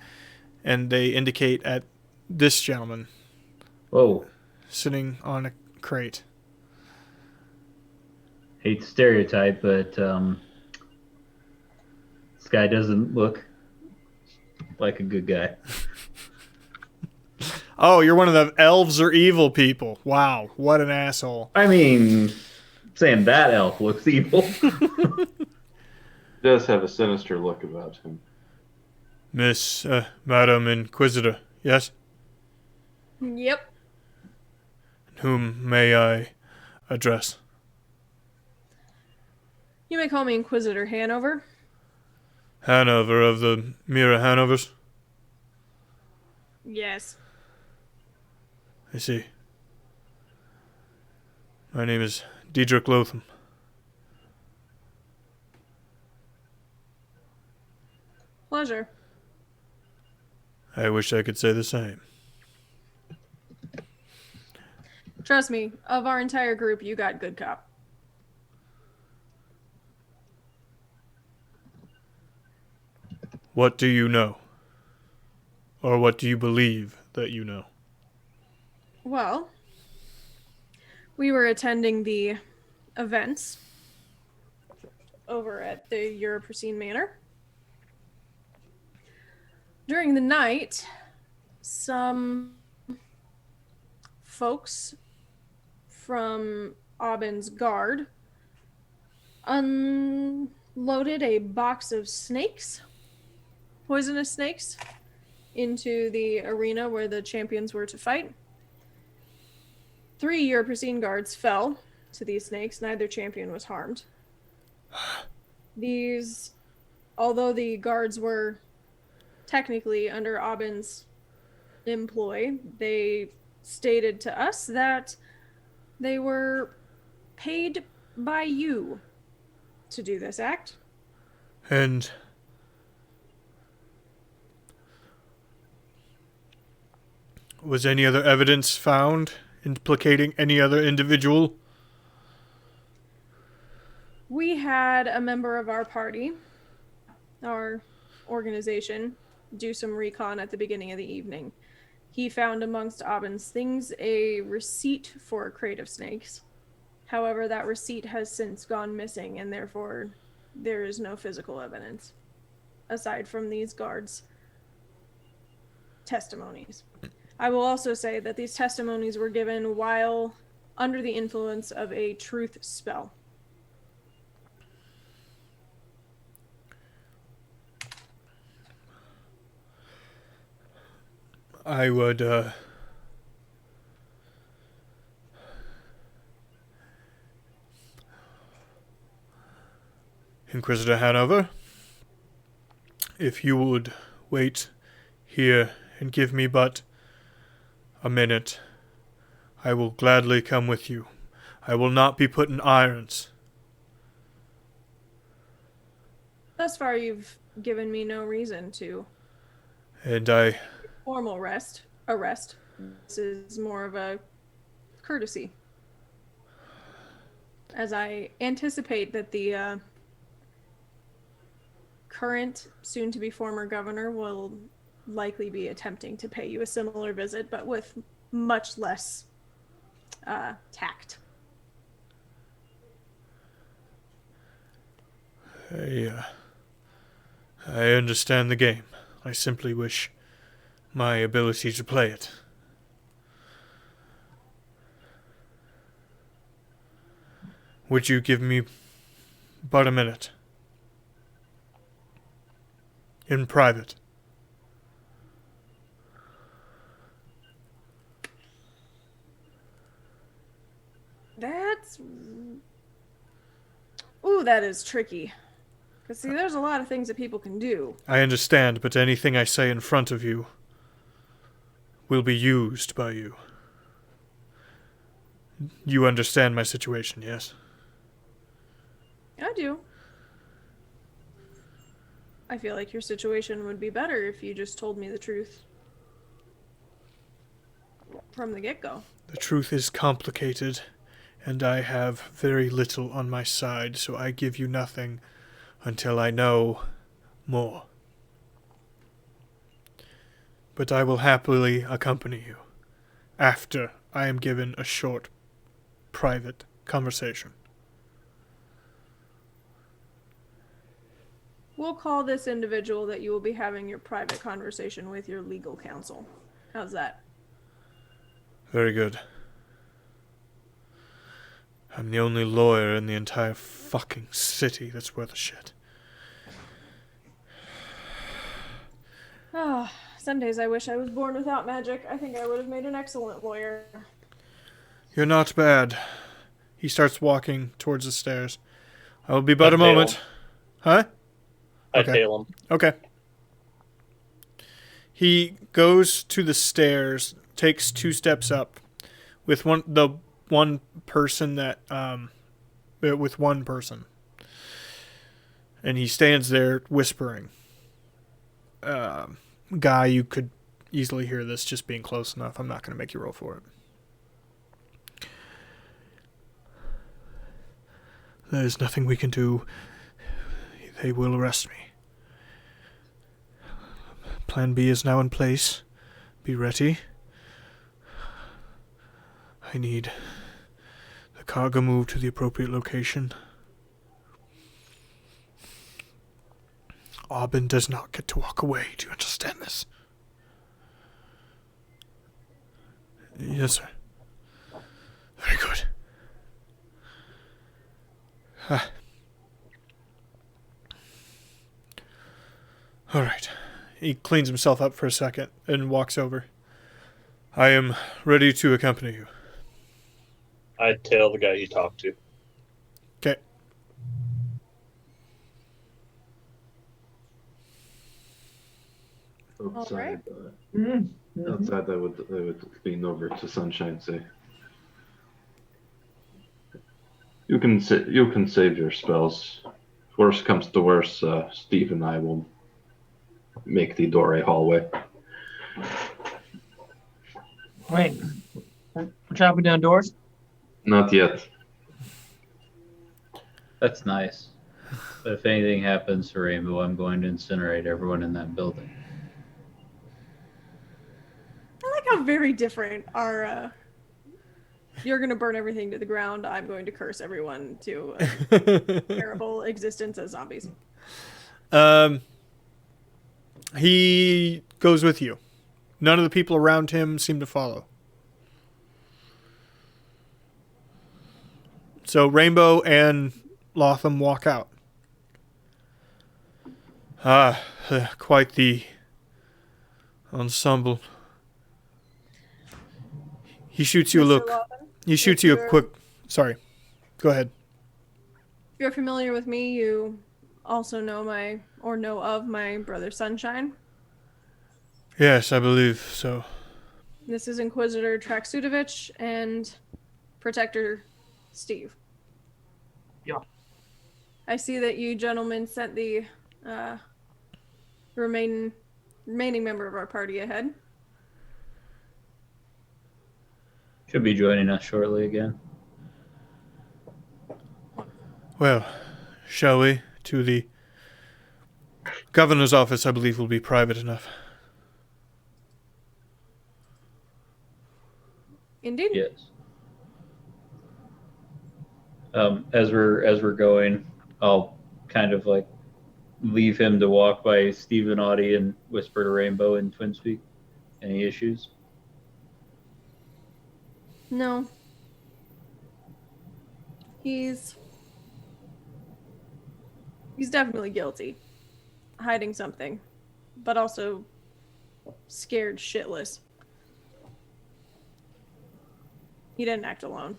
and they indicate at this gentleman Whoa. sitting on a crate. Hate to stereotype, but this guy doesn't look like a good guy. Oh, you're one of the elves or evil people. Wow, what an asshole. I mean, saying that elf looks evil. Does have a sinister look about him. Miss, Madam Inquisitor, yes? Yep. Whom may I address? You may call me Inquisitor Hanover. Hanover of the Mira Hanovers? Yes. I see. My name is Diedrich Lotham. Pleasure. I wish I could say the same. Trust me, of our entire group, you got good cop. What do you know? Or what do you believe that you know? Well, we were attending the events over at the Europrocene Manor. During the night, some folks from Aubyn's guard unloaded a box of snakes, poisonous snakes, into the arena where the champions were to fight. 3 Europrocene guards fell to these snakes. Neither champion was harmed. These, although the guards were technically under Aubyn's employ, they stated to us that they were paid by you to do this act. And was any other evidence found implicating any other individual? We had a member of our party, our organization, do some recon at the beginning of the evening. He found amongst Aubyn's things a receipt for a crate of snakes. However, that receipt has since gone missing, and therefore there is no physical evidence, aside from these guards' testimonies. I will also say that these testimonies were given while under the influence of a truth spell. I would, Inquisitor Hanover, if you would wait here and give me but a minute, I will gladly come with you. I will not be put in irons. Thus far, you've given me no reason to. And Formal arrest. This is more of a courtesy. As I anticipate that the current, soon-to-be former governor will likely be attempting to pay you a similar visit, but with much less tact. I understand the game. I simply wish my ability to play it. Would you give me but a minute? In private. That is tricky. Because, see, there's a lot of things that people can do. I understand, but anything I say in front of you will be used by you. You understand my situation, yes? I do. I feel like your situation would be better if you just told me the truth from the get-go. The truth is complicated, and I have very little on my side, so I give you nothing until I know more. But I will happily accompany you after I am given a short, private conversation. We'll call this individual that you will be having your private conversation with your legal counsel. How's that? Very good. I'm the only lawyer in the entire fucking city that's worth a shit. Ah, some days I wish I was born without magic. I think I would have made an excellent lawyer. You're not bad. He starts walking towards the stairs. I will be but a moment. Huh? I tail him. Okay. He goes to the stairs, takes 2 steps up, with one person, and he stands there whispering. Guy, you could easily hear this just being close enough. I'm not going to make you roll for it. There's nothing we can do. They will arrest me. Plan B is now in place. Be ready. I need the cargo moved to the appropriate location. Aubyn does not get to walk away. Do you understand this? Yes, sir. Very good. All right. He cleans himself up for a second and walks over. I am ready to accompany you. I tail the guy you talked to. Okay. Outside, Right. outside, I would lean over to Sunshine and say, "You can save your spells worst comes to worst, Steve and I will make the door a hallway. Wait, we're chopping down doors? Not yet. That's nice. But if anything happens to Rainbow, I'm going to incinerate everyone in that building. I like how very different our. You're gonna burn everything to the ground. I'm going to curse everyone to a terrible existence as zombies. He goes with you. None of the people around him seem to follow. So Rainbow and Lotham walk out. Quite the ensemble. He shoots you a Mr. look. Lotham, He shoots if you a you're- quick... Sorry. Go ahead. If you're familiar with me, you also know of my brother Sunshine. Yes, I believe so. This is Inquisitor Traksudovich and Protector Steve. Yeah. I see that you gentlemen sent the remaining member of our party ahead. Should be joining us shortly again. Well, shall we? To the governor's office, I believe, will be private enough. Indeed. Yes. As we're going, I'll kind of like leave him to walk by Steve and Audie and whisper to Rainbow in Twin Speak. Any issues? No. He's definitely guilty. Hiding something. But also scared shitless. He didn't act alone.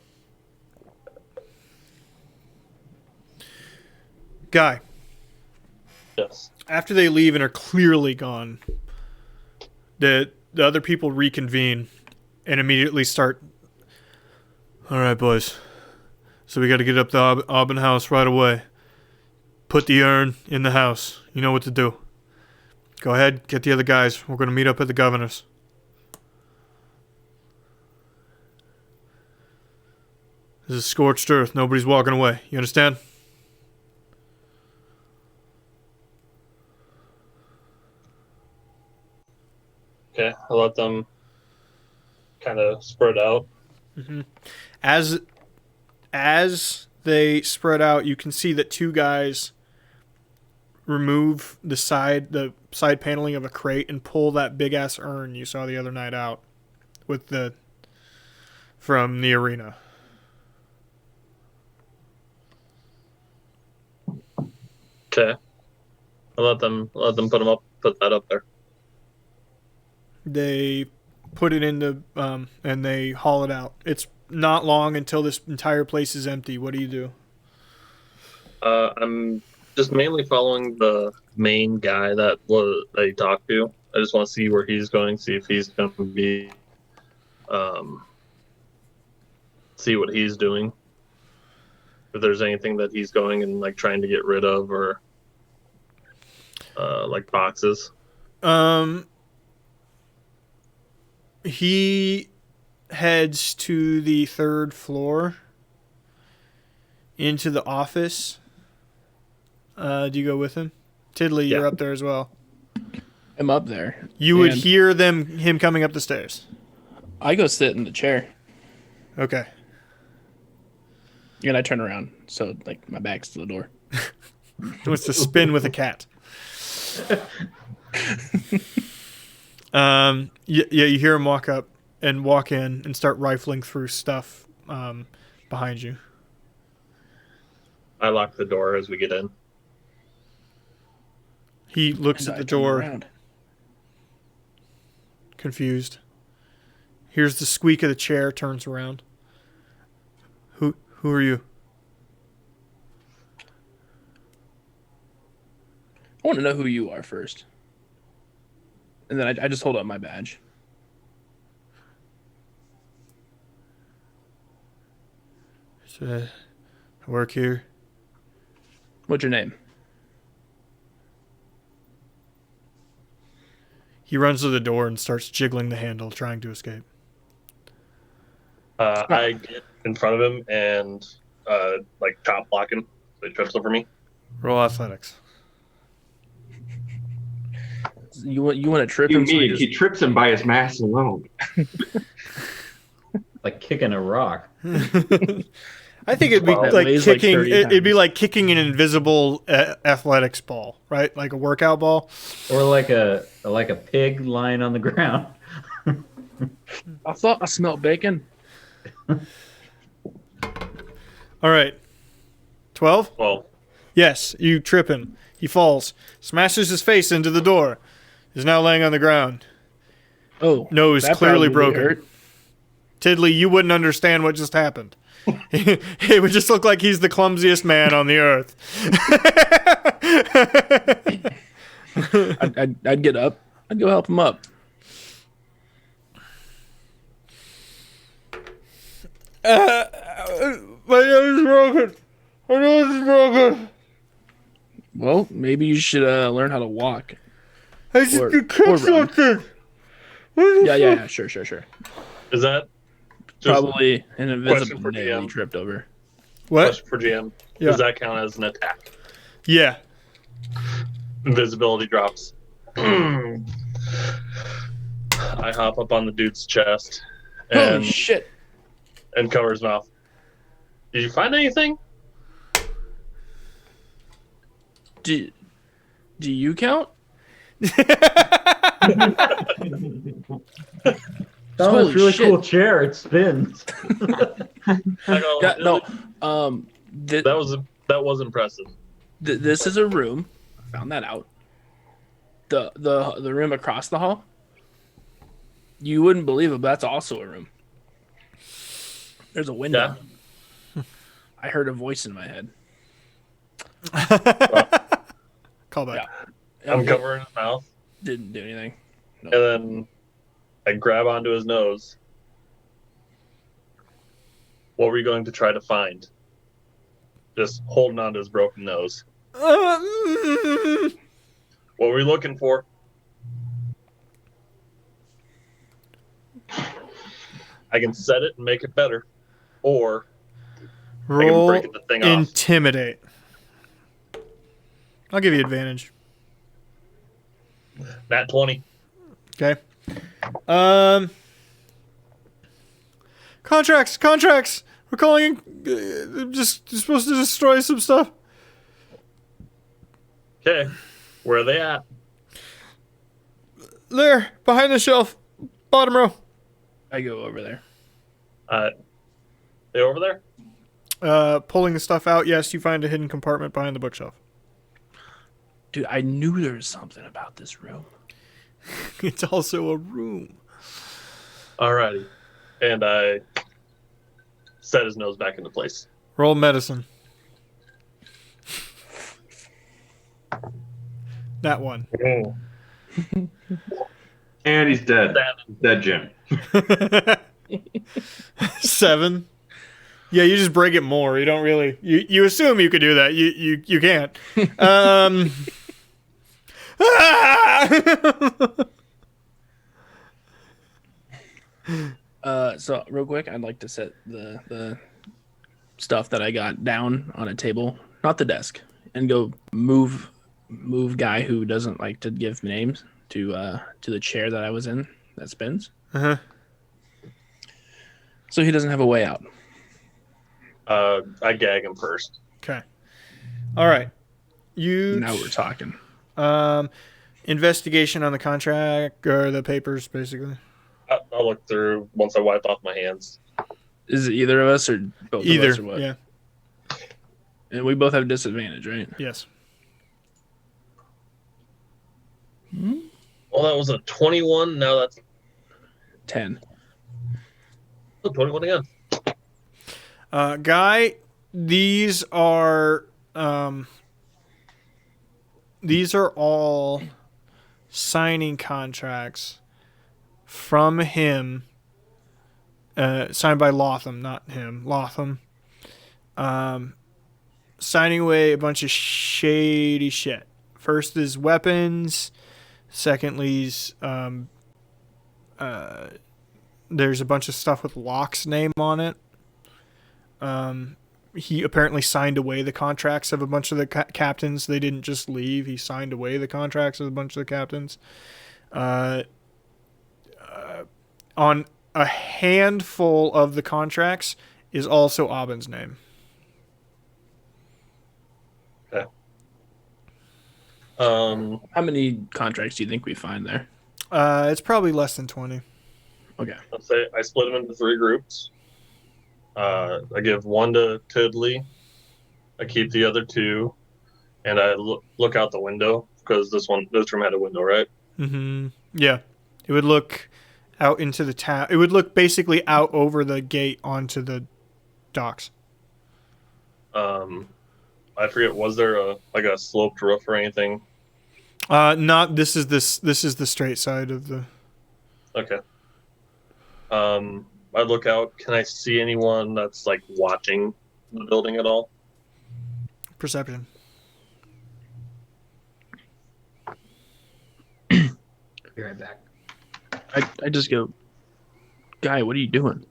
Guy, Yes. after they leave and are clearly gone, the other people reconvene and immediately start... All right, boys. So we got to get up the Aubin house right away. Put the urn in the house. You know what to do. Go ahead, get the other guys. We're going to meet up at the governor's. This is scorched earth. Nobody's walking away. You understand? Okay, I'll let them kind of spread out. Mm-hmm. As they spread out, you can see that two guys remove the side paneling of a crate and pull that big ass urn you saw the other night out from the arena. Okay, I'll let them put that up there. They put it in the and they haul it out. It's not long until this entire place is empty. What do you do? I'm just mainly following the main guy that you talked to. I just want to see where he's going, see if he's going to be, see what he's doing. If there's anything that he's going and like trying to get rid of, or like boxes. He heads to the third floor into the office. Do you go with him? Tiddly, you're up there as well. I'm up there. You would hear him coming up the stairs. I go sit in the chair. Okay. And I turn around, so like my back's to the door. It's to spin with a cat. You hear him walk in and start rifling through stuff behind you. I lock the door as we get in. He looks at the door, confused. Hears the squeak of the chair, turns around. Who are you? I want to know who you are first. And then I just hold up my badge. I work here. What's your name? He runs to the door and starts jiggling the handle, trying to escape. I get in front of him and chop block him so he trips over me. Roll athletics. You want to trip You him? So mean he trips him by his mass alone? Like kicking a rock. I think it'd be That like weighs like kicking. 30 It'd be pounds. like kicking an invisible athletics ball, right? Like a workout ball. Or like a pig lying on the ground. I thought I smelled bacon. All right. 12? Well, Yes, you trip him. He falls, smashes his face into the door. Is now laying on the ground. Oh, Nose that clearly probably broken. hurt. Tiddly, you wouldn't understand what just happened. It would just look like he's the clumsiest man on the earth. I'd get up. I'd go help him up. My nose is broken. My nose is broken. Well, maybe you should learn how to walk. I just Or- could or catch run. something. Yeah, sure. is that just Probably an question invisible for nail DM. you tripped over. What? question for GM? Yeah. Does that count as an attack? Yeah. Invisibility drops. I hop up on the dude's chest Holy and shit! cover his mouth. Did you find anything? Do you count? Found Holy this really shit. cool chair. It spins. Yeah, no. That was impressive. This is a room. I found that out. The room across the hall. You wouldn't believe it, but that's also a room. There's a window. Yeah. I heard a voice in my head. Call back. Yeah. I'm covering his mouth, Didn't do anything. and then I grab onto his nose. What were you going to try to find? Just holding onto his broken nose. What were you looking for? I can set it and make it better, or I can Roll break the thing off. intimidate. I'll give you advantage. Nat 20. Okay. Contracts. We're calling in. Just supposed to destroy some stuff. Okay, where are they at? There, behind the shelf, bottom row. I go over there. They over there? Pulling the stuff out. Yes, you find a hidden compartment behind the bookshelf. Dude, I knew there was something about this room. It's also a room. Alrighty, and I set his nose back into place. Roll medicine. That one. And he's dead. Dead Jim. 7. Yeah, you just break it more. You don't really. You assume you could do that. You can't. So real quick, I'd like to set the stuff that I got down on a table, not the desk, and go move guy who doesn't like to give names to the chair that I was in that spins. Uh-huh. So he doesn't have a way out. I gag him first. Okay. All right. You. Now we're talking. Investigation on the contract or the papers, basically. I'll look through once I wipe off my hands. Is it either of us or both of us or what? Yeah. And we both have disadvantage, right? Yes. Well, that was a 21. Now that's 10. a 21 again. Guy, these are all signing contracts from him, signed by Lotham, not him, Lotham, signing away a bunch of shady shit. First is weapons, Secondly's there's a bunch of stuff with Locke's name on it. He apparently signed away the contracts of a bunch of the captains. They didn't just leave. He signed away the contracts of a bunch of the captains. On a handful of the contracts is also Aubyn's name. Okay. How many contracts do you think we find there? It's probably less than 20. Okay. Let's say I split them into 3 groups. I give 1 to Tiddly. I keep the other 2, and I look out the window because this room had a window, right? Mm-hmm. Yeah. It would look out into the town. It would look basically out over the gate onto the docks. I forget. Was there a sloped roof or anything? Not. This is the straight side of the. Okay. I look out. Can I see anyone that's like watching the building at all? Perception. Be right back. I just go, Guy, what are you doing?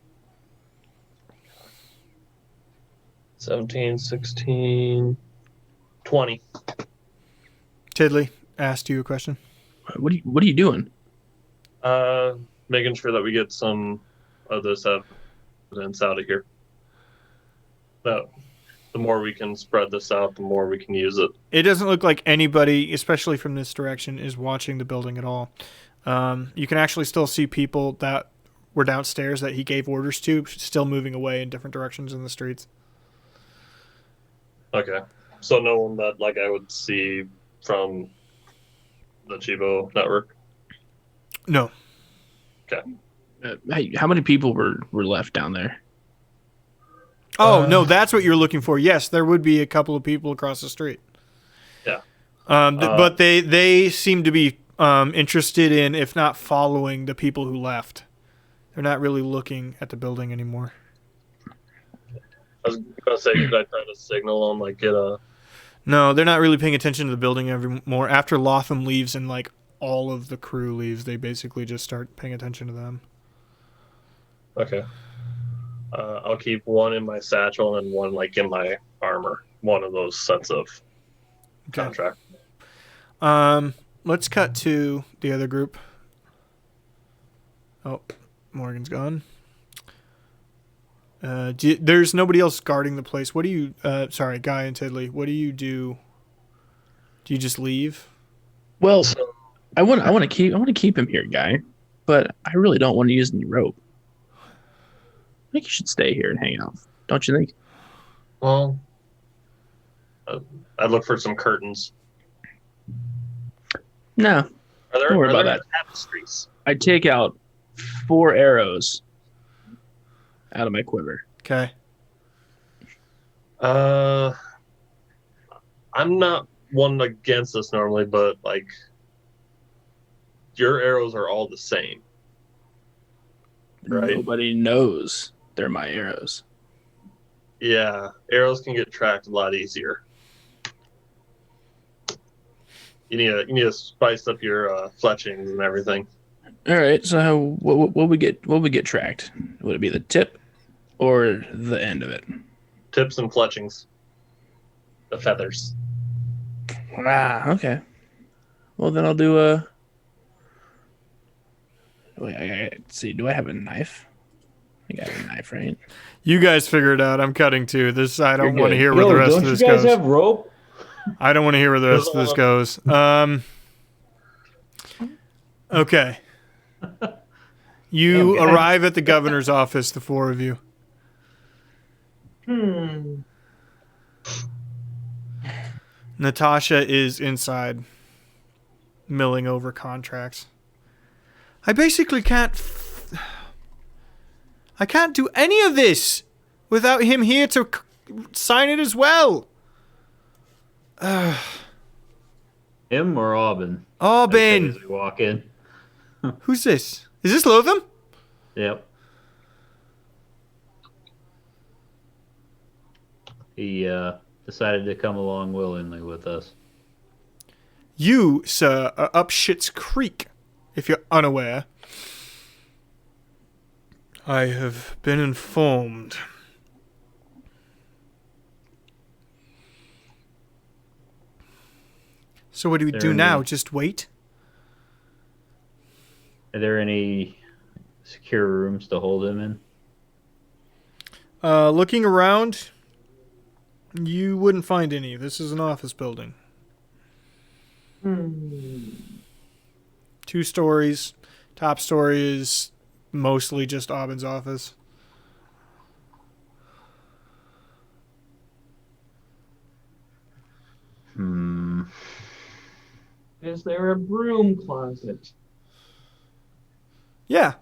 17, 16, 20. Tiddly asked you a question. What are you doing? Making sure that we get some of this evidence out of here. The more we can spread this out, the more we can use it. It doesn't look like anybody, especially from this direction, is watching the building at all. You can actually still see people that were downstairs that he gave orders to, still moving away in different directions in the streets. Okay. So no one that like I would see from the Chivo network? No. Okay. Hey, how many people were left down there? Oh, no, that's what you're looking for. Yes, there would be a couple of people across the street. Yeah. But they seem to be interested in, if not following, the people who left. They're not really looking at the building anymore. I was going to say, could I try to signal them, like get a... No, they're not really paying attention to the building anymore. After Lotham leaves and like all of the crew leaves, they basically just start paying attention to them. Okay. I'll keep 1 in my satchel and 1 like in my armor. One of those sets of contract. Let's cut to the other group. Oh, Morgan's gone. There's nobody else guarding the place. What do you? Sorry, Guy and Tiddly. What do you do? Do you just leave? Well, I want to keep him here, Guy, but I really don't want to use any rope. I think you should stay here and hang out. Don't you think? Well, I'd look for some curtains. No. Don't worry about that. Tapestries? I take out 4 arrows out of my quiver. Okay. I'm not one against this normally, but like your arrows are all the same, right? Nobody knows they're my arrows. Yeah, arrows can get tracked a lot easier. You need to spice up your fletchings and everything. All right. So what we get tracked? Would it be the tip or the end of it? Tips and fletchings. The feathers. Okay. Well, then I'll do a. Wait, I see. Do I have a knife? I think I have a knife, right? You guys figure it out. I'm cutting too. I don't You're want to good. hear where the rest of this goes. Don't you guys have rope? I don't want to hear where the rest of this goes. Okay. You arrive at the governor's office, the 4 of you. Natasha is inside, milling over contracts. I basically can't do any of this without him here to sign it as well. Him or Aubyn? Aubyn. As we walk in. Who's this? Is this Lotham? Yep. He decided to come along willingly with us. You, sir, are up Schitt's Creek, if you're unaware. I have been informed. So what do we do now? Just wait? Are there any secure rooms to hold him in? Looking around, you wouldn't find any. This is an office building. 2 stories. Top story is mostly just Aubyn's office. Is there a broom closet? Yeah.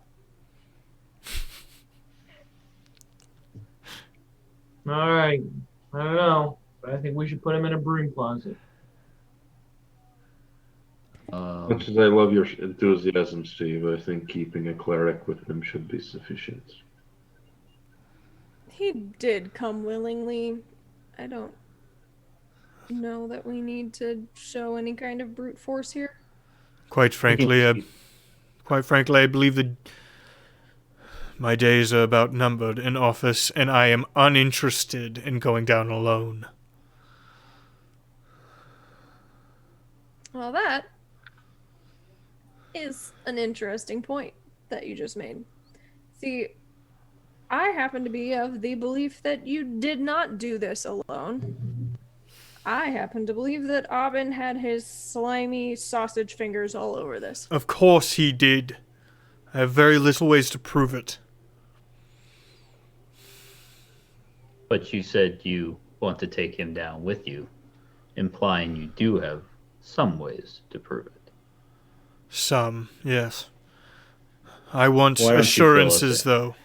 All right. I don't know, but I think we should put him in a broom closet. Much as I love your enthusiasm, Steve, I think keeping a cleric with him should be sufficient. He did come willingly. I don't know that we need to show any kind of brute force here. Quite frankly, I believe that my days are about numbered in office, and I am uninterested in going down alone. Well, that is an interesting point that you just made. See, I happen to be of the belief that you did not do this alone. I happen to believe that Aubyn had his slimy sausage fingers all over this. Of course he did. I have very little ways to prove it. But you said you want to take him down with you, implying you do have some ways to prove it. Some, yes. I want Why don't you assurances, fill us though.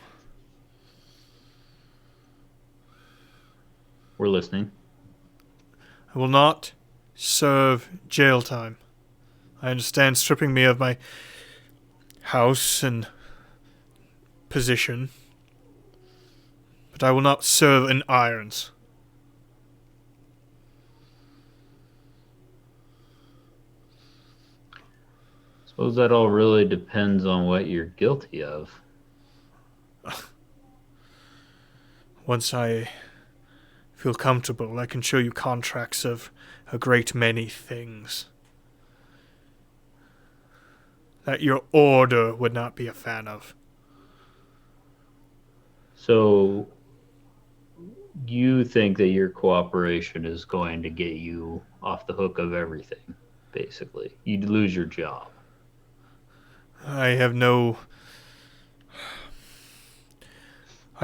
We're listening. I will not serve jail time. I understand stripping me of my house and position, but I will not serve in irons. Suppose that all really depends on what you're guilty of. Once I feel comfortable, I can show you contracts of a great many things that your order would not be a fan of. So you think that your cooperation is going to get you off the hook of everything, basically. You'd lose your job. I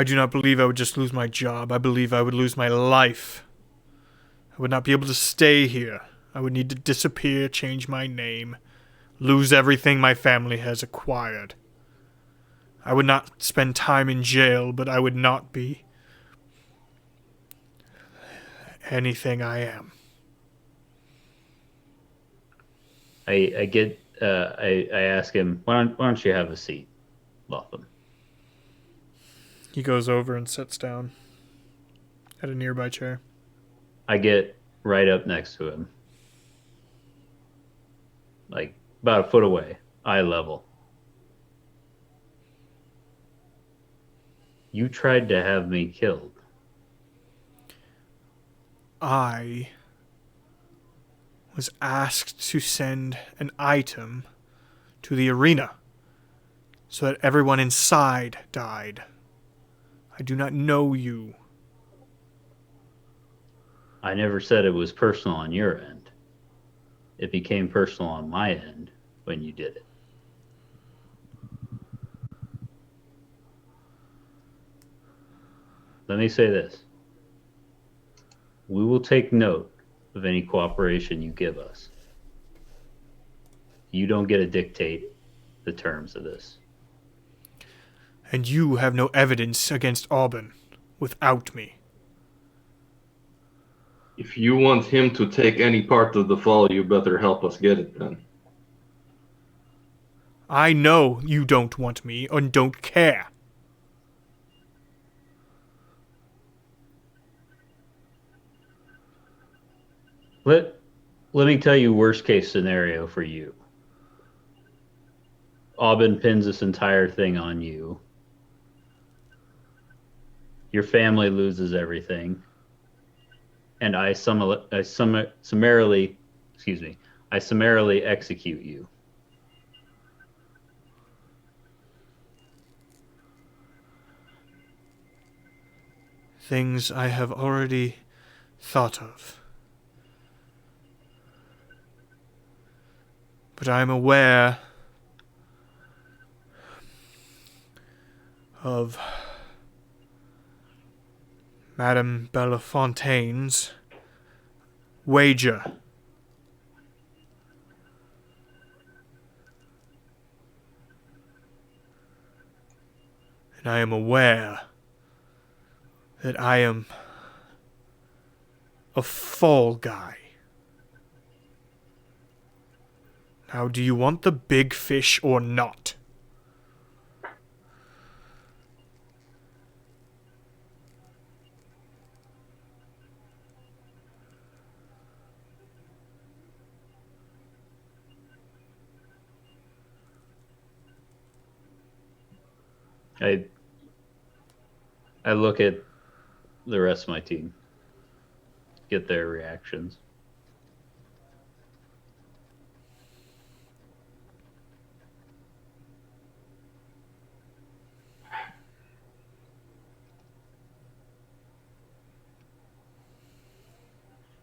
do not believe I would just lose my job. I believe I would lose my life. I would not be able to stay here. I would need to disappear, change my name, lose everything my family has acquired. I would not spend time in jail, but I would not be anything I am. I ask him, why don't you have a seat, Lotham? He goes over and sits down at a nearby chair. I get right up next to him. Like about a foot away, eye level. You tried to have me killed. I was asked to send an item to the arena so that everyone inside died. I do not know you. I never said it was personal on your end. It became personal on my end when you did it. Let me say this. We will take note of any cooperation you give us. You don't get to dictate the terms of this. And you have no evidence against Aubyn without me. If you want him to take any part of the fall, you better help us get it then. I know you don't want me and don't care. let me tell you worst case scenario for you. Aubin pins this entire thing on you. Your family loses everything. And I summarily execute you. Things I have already thought of. But I'm aware of Madame Bellefontaine's wager. And I am aware that I am a fall guy. Now, do you want the big fish or not? I look at the rest of my team, get their reactions.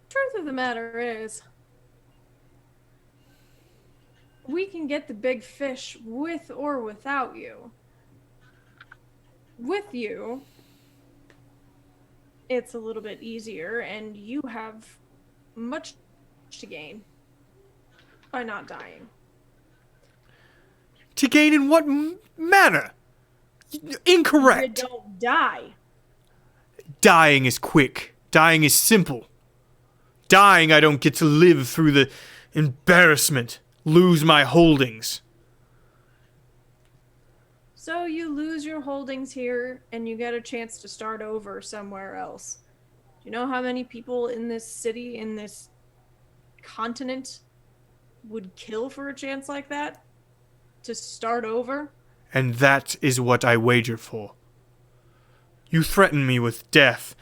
Truth of the matter is, we can get the big fish with or without you. With you, it's a little bit easier, and you have much to gain by not dying. To gain in what manner? Incorrect. You don't die. Dying is quick. Dying is simple. Dying, I don't get to live through the embarrassment, lose my holdings. So you lose your holdings here, and you get a chance to start over somewhere else. Do you know how many people in this city, in this continent, would kill for a chance like that? To start over? And that is what I wager for. You threaten me with death.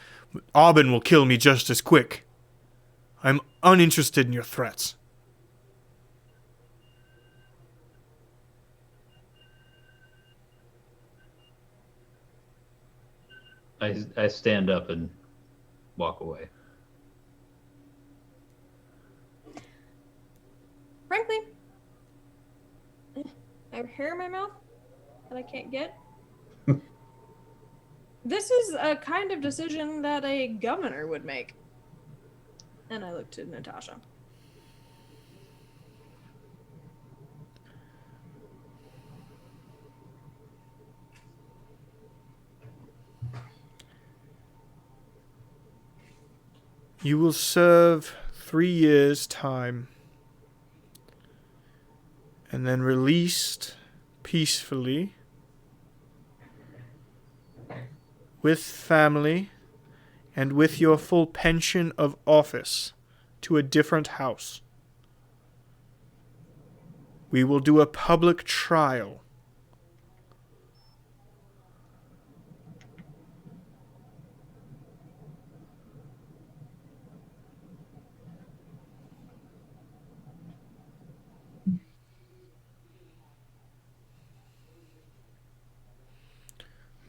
Aubin will kill me just as quick. I'm uninterested in your threats. I stand up and walk away. Frankly, I have hair in my mouth that I can't get. This is a kind of decision that a governor would make. And I looked to Natasha. You will serve 3 years' time, and then released peacefully with family and with your full pension of office to a different house. We will do a public trial.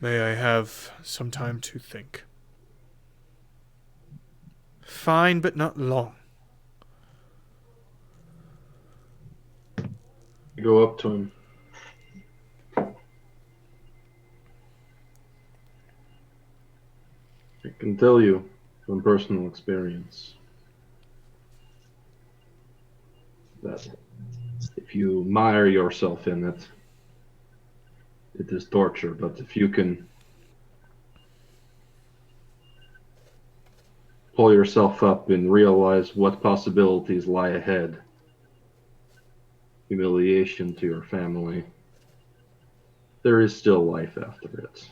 May I have some time to think? Fine, but not long. You go up to him. I can tell you from personal experience that if you mire yourself in it, it is torture. But if you can pull yourself up and realize what possibilities lie ahead, humiliation to your family, there is still life after it.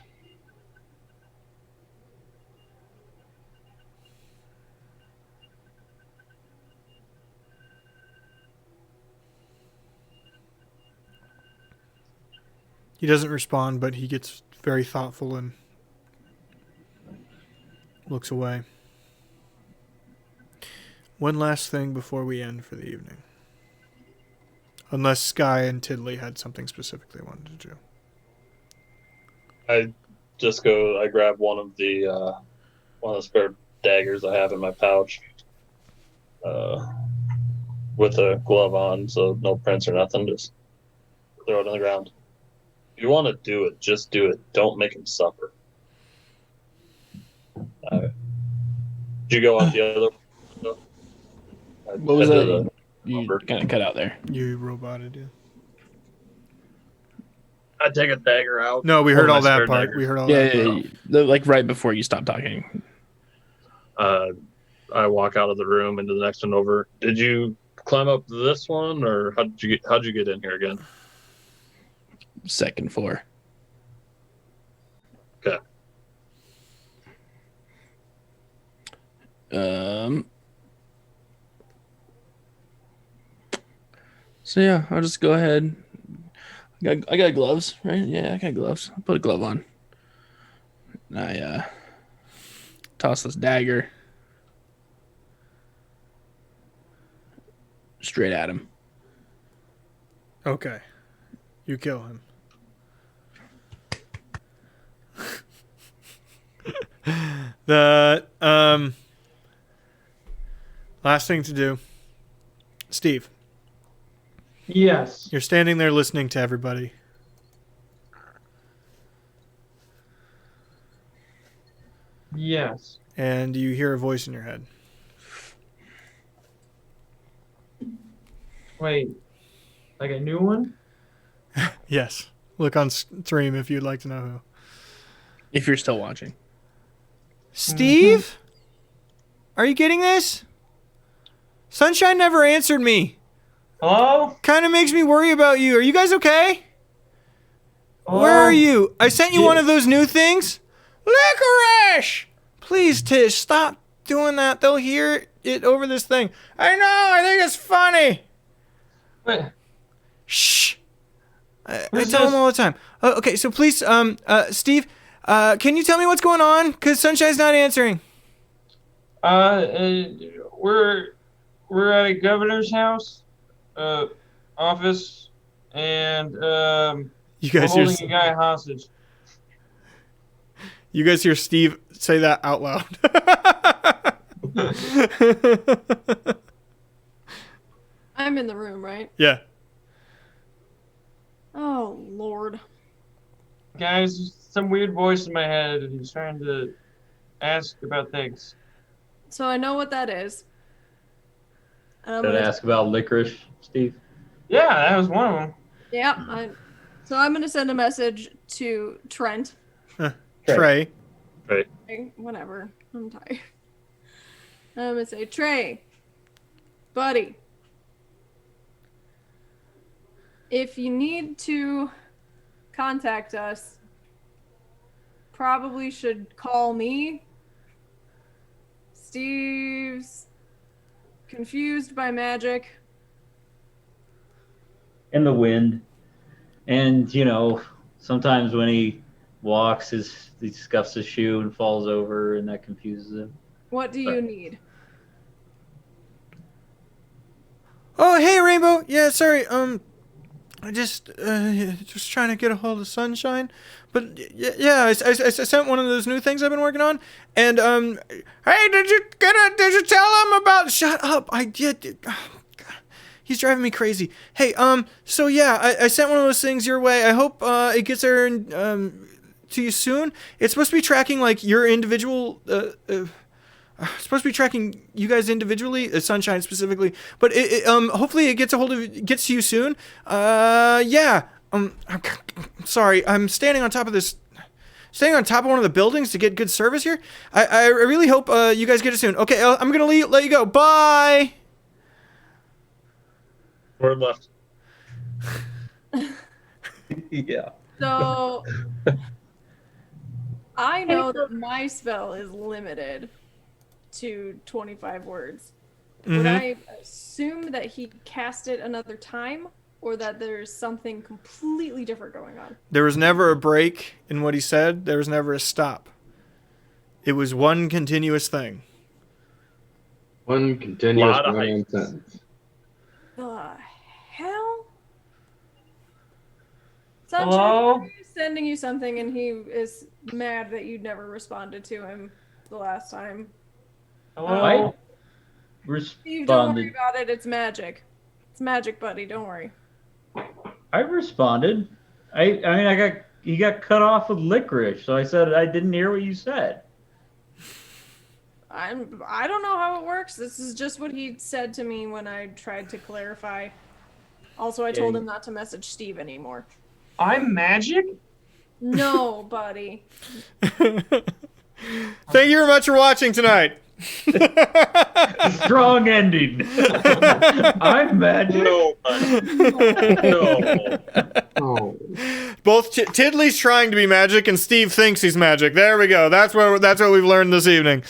He doesn't respond, but he gets very thoughtful and looks away. One last thing before we end for the evening. Unless Sky and Tiddly had something specific they wanted to do. I grab one of the spare daggers I have in my pouch, with a glove on, so no prints or nothing. Just throw it on the ground. If you want to do it, just do it. Don't make him suffer. Did you go out the other? What was that? You kind of cut out there. You roboted, yeah. I take a dagger out. No, we heard all that spare part. daggers. We heard all that part. Yeah, like right before you stopped talking. I walk out of the room into the next one over. Did you climb up this one, or how'd you get in here again? Second floor. Okay. So yeah, I'll just go ahead. I got gloves, right? Yeah, I got gloves. I'll put a glove on. And I toss this dagger straight at him. Okay. You kill him. The last thing to do. Steve. Yes. You're standing there listening to everybody. Yes. And you hear a voice in your head. Wait. Like a new one? Yes. Look on stream if you'd like to know who. If you're still watching. Steve? Are you getting this? Sunshine never answered me. Hello? Kind of makes me worry about you. Are you guys okay? Hello? Where are you? I sent you one of those new things. Licorice! Please, Tish, stop doing that. They'll hear it over this thing. I know. I think it's funny. Wait. Shh. I Who's tell them this? all the time. Okay, so please, Steve, can you tell me what's going on? Because Sunshine's not answering. We're at a governor's house, office, and You we're guys hear holding a guy hostage. You guys hear Steve say that out loud. I'm in the room, right? Yeah. Oh, Lord. Guys, there's some weird voice in my head, and he's trying to ask about things. So I know what that is. And I'm Did I gonna, ask about licorice, Steve? Yeah, that was one of them. yeah, so I'm going to send a message to Trent. Trey. Okay, whatever. I'm tired. I'm going to say, Trey, buddy, if you need to contact us, probably should call me. Steve's confused by magic. In the wind. And, you know, sometimes when he walks, he scuffs his shoe and falls over, and that confuses him. What do you need? Oh, hey, Rainbow. Yeah, sorry. I just trying to get a hold of Sunshine. But yeah, I sent one of those new things I've been working on. And hey, did you tell him about? Shut up! I did. He's driving me crazy. Hey, so yeah, I sent one of those things your way. I hope it gets there to you soon. It's supposed to be tracking like your individual. It's supposed to be tracking you guys individually, Sunshine specifically. But hopefully it gets to you soon. Yeah. I'm sorry. I'm standing on top of one of the buildings to get good service here. I really hope you guys get it soon. Okay, I'm gonna let you go. Bye. Word left. Yeah. So I know that my spell is limited to 25 words. Would I assume that he cast it another time? or that there's something completely different going on. There was never a break in what he said. There was never a stop. It was one continuous thing. One continuous Lot of run-on hype. sentence. The hell? Sunshine Hello? is sending you something, and he is mad that you never responded to him the last time. Hello? Steve, don't worry Responded. about it. It's magic. It's magic, buddy. Don't worry. I responded. You got cut off with licorice, so I said I didn't hear what you said. I don't know how it works. This is just what he said to me when I tried to clarify. Also, I told him not to message Steve anymore. I'm magic? No, buddy. Thank you very much for watching tonight. Strong ending. I'm magic. No, no. Oh. Both Tiddly's trying to be magic, and Steve thinks he's magic. There we go. That's what we've learned this evening.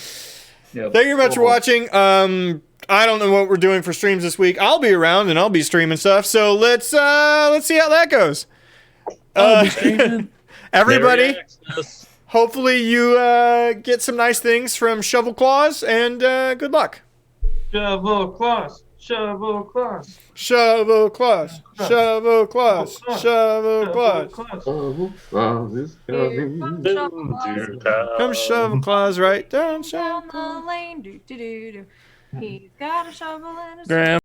Yep. Thank you very much for watching. I don't know what we're doing for streams this week. I'll be around and I'll be streaming stuff. So let's see how that goes. Everybody, Merry Xmas. hopefully you get some nice things from Shovel Claws, and good luck. Shovel claws. Shovel claws. Shovel Claws. Shovel Claws. Shovel Claws. Oh, Claus is coming. Into town. Come Shovel Claws right down. Down the lane, do do do do. He's got a shovel and a Graham.